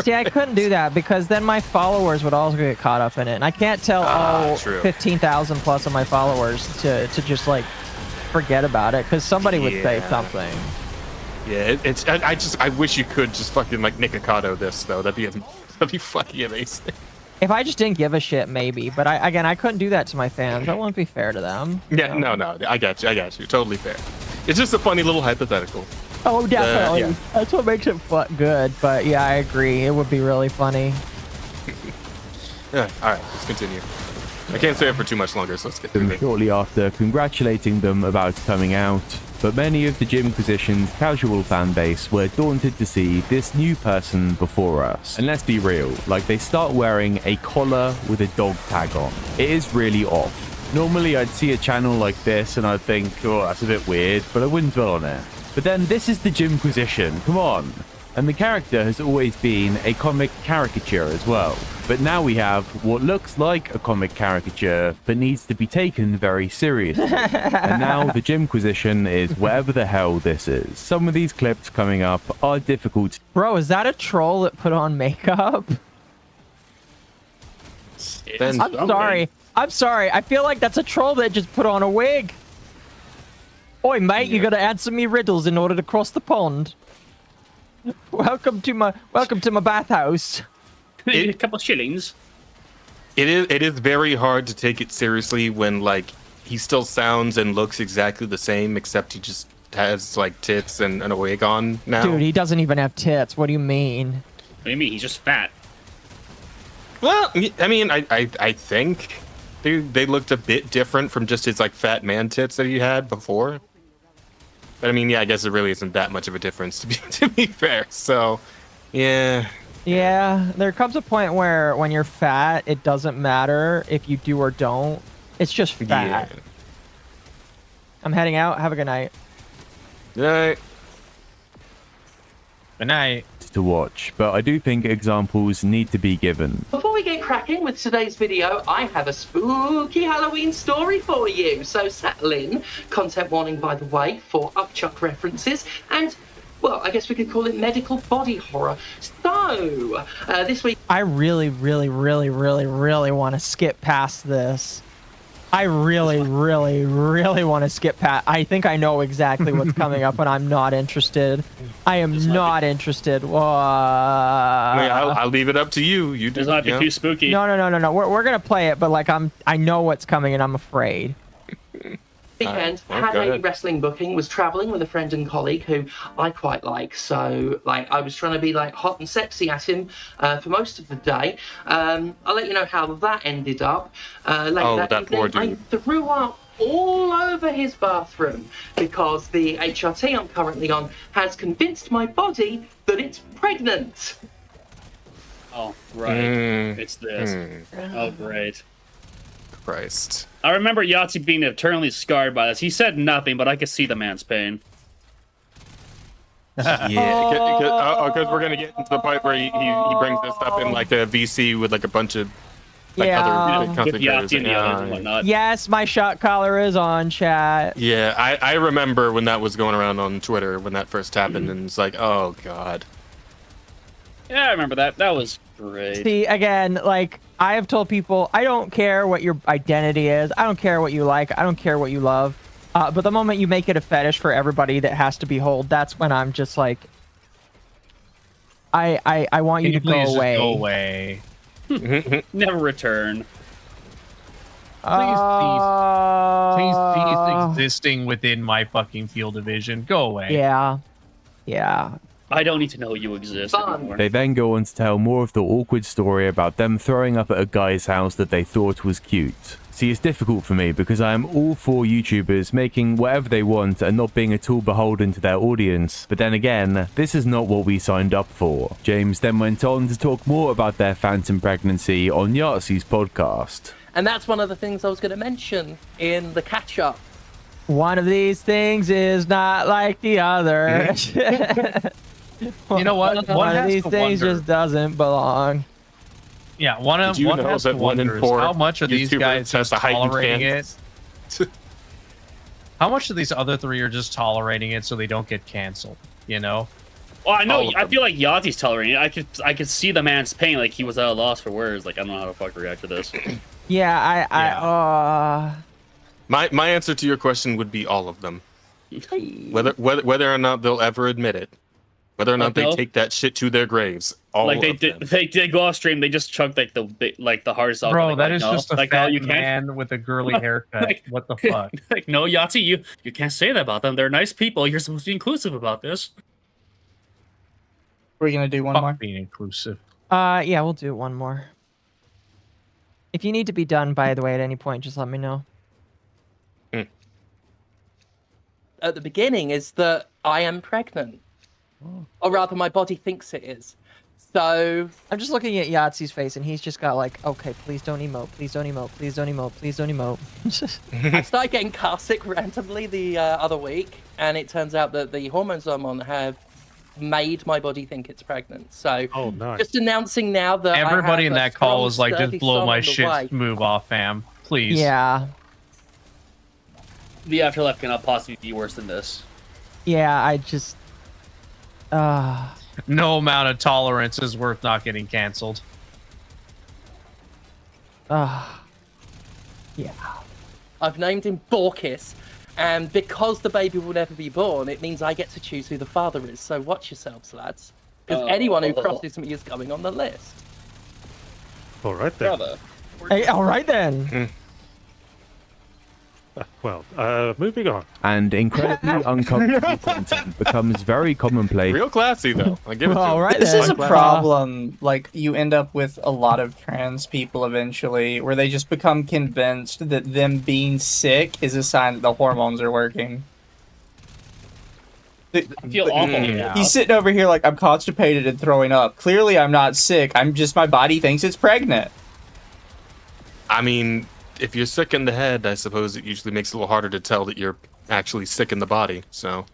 See, I couldn't do that because then my followers would also get caught up in it, and I can't tell all 15,000 plus of my followers to just like forget about it because somebody would say something. Yeah, I wish you could just fucking like Nikocado this though. That'd be fucking amazing. If I just didn't give a shit, maybe. But I couldn't do that to my fans. That wouldn't be fair to them. Yeah, no, I got you. Totally fair. It's just a funny little hypothetical. Oh, definitely. Yeah. That's what makes it good. But yeah, I agree. It would be really funny. Yeah, all right, let's continue. I can't stay up for too much longer, so let's get through it. Shortly after congratulating them about coming out, but many of the Gymquisition's casual fan base were daunted to see this new person before us. And let's be real, like they start wearing a collar with a dog tag on. It is really off. Normally I'd see a channel like this and I'd think, oh, that's a bit weird, but I wouldn't dwell on it. But then this is the Gymquisition, come on. And the character has always been a comic caricature as well. But now we have what looks like a comic caricature, but needs to be taken very seriously. And now the Gymquisition is whatever the hell this is. Some of these clips coming up are difficult. Bro, is that a troll that put on makeup? Then- I'm sorry. I feel like that's a troll that just put on a wig. Oi, mate, you gotta answer me riddles in order to cross the pond. Welcome to my bathhouse. A couple shillings. It is very hard to take it seriously when like he still sounds and looks exactly the same, except he just has like tits and a wig on now. Dude, he doesn't even have tits. What do you mean? What do you mean? He's just fat. Well, I mean, I think they looked a bit different from just his like fat man tits that he had before. But I mean, yeah, I guess it really isn't that much of a difference to be fair. So, yeah. Yeah, there comes a point where when you're fat, it doesn't matter if you do or don't. It's just fat. Yeah. I'm heading out. Have a good night. Good night. Good night. To watch, but I do think examples need to be given. Before we get cracking with today's video, I have a spooky Halloween story for you. So settle in. Content warning, by the way, for upchuck references and, well, I guess we could call it medical body horror. So, this week... I really want to skip past this. I really want to skip past. I think I know exactly what's coming up, and I'm not interested. I am not interested. I'll leave it up to you. You Does not be too spooky. No. We're gonna play it, but like I know what's coming, and I'm afraid. Weekend had a wrestling booking, was traveling with a friend and colleague who I quite like, so like I was trying to be like hot and sexy at him for most of the day. I'll let you know how that ended up later that evening. I threw up all over his bathroom because the HRT I'm currently on has convinced my body that it's pregnant. Oh, right. It's this. Oh, great. Christ. I remember Yahtzee being eternally scarred by this. He said nothing, but I could see the man's pain. Yeah, because we're gonna get into the part where he brings this up in like a VC with like a bunch of like other with Yahtzee and the others and whatnot. Yes, my shot collar is on, chat. Yeah, I remember when that was going around on Twitter when that first happened, and it's like, oh god. Yeah, I remember that. That was great. See, again, like, I have told people, I don't care what your identity is. I don't care what you like. I don't care what you love. But the moment you make it a fetish for everybody that has to behold, that's when I'm just like, I want you to go away. Go away. Never return. Please cease existing within my fucking field of vision. Go away. Yeah. I don't need to know you exist anymore. They then go on to tell more of the awkward story about them throwing up at a guy's house that they thought was cute. See, it's difficult for me because I am all for YouTubers making whatever they want and not being at all beholden to their audience. But then again, this is not what we signed up for. James then went on to talk more about their phantom pregnancy on Yahtzee's podcast. And that's one of the things I was going to mention in the catch-up. One of these things is not like the other. You know what? One of these things just doesn't belong. Yeah, one has to wonder how much of these guys just tolerating it. How much of these other three are just tolerating it so they don't get canceled? You know. Well, I know. I feel like Yahtzee's tolerating it. I could see the man's pain. Like he was at a loss for words. Like I don't know how to fuck react to this. My answer to your question would be all of them. Whether or not they'll ever admit it. Whether or not they take that shit to their graves. All like of them. they go off stream, they just chug like the hearts off. Bro, like, that like, is no. just a like, fat no, you can't. man with a girly haircut. Like- What the fuck? Like, no, Yahtzee, you can't say that about them. They're nice people. You're supposed to be inclusive about this. We're gonna do one Fuck more. being inclusive. Yeah, we'll do one more. If you need to be done, by the way, at any point, just let me know. At the beginning is that I am pregnant. Or rather, my body thinks it is. So, I'm just looking at Yahtzee's face, and he's just got like, okay, please don't emote, please don't emote, please don't emote, please don't emote. I started getting car sick randomly the other week, and it turns out that the hormones I'm on have made my body think it's pregnant. So, Oh, nice. just announcing now that Everybody in I have a that call strong, was like, sturdy just blow son my on the shit, way. move off, fam. Please. Yeah, The afterlife cannot possibly be worse than this. yeah, I just, No amount of tolerance is worth not getting canceled. yeah. I've named him Borkis, and because the baby will never be born, it means I get to choose who the father is. So watch yourselves, lads. Because anyone who crosses me is going on the list. All right then. Brother. Hey, all right then. Well, moving on. And incredibly uncomfortable content becomes very commonplace. Real classy though. I give it to All him. right This then. is a problem. Like, you end up with a lot of trans people eventually, where they just become convinced that them being sick is a sign that the hormones are working. I feel awful. Yeah. He's sitting over here like, I'm constipated and throwing up. Clearly, I'm not sick. I'm just, my body thinks it's pregnant. I mean, if you're sick in the head, I suppose it usually makes it a little harder to tell that you're actually sick in the body. So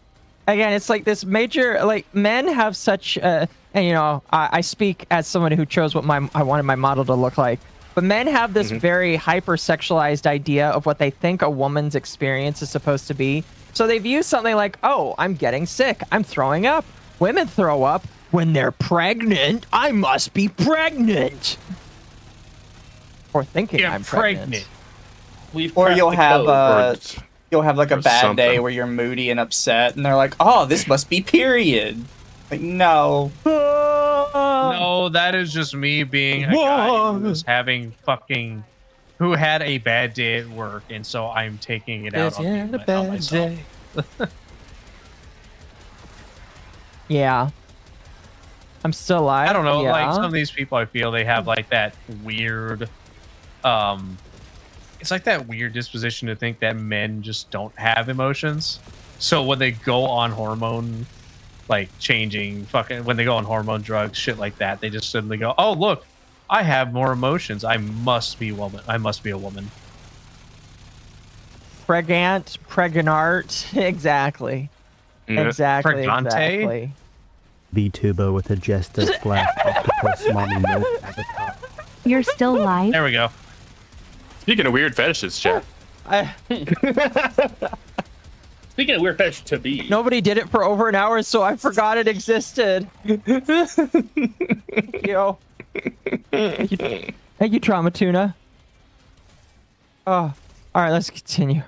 Again, it's like this major, like, men have such, and you know, I speak as someone who chose what I wanted my model to look like, but men have this very hypersexualized idea of what they think a woman's experience is supposed to be. So they view something like, oh, I'm getting sick, I'm throwing up. Women throw up when they're pregnant. I must be pregnant. Or thinking I'm pregnant. We've Or cracked you'll the have code. you'll have like a or bad day something. where you're moody and upset, and they're like, "Oh, this must be period." Like, no. No, that is just me being a guy who was having fucking, who had a bad day at work, and so I'm taking it out on myself. Yeah. I'm still alive. I don't know, Yeah. like some of these people, I feel they have like that weird, it's like that weird disposition to think that men just don't have emotions. So when they go on hormone, like changing, fucking, when they go on hormone drugs, shit like that, they just suddenly go, oh look, I have more emotions. I must be woman. I must be a woman. Pregnant. Exactly. Yeah. Exactly. Pregante? Exactly. VTuber with a jester black octopus mommy milk at the top. You're still live? There we go. Speaking of weird fetishes, chat. Speaking of weird fetish to be. Nobody did it for over an hour, so I forgot it existed. Yo. Thank you, Trauma Tuna. Oh, all right, let's continue.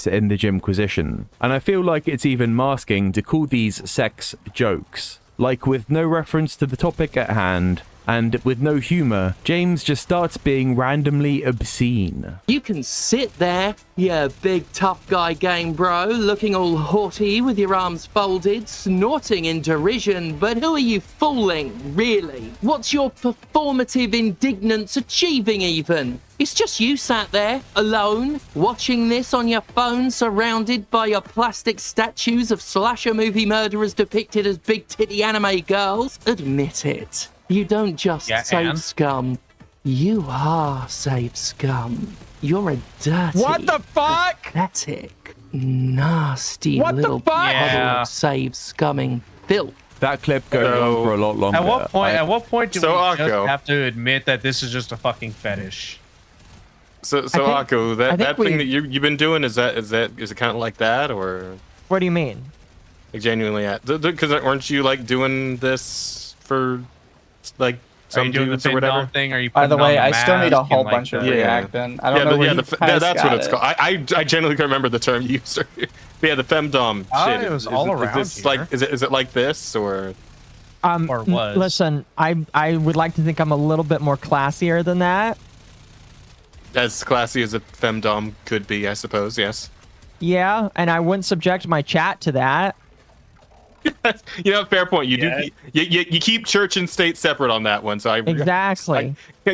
In the Gymquisition, and I feel like it's even masking to call these sex jokes. Like, with no reference to the topic at hand, and with no humor, James just starts being randomly obscene. You can sit there, you big tough guy game bro, looking all haughty with your arms folded, snorting in derision, but who are you fooling, really? What's your performative indignance achieving even? It's just you sat there, alone, watching this on your phone, surrounded by your plastic statues of slasher movie murderers depicted as big titty anime girls. Admit it. You don't just save and? scum. You are save scum. You're a dirty, What the fuck? pathetic, nasty What the little fuck? puddle Yeah. of save scumming filth. That clip goes on for a lot longer. At what point? At what point do So, we just Akko. have to admit that this is just a fucking fetish? So think- Akko, I that think thing we- that you've been doing, is it kind of like that, or What do you mean? like genuinely at? Because aren't you like doing this for like Are some you doing the dudes or pin whatever? dom thing? Are you? By the putting on way, I still need a mask whole and, like, bunch of the- reacting. I don't know where that's got what it's it. called. I genuinely can't remember the term you used. But yeah, the femdom Oh, shit. it was all around this here. like is it like this or? Or was. Listen, I would like to think I'm a little bit more classier than that. As classy as a femdom could be, I suppose. Yes. Yeah, and I wouldn't subject my chat to that. You know, fair point. You keep church and state separate on that one. So I Exactly. You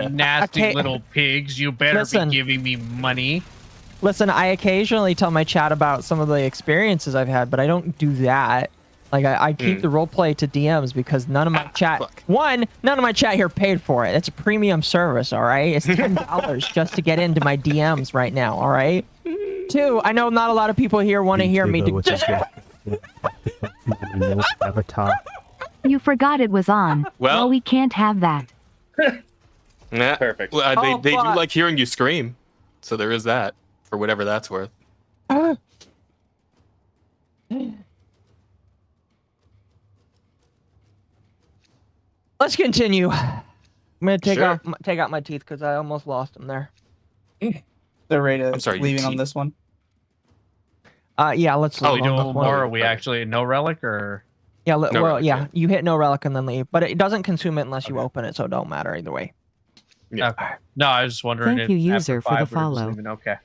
nasty little pigs. You better Listen. be giving me money. Listen, I occasionally tell my chat about some of the experiences I've had, but I don't do that. Like I keep the roleplay to DMs because none of my chat. None of my chat here paid for it. It's a premium service. All right, it's $10 just to get into my DMs right now. All right. 2, I know not a lot of people here want to hear me. Avatar. You forgot it was on. Well, we can't have that. Yeah, perfect. Well, they do like hearing you scream, so there is that for whatever that's worth. Let's continue. I'm gonna take out my teeth because I almost lost them there. The rate of I'm sorry, leaving on this one. Yeah, let's. We do more. Are we actually no relic or? Yeah, No relic, yeah. You hit no relic and then leave, but it doesn't consume it unless you open it, so it don't matter either way. Yeah. Okay. No, I was just wondering. Thank you, user, for the follow. Okay.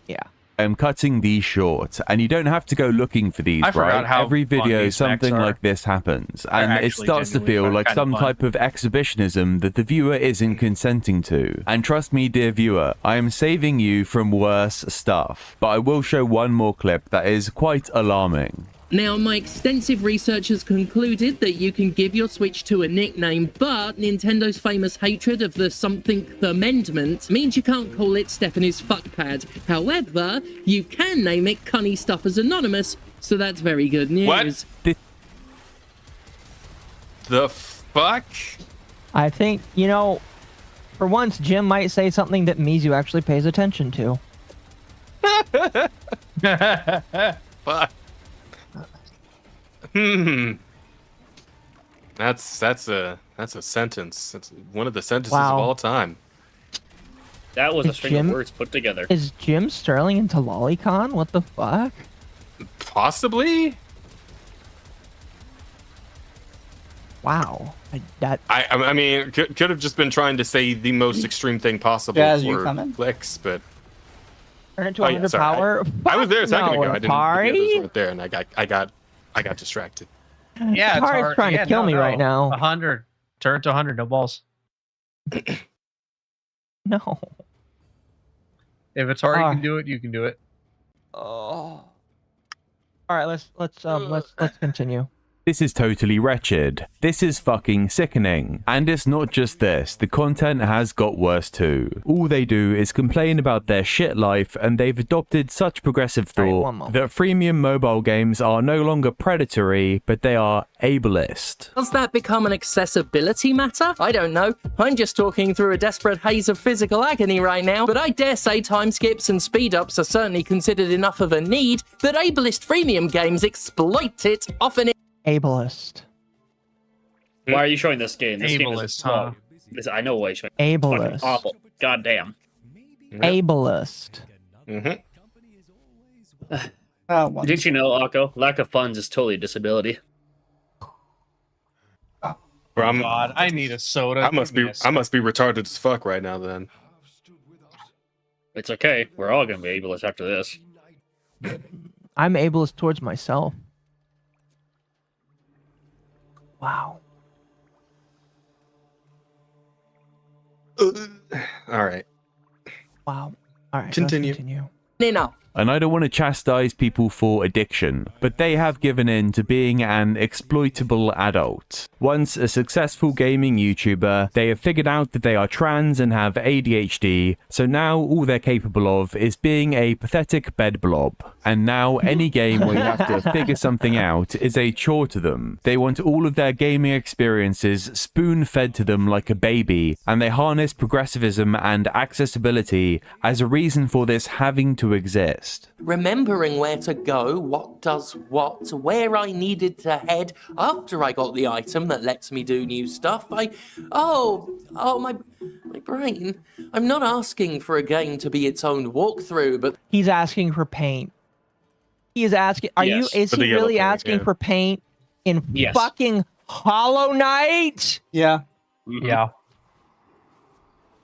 Yeah. I'm cutting these short, and you don't have to go looking for these, I forgot right? how Every fun video, these something mechs are. like this happens, They're and it actually starts to genuinely feel like kind of some fun. type of exhibitionism that the viewer isn't consenting to. And trust me, dear viewer, I am saving you from worse stuff. But I will show one more clip that is quite alarming. Now, my extensive research has concluded that you can give your Switch to a nickname, but Nintendo's famous hatred of the something amendment means you can't call it Stephanie's fuckpad. However, you can name it Cunny Stuffers Anonymous, so that's very good news. What? The fuck? I think, for once, Jim might say something that Mizu actually pays attention to. Fuck. That's a sentence. That's one of the sentences of all time. That was a string Jim- of words put together. Is Jim Sterling into Lolicon? What the fuck? Possibly. Wow. I mean, could have just been trying to say the most extreme thing possible Jazz, you for coming? clicks, but Turn it to 100 sorry. power. I was there a second No, ago. I didn't. Atari? The others weren't there, and I got distracted. Yeah, it's Atari's hard. trying to kill me right now. 100. Turn it to 100. No balls. No. If it's hard, you can do it. You can do it. Oh. All right, let's continue. This is totally wretched. This is fucking sickening. And it's not just this, the content has got worse too. All they do is complain about their shit life, and they've adopted such progressive thought that freemium mobile games are no longer predatory, but they are ableist. Does that become an accessibility matter? I don't know. I'm just talking through a desperate haze of physical agony right now, but I dare say time skips and speed ups are certainly considered enough of a need that ableist freemium games exploit it, often Ableist. Why are you showing this game? This game is Ableist, huh? I know why you're showing. Ableist. It's fucking awful. God damn. Ableist. Did you know, Akko? Lack of funds is totally a disability. God, I need a soda. I must be retarded as fuck right now. Then It's okay. We're all gonna be ableist after this. I'm ableist towards myself. Wow. all right. Wow. All right. Continue. Let's continue. enough. And I don't want to chastise people for addiction, but they have given in to being an exploitable adult. Once a successful gaming YouTuber, they have figured out that they are trans and have ADHD, so now all they're capable of is being a pathetic bed blob. And now any game where you have to figure something out is a chore to them. They want all of their gaming experiences spoon-fed to them like a baby, and they harness progressivism and accessibility as a reason for this having to exist. Remembering where to go, what does what, where I needed to head after I got the item that lets me do new stuff. My brain. I'm not asking for a game to be its own walkthrough, but he's asking for paint. He is asking. Is he really asking for paint in Yes. fucking Hollow Knight? Yeah. Yeah.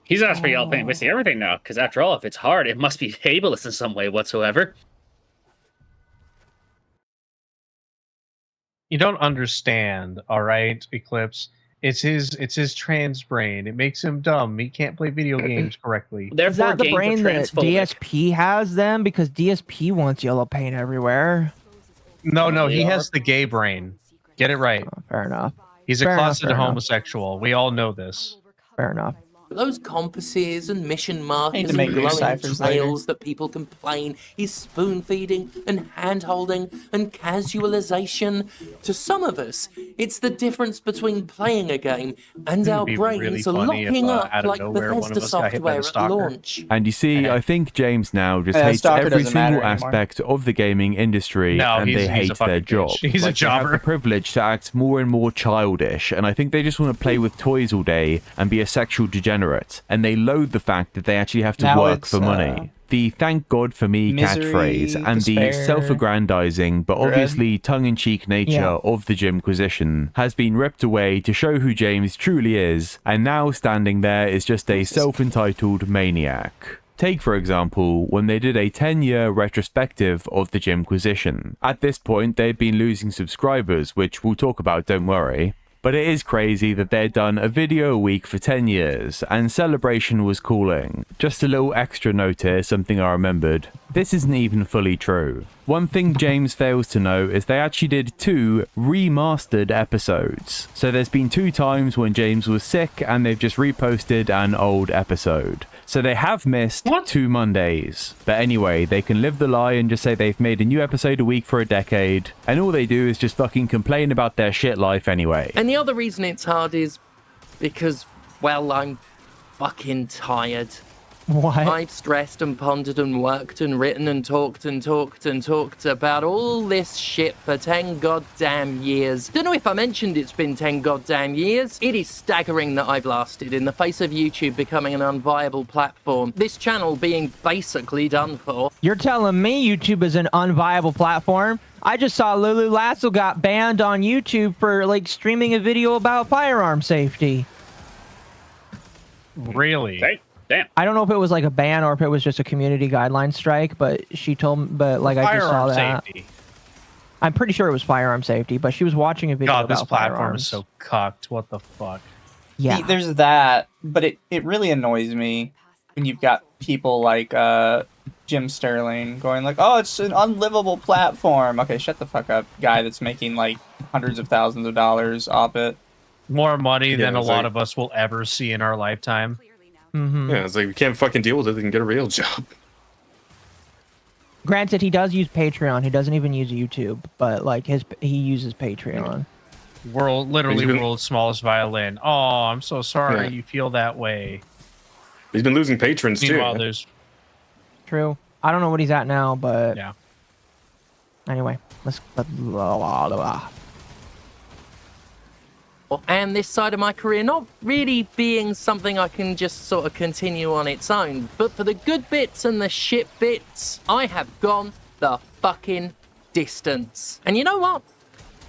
He's asked for y'all paying basically everything now, because after all, if it's hard, it must be ableist in some way whatsoever. You don't understand, all right, Eclipse. It's his trans brain. It makes him dumb. He can't play video games correctly. Is Therefore, that the games are brain that transphobic. DSP has then? Because DSP wants yellow paint everywhere. No, he They has are. the gay brain. Get it right. Fair enough. He's a Fair enough, closeted fair enough. homosexual. We all know this. Fair enough. Those compasses and mission Need markers to make and new glowing ciphers later. trails that people complain is spoon feeding and hand holding and casualization. To some of us, it's the difference between playing a game and our be really brains funny if, locking up out of like nowhere, one of Bethesda us got hit by software the at stalker. launch. And you see, I think James now just Yeah, hates stalker every doesn't matter single anymore. aspect of the gaming industry, No, and he's they a hate their fucking job. bitch. He's a Like, they have the jobber. privilege to act more and more childish, and I think they just want to play with toys all day and be a sexual degenerate, and they loathe the fact that they actually have to Now work it's, for money. The "thank God for me" misery, catchphrase and the despair, self-aggrandizing but dread. obviously tongue-in-cheek nature Yeah. of the Jimquisition has been ripped away to show who James truly is, and now standing there is just a self-entitled maniac. Take, for example, when they did a 10-year retrospective of the Jimquisition. At this point, they'd been losing subscribers, which we'll talk about, don't worry. But it is crazy that they'd done a video a week for 10 years, and celebration was calling. Just a little extra note here, something I remembered. This isn't even fully true. One thing James fails to know is they actually did 2 remastered episodes. So there's been 2 times when James was sick and they've just reposted an old episode. So they have missed 2 Mondays. But anyway, they can live the lie and just say they've made a new episode a week for a decade, and all they do is just fucking complain about their shit life anyway. And the other reason it's hard is because, well, I'm fucking tired. What? I've stressed and pondered and worked and written and talked about all this shit for 10 goddamn years. Don't know if I mentioned it's been 10 goddamn years. It is staggering that I've lasted in the face of YouTube becoming an unviable platform. This channel being basically done for. You're telling me YouTube is an unviable platform? I just saw Lulu Lasso got banned on YouTube for like streaming a video about firearm safety. Really? Okay. Damn. I don't know if it was like a ban or if it was just a community guideline strike, but she told me, but like I just saw Firearm that. safety. I'm pretty sure it was firearm safety, but she was watching a video God, about this platform firearms. is so cucked. What the fuck? Yeah. See, there's that, but it really annoys me when you've got people like Jim Sterling going like, "Oh, it's an unlivable platform." Okay, shut the fuck up, guy that's making like hundreds of thousands of dollars off it. More money Yeah, than a it's lot like- of us will ever see in our lifetime. Mm-hmm. Yeah, it's like, we can't fucking deal with it, then get a real job. Granted, he does use Patreon. He doesn't even use YouTube, but like he uses Patreon. Literally world's smallest violin. Oh, I'm so sorry Yeah. you feel that way. He's been losing patrons too. Meanwhile, there's True. I don't know what he's at now, but yeah. Anyway, let's. And this side of my career not really being something I can just sort of continue on its own. But for the good bits and the shit bits, I have gone the fucking distance. And you know what?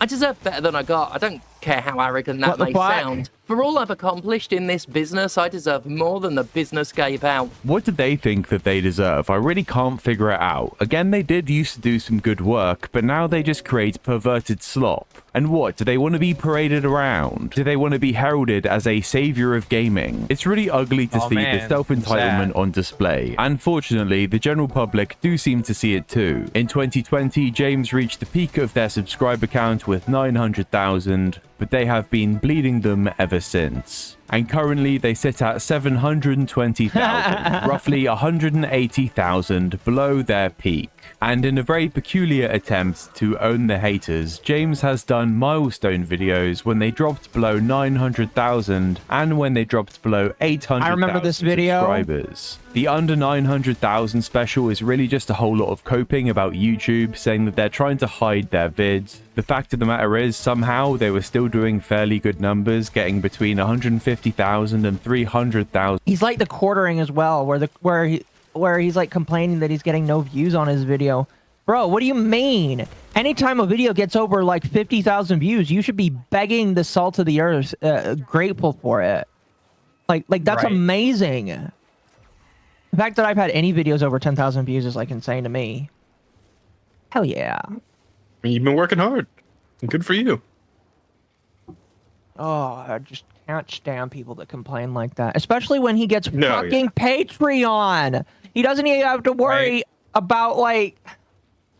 I deserve better than I got. I don't care how arrogant that What the may fuck? sound. For all I've accomplished in this business, I deserve more than the business gave out. What do they think that they deserve? I really can't figure it out. Again, they did used to do some good work, but now they just create perverted slop. And what, do they want to be paraded around? Do they want to be heralded as a savior of gaming? It's really ugly to Oh, see man, the self-entitlement sad. on display. Unfortunately, the general public do seem to see it too. In 2020, James reached the peak of their subscriber count with 900,000, but they have been bleeding them ever since. And currently they sit at 720,000, roughly 180,000 below their peak. And in a very peculiar attempt to own the haters, James has done milestone videos when they dropped below 900,000 and when they dropped below 800,000 I remember this video. subscribers. The under 900,000 special is really just a whole lot of coping about YouTube, saying that they're trying to hide their vids. The fact of the matter is, somehow they were still doing fairly good numbers, getting between 150,000 and 300,000. He's like the quartering as well, where he's like complaining that he's getting no views on his video. Bro, what do you mean? Anytime a video gets over like 50,000 views, you should be begging the salt of the earth, grateful for it. Like that's Right. amazing. The fact that I've had any videos over 10,000 views is like insane to me. Hell yeah. I mean, you've been working hard. Good for you. Oh, I just can't stand people that complain like that. Especially when he gets No, fucking Patreon. He doesn't even have to worry about like...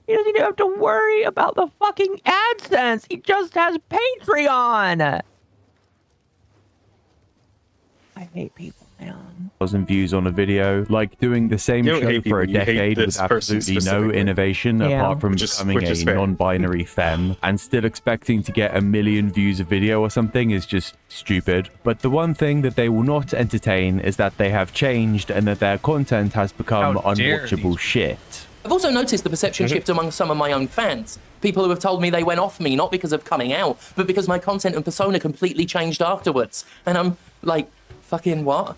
He doesn't even have to worry about the fucking AdSense. He just has Patreon. I hate people, man. 1,000 views on a video, like doing the same You don't show hate for a people, you hate decade this with person absolutely no specifically. innovation Yeah. apart from Which is becoming a fair. non-binary femme, and still expecting to get 1 million views a video or something is just stupid. But the one thing that they will not entertain is that they have changed and that their content has become How dare unwatchable shit. I've also noticed the perception shift among some of my own fans. People who have told me they went off me, not because of coming out, but because my content and persona completely changed afterwards. And I'm like, fucking what?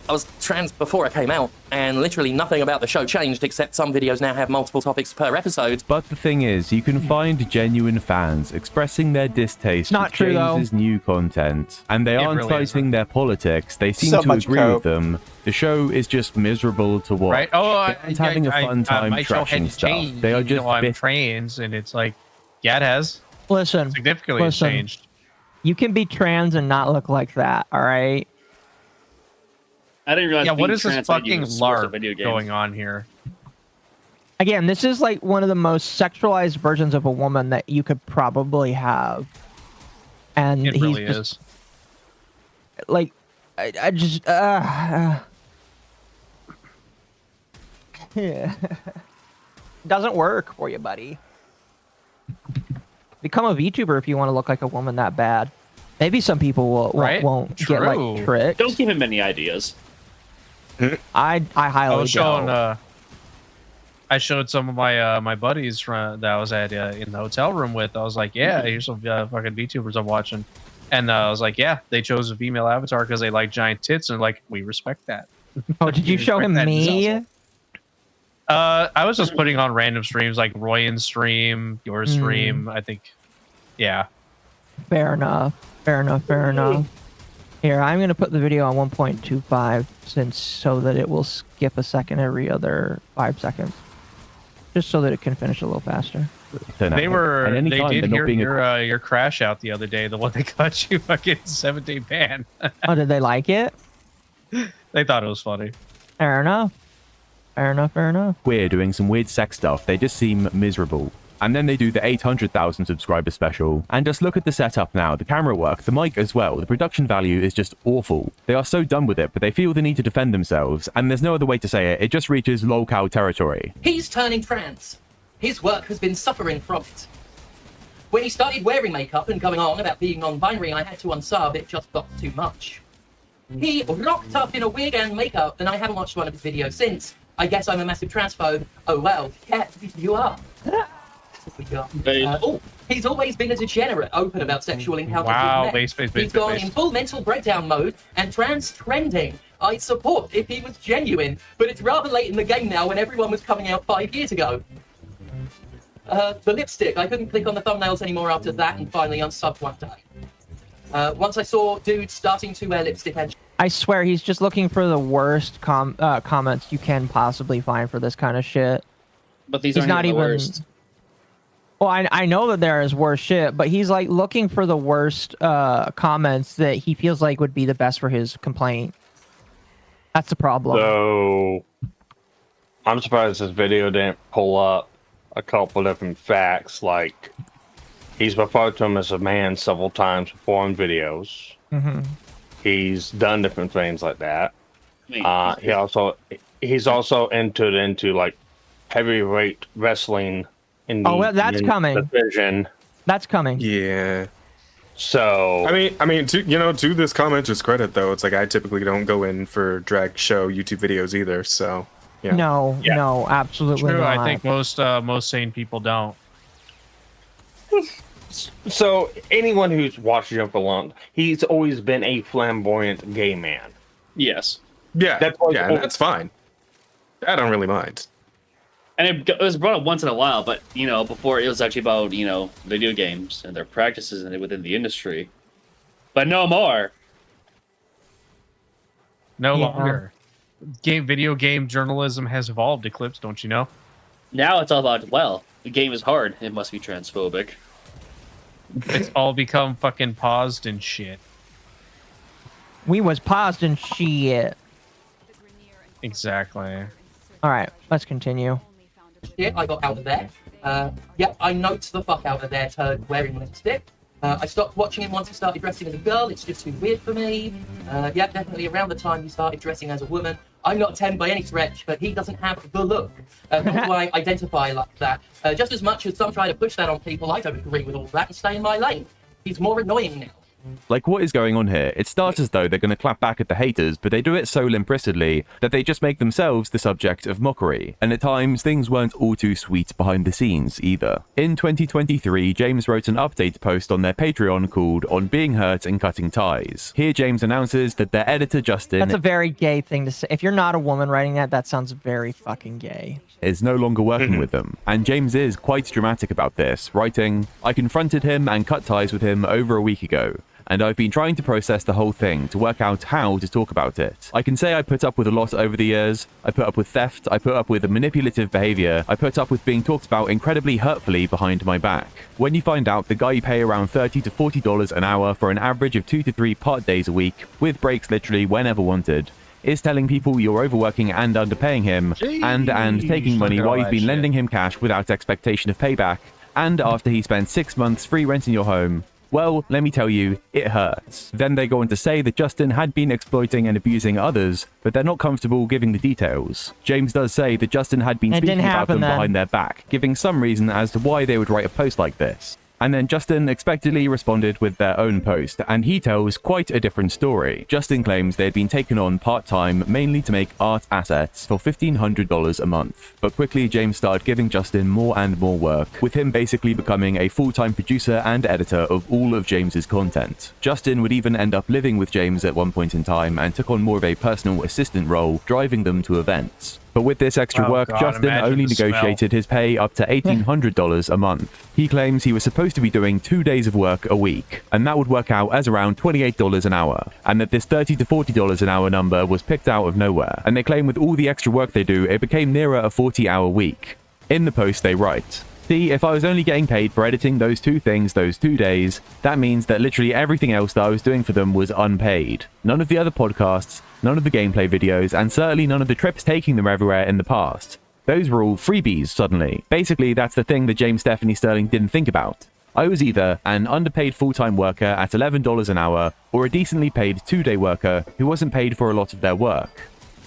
I was trans before I came out, and literally nothing about the show changed except some videos now have multiple topics per episode. But the thing is, you can find genuine fans expressing their distaste Not with true, though. James's new content, and they aren't really citing their politics. They seem So to much agree cope. with them. The show is just miserable to watch. Right? Oh, They aren't having a fun time my show trashing hadn't stuff. changed, They are even just though I'm bit- trans, and it's like, yeah, it has Listen, significantly listen. changed. You can be trans and not look like that, all right? I didn't realize. Yeah, what being is this trans made you fucking a source of LARP video games. going on here? Again, this is like one of the most sexualized versions of a woman that you could probably have. And It he's really just, is. like, I just, yeah. Doesn't work for you, buddy. Become a VTuber if you want to look like a woman that bad. Maybe some people won't get like True. tricked. Don't give him any ideas. I highly I was showing. doubt. I showed some of my my buddies that I was at in the hotel room with. I was like, "Yeah, here's some fucking VTubers I'm watching," and I was like, "Yeah, they chose a female avatar because they like giant tits," and like, we respect that. Oh, did you We show respect him that. me? I was just putting on random streams like Royan's stream, your stream. I think, yeah. Fair enough. Fair enough. Fair enough. Here, I'm gonna put the video on 1.25 so that it will skip a second every other 5 seconds, just so that it can finish a little faster. Turn out. They were. At any They time, did they're not hear being a- your crash out the other day. The one that got you fucking 7-day ban. Oh, did they like it? They thought it was funny. Fair enough. Fair enough. Fair enough. We're doing some weird sex stuff. They just seem miserable. And then they do the 800,000 subscriber special. And just look at the setup now. The camera work, the mic as well. The production value is just awful. They are so done with it, but they feel the need to defend themselves. And there's no other way to say it. It just reaches lolcow territory. He's turning trans. His work has been suffering from it. When he started wearing makeup and going on about being non-binary, I had to unsub. It just got too much. He rocked up in a wig and makeup, and I haven't watched one of his videos since. I guess I'm a massive transphobe. Oh well, yeah, you are. He's always been a degenerate, open about sexual encounters. Wow, with men. base. He's gone in full mental breakdown mode and trans trending. I'd support if he was genuine, but it's rather late in the game now when everyone was coming out 5 years ago. The lipstick, I couldn't click on the thumbnails anymore after that and finally unsubbed one day. Once I saw dudes starting to wear lipstick and I swear he's just looking for the worst comments you can possibly find for this kind of shit. But these He's aren't not even the even. worst. Well, I know that there is worse shit, but he's like looking for the worst comments that he feels like would be the best for his complaint. That's the problem. So, I'm surprised this video didn't pull up a couple different facts, like he's referred to him as a man several times before in videos. Mm-hmm. He's done different things like that. He's also entered into like heavyweight wrestling in the well, that's coming. division. That's coming. Yeah. So I mean, to this commenter's credit though, it's like I typically don't go in for drag show YouTube videos either. So yeah. No, absolutely True, not. I think most sane people don't. So anyone who's watched him for long, he's always been a flamboyant gay man. Yes. Yeah. That's That's fine. I don't really mind. And it was brought up once in a while, but before it was actually about video games and their practices within the industry. But no more. No longer. Video game journalism has evolved, Eclipse, don't you know? Now it's all about, well, the game is hard. It must be transphobic. It's all become fucking paused and shit. We was paused and shit. Exactly. All right, let's continue. Shit, I got out of there. Yeah, I notes the fuck out of their turd wearing lipstick. I stopped watching him once he started dressing as a girl. It's just too weird for me. Yeah, definitely around the time he started dressing as a woman. I'm not a 10 by any stretch, but he doesn't have the look. Nor do I identify like that. Just as much as some try to push that on people, I don't agree with all that and stay in my lane. He's more annoying now. Like, what is going on here? It starts as though they're going to clap back at the haters, but they do it so implicitly that they just make themselves the subject of mockery. And at times, things weren't all too sweet behind the scenes either. In 2023, James wrote an update post on their Patreon called On Being Hurt and Cutting Ties. Here, James announces that their editor, Justin... That's a very gay thing to say. If you're not a woman writing that, that sounds very fucking gay. ...is no longer working with them. And James is quite dramatic about this, writing, I confronted him and cut ties with him over a week ago. And I've been trying to process the whole thing to work out how to talk about it. I can say I put up with a lot over the years. I put up with theft. I put up with manipulative behavior. I put up with being talked about incredibly hurtfully behind my back. When you find out the guy you pay around $30 to $40 an hour for an average of 2 to 3 part days a week, with breaks literally whenever wanted, is telling people you're overworking and underpaying him, and taking money while you've been lending him cash without expectation of payback, and after he spent 6 months free renting your home, well, let me tell you, it hurts. Then they go on to say that Justin had been exploiting and abusing others, but they're not comfortable giving the details. James does say that Justin had been speaking about them behind their back, giving some reason as to why they would write a post like this. And then Justin expectedly responded with their own post, and he tells quite a different story. Justin claims they had been taken on part-time, mainly to make art assets for $1,500 a month. But quickly, James started giving Justin more and more work, with him basically becoming a full-time producer and editor of all of James's content. Justin would even end up living with James at one point in time and took on more of a personal assistant role, driving them to events. But with this extra work, Justin only negotiated his pay up to $1,800 a month. He claims he was supposed to be doing 2 days of work a week, and that would work out as around $28 an hour, and that this $30 to $40 an hour number was picked out of nowhere. And they claim with all the extra work they do, it became nearer a 40-hour week. In the post, they write, see, if I was only getting paid for editing those 2 things those 2 days, that means that literally everything else that I was doing for them was unpaid. None of the other podcasts, none of the gameplay videos, and certainly none of the trips taking them everywhere in the past. Those were all freebies suddenly. Basically, that's the thing that James Stephanie Sterling didn't think about. I was either an underpaid full-time worker at $11 an hour, or a decently paid 2-day worker who wasn't paid for a lot of their work.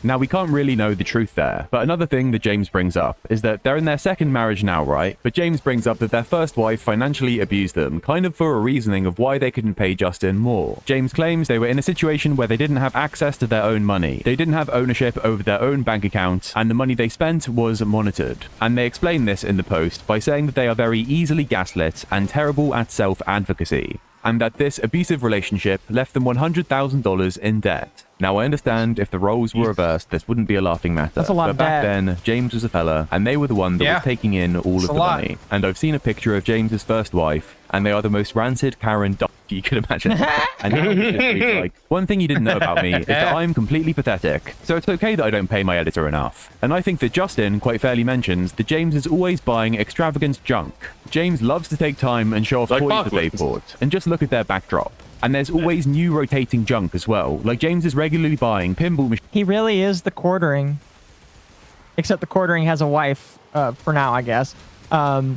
Now, we can't really know the truth there, but another thing that James brings up is that they're in their second marriage now, right? But James brings up that their first wife financially abused them, kind of for a reasoning of why they couldn't pay Justin more. James claims they were in a situation where they didn't have access to their own money. They didn't have ownership over their own bank account, and the money they spent was monitored. And they explain this in the post by saying that they are very easily gaslit and terrible at self-advocacy, and that this abusive relationship left them $100,000 in debt. Now, I understand if the roles were reversed, this wouldn't be a laughing matter. That's a lot but of back debt. then, James was a fella, and they were the one that was taking in all of the money. And I've seen a picture of James's first wife, and they are the most rancid Karen you could imagine. And now he just reads like, one thing you didn't know about me is that I'm completely pathetic, so it's okay that I don't pay my editor enough. And I think that Justin quite fairly mentions that James is always buying extravagant junk. James loves to take time and show off toys that they've bought, and just look at their backdrop. And there's always new rotating junk as well. Like, James is regularly buying pinball machines. He really is the quartering. Except the quartering has a wife, for now, I guess. So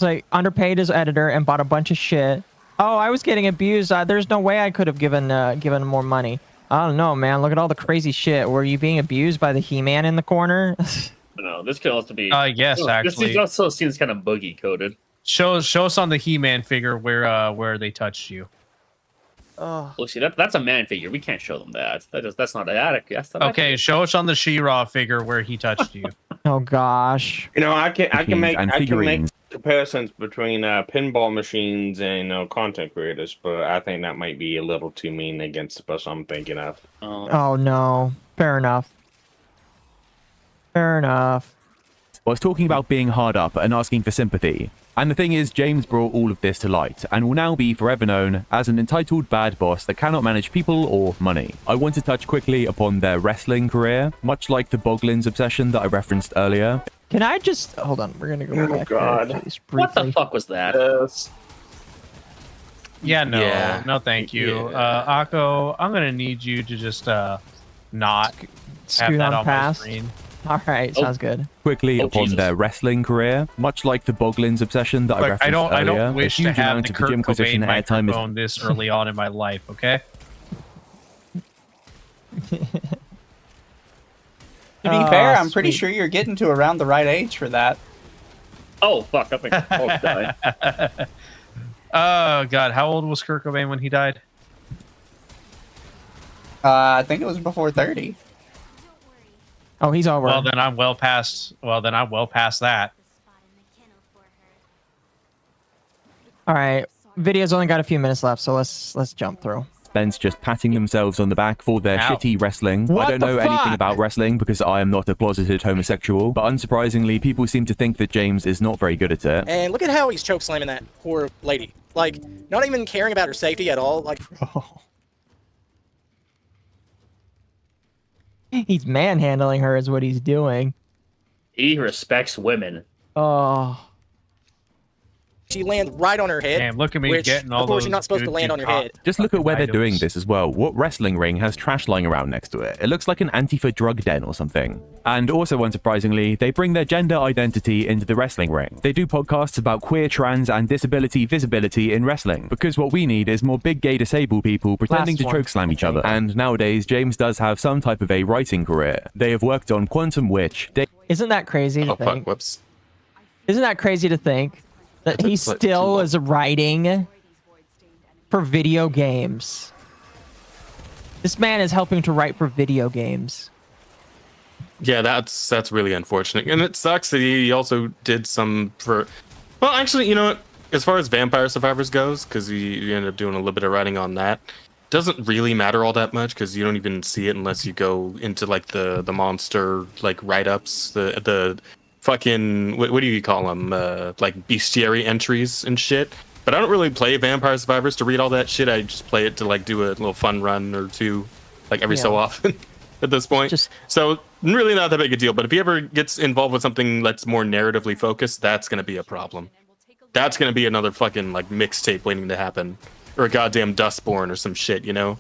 he underpaid his editor and bought a bunch of shit. Oh, I was getting abused. There's no way I could have given him more money. I don't know, man. Look at all the crazy shit. Were you being abused by the He-Man in the corner? No, this could also be... yes, actually. This also seems kind of boogie-coded. Show us on the He-Man figure where they touched you. Oh. Well, see, that's a man figure. We can't show them that. That's not adequate. Okay, show us on the She-Ra figure where he touched you. Oh gosh. You know, I can make comparisons between pinball machines and content creators, but I think that might be a little too mean against the person I'm thinking of. Oh no. Fair enough. Fair enough. was talking about being hard up and asking for sympathy. And the thing is, James brought all of this to light, and will now be forever known as an entitled bad boss that cannot manage people or money. I want to touch quickly upon their wrestling career, much like the Boglin's obsession that I referenced earlier. Can I just hold on? We're gonna go back. God. There, please, What the briefly. fuck was that? Yeah, no, Yeah. no, thank you, Yeah. Akko. I'm gonna need you to just not have Scoot that on on past. my screen. All right, sounds good. Quickly upon Jesus. their wrestling career, much like the Boglin's obsession that I Look, referenced I earlier. don't wish a to huge have amount the of the Kurt Jim Cobain Quisition airtime is microphone this early on in my life. Okay. To be fair, I'm pretty sweet. sure you're getting to around the right age for that. Oh fuck! I think oh, die. Oh God, how old was Kurt Cobain when he died? I think it was before 30. Oh, he's over. Well, then I'm well past. Well, then I'm well past that. All right, video's only got a few minutes left, so let's jump through. Spence just patting themselves on the back for their Ow. shitty wrestling. What I don't the know anything fuck? about wrestling because I am not a closeted homosexual, but unsurprisingly, people seem to think that James is not very good at it. And look at how he's choke slamming that poor lady. Like, not even caring about her safety at all. Like, He's manhandling her is what he's doing. He respects women. Oh, she lands right on her head. Damn, look at me which, getting all of course, those you're not supposed to good land on your G-pop head. Just look at where they're doing items. this as well. What wrestling ring has trash lying around next to it? It looks like an Antifa drug den or something. And also, unsurprisingly, they bring their gender identity into the wrestling ring. They do podcasts about queer, trans, and disability visibility in wrestling. Because what we need is more big gay disabled people pretending Last to one, chokeslam each I other. think. And nowadays, James does have some type of a writing career. They have worked on Quantum Witch. isn't that crazy to Oh fuck! think? Whoops. Isn't that crazy to think that he That's like still too is writing for video games? This man is helping to write for video games. Yeah, that's really unfortunate, and it sucks that he also did some for. Well, actually, you know what? As far as Vampire Survivors goes, because you ended up doing a little bit of writing on that, doesn't really matter all that much because you don't even see it unless you go into like the monster like write-ups, the fucking what do you call them, like bestiary entries and shit. But I don't really play Vampire Survivors to read all that shit. I just play it to like do a little fun run or two, like every so Yeah. often. At this point, so really not that big a deal. But if he ever gets involved with something that's more narratively focused, that's gonna be a problem. That's gonna be another fucking like mixtape waiting to happen, or a goddamn Dustborn or some shit, you know?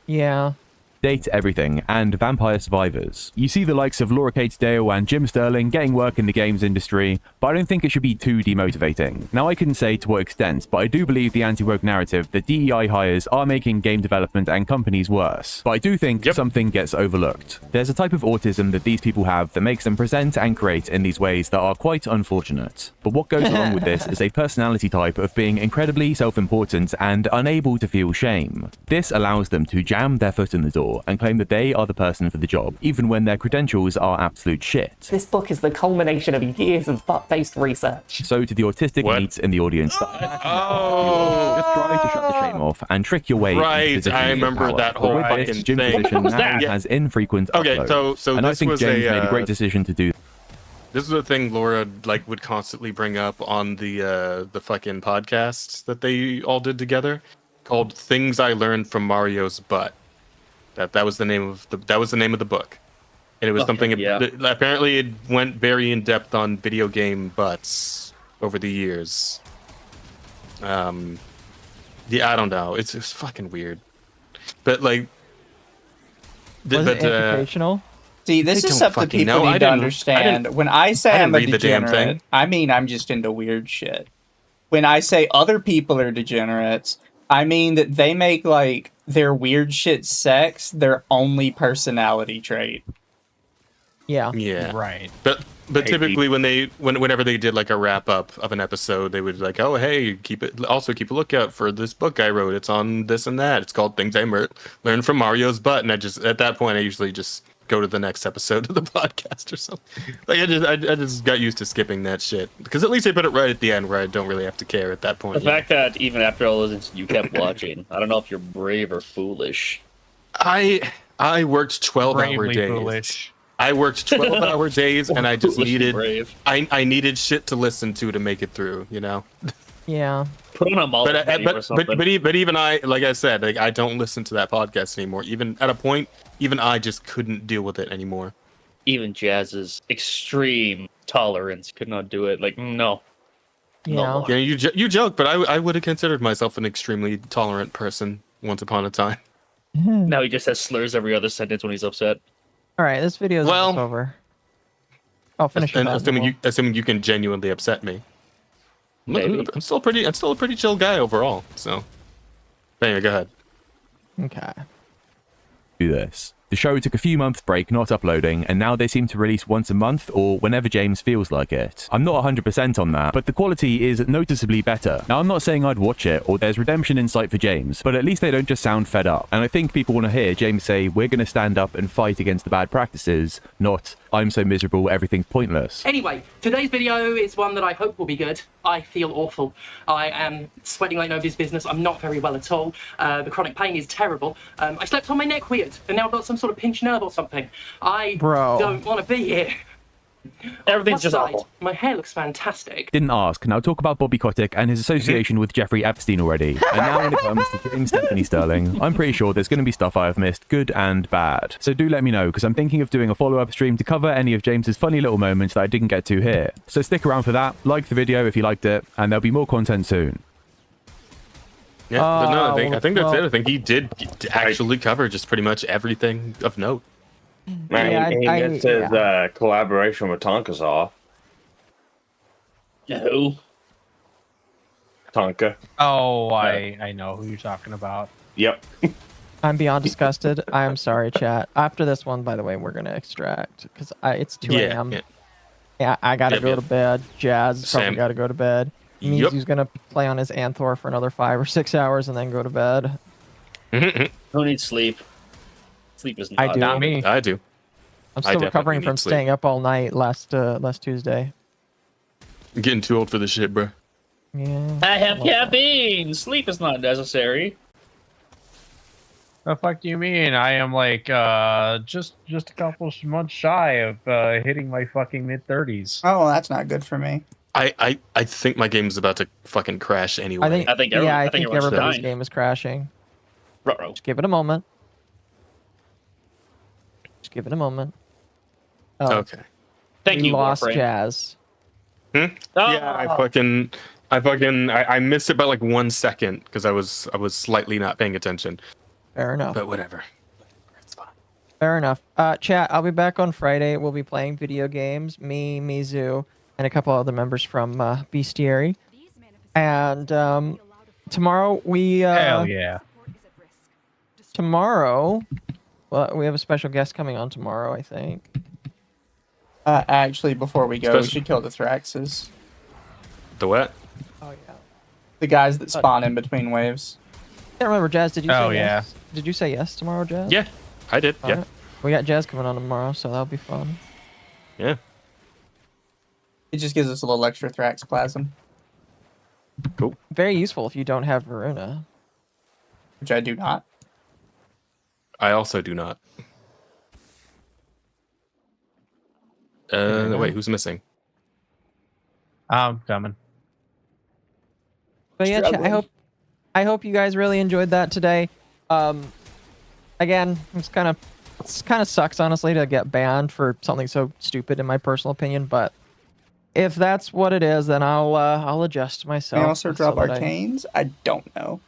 Yeah. Date Everything, and Vampire Survivors. You see the likes of Laura Kate Dale and Jim Sterling getting work in the games industry, but I don't think it should be too demotivating. Now, I couldn't say to what extent, but I do believe the anti-woke narrative that DEI hires are making game development and companies worse. But I do think something gets overlooked. There's a type of autism that these people have that makes them present and create in these ways that are quite unfortunate. But what goes along with this is a personality type of being incredibly self-important and unable to feel shame. This allows them to jam their foot in the door and claim that they are the person for the job, even when their credentials are absolute shit. This book is the culmination of years of thought-based research. So to the autistic needs in the audience, just try to shut the shame off and trick your way into Right, positions I of remember power. that But whole with this, fucking Jim thing. Position What was now that? has infrequent Okay, uploads. so and I this think was James a, made a great decision to do. This is the thing Laura like would constantly bring up on the fucking podcast that they all did together, called "Things I Learned from Mario's Butt." That was the name of the book, and it was Okay, something. yeah. Apparently, it went very in depth on video game butts over the years. Yeah, I don't know. It's fucking weird, but like, Was it educational? See, this I is don't something fucking people know. I need to didn't- understand. When I say I didn't I'm a read the damn thing. degenerate, I mean I'm just into weird shit. When I say other people are degenerates, I mean that they make like their weird shit sex their only personality trait. Yeah. Yeah. Right. But typically whenever they did like a wrap up of an episode, they would like, oh hey, keep a lookout for this book I wrote. It's on this and that. It's called Things I Learned from Mario's Butt. And at that point I usually just go to the next episode of the podcast or something. Like I just got used to skipping that shit because at least they put it right at the end where I don't really have to care at that point. The fact that even after all those, you kept watching. I don't know if you're brave or foolish. I worked 12-hour Bravely days. foolish. I worked 12-hour days, and I just Foolishly needed brave. I needed shit to listen to make it through. You know. Yeah. Put on a multi or something. But even I, like I said, like, I don't listen to that podcast anymore. Even at a point, even I just couldn't deal with it anymore. Even Jazz's extreme tolerance could not do it. Like, no. Yeah. Yeah, you joke, but I would have considered myself an extremely tolerant person once upon a time. Now he just has slurs every other sentence when he's upset. All right, this video is almost over. I'll finish it. And assuming you can genuinely upset me. Maybe. I'm still a pretty chill guy overall. So, anyway, go ahead. Okay. Do this. The show took a few months break not uploading, and now they seem to release once a month or whenever James feels like it. I'm not 100% on that, but the quality is noticeably better. Now, I'm not saying I'd watch it or there's redemption in sight for James, but at least they don't just sound fed up. And I think people want to hear James say, we're going to stand up and fight against the bad practices, not, I'm so miserable, everything's pointless. Anyway, today's video is one that I hope will be good. I feel awful. I am sweating like nobody's business. I'm not very well at all. The chronic pain is terrible. I slept on my neck weird, and now I've got some sort of pinched nerve or something. I don't want to be here. Everything's Plus just side, awful. My hair looks fantastic. Didn't ask. Now talk about Bobby Kotick and his association with Jeffrey Epstein already. And now when it comes to James Stephanie Sterling, I'm pretty sure there's going to be stuff I have missed, good and bad. So do let me know, because I'm thinking of doing a follow-up stream to cover any of James's funny little moments that I didn't get to here. So stick around for that, like the video if you liked it, and there'll be more content soon. Yeah, but no, I think that's it. I think he did actually cover just pretty much everything of note. Man, Yeah, he missed his collaboration with Tonka's off. Who? Tonka. Oh, I know who you're talking about. Yep. I'm beyond disgusted. I am sorry, chat. After this one, by the way, we're gonna extract because it's 2 a.m. Yeah, I gotta go to bed. Jazz probably gotta go to bed. Mizu's gonna play on his Anthor for another 5 or 6 hours and then go to bed. Who needs sleep? Sleep is not. I do. Not me. I do. I'm still recovering from staying up all night last Tuesday. I'm getting too old for this shit, bro. Yeah. I have caffeine. Sleep is not necessary. The fuck do you mean? I am like just a couple months shy of hitting my fucking mid-30s. Oh, well, that's not good for me. I think my game's about to fucking crash anyway. I think everybody's game is crashing. Ruh-roh. Just give it a moment. Just give it a moment. Oh, Okay. Thank you, lost Warframe. Jazz. Yeah, I missed it by like 1 second because I was slightly not paying attention. Fair enough. But whatever. Fair enough. Chat, I'll be back on Friday. We'll be playing video games. Me, Mizu, and a couple other members from Bestiary. And tomorrow we... Hell yeah. Tomorrow... Well, we have a special guest coming on tomorrow, I think. Actually, before we go, we should kill the Thraxes. The what? Oh, yeah. The guys that spawn in between waves. I can't remember, Jazz, did you Oh, say yeah. yes? Did you say yes tomorrow, Jazz? Yeah, I did. All Yeah. right. We got Jazz coming on tomorrow, so that'll be fun. Yeah. It just gives us a little extra Thrax plasm. Cool. Very useful if you don't have Varuna. Which I do not. I also do not. Wait, who's missing? I'm coming. But yeah, chat, I hope you guys really enjoyed that today. Again, it's kind of sucks honestly to get banned for something so stupid in my personal opinion, but if that's what it is, then I'll adjust myself. Can we also drop so that arcanes? I don't know.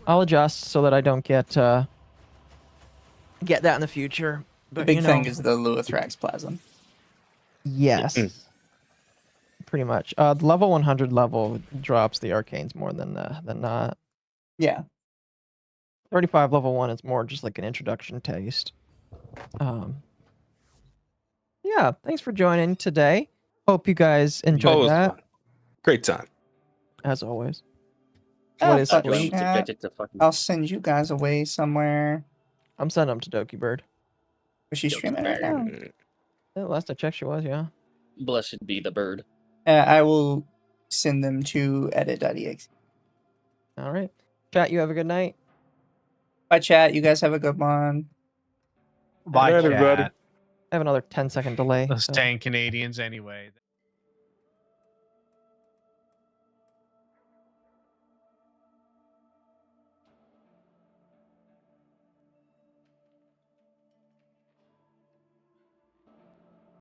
I'll adjust so that I don't get that in the future. The But, big you know, thing is the Luithrax plasm. yes, pretty much. The level 100 level drops the arcanes more than not. Yeah. 35 level 1 is more just like an introduction taste. Yeah, thanks for joining today. Hope you guys enjoyed that. Fun. Great time. As always. Oh, What is fuck sleep? chat. I'll send you guys away somewhere. I'm sending them to Doki Bird. Was she streaming right now? Yeah, last I checked, she was, yeah. Blessed be the bird. I will send them to edit.exe. All right. Chat, you have a good night. Bye, chat. You guys have a good one. Bye, Later, chat. buddy. I have another 10-second delay. Those so- dang Canadians, anyway.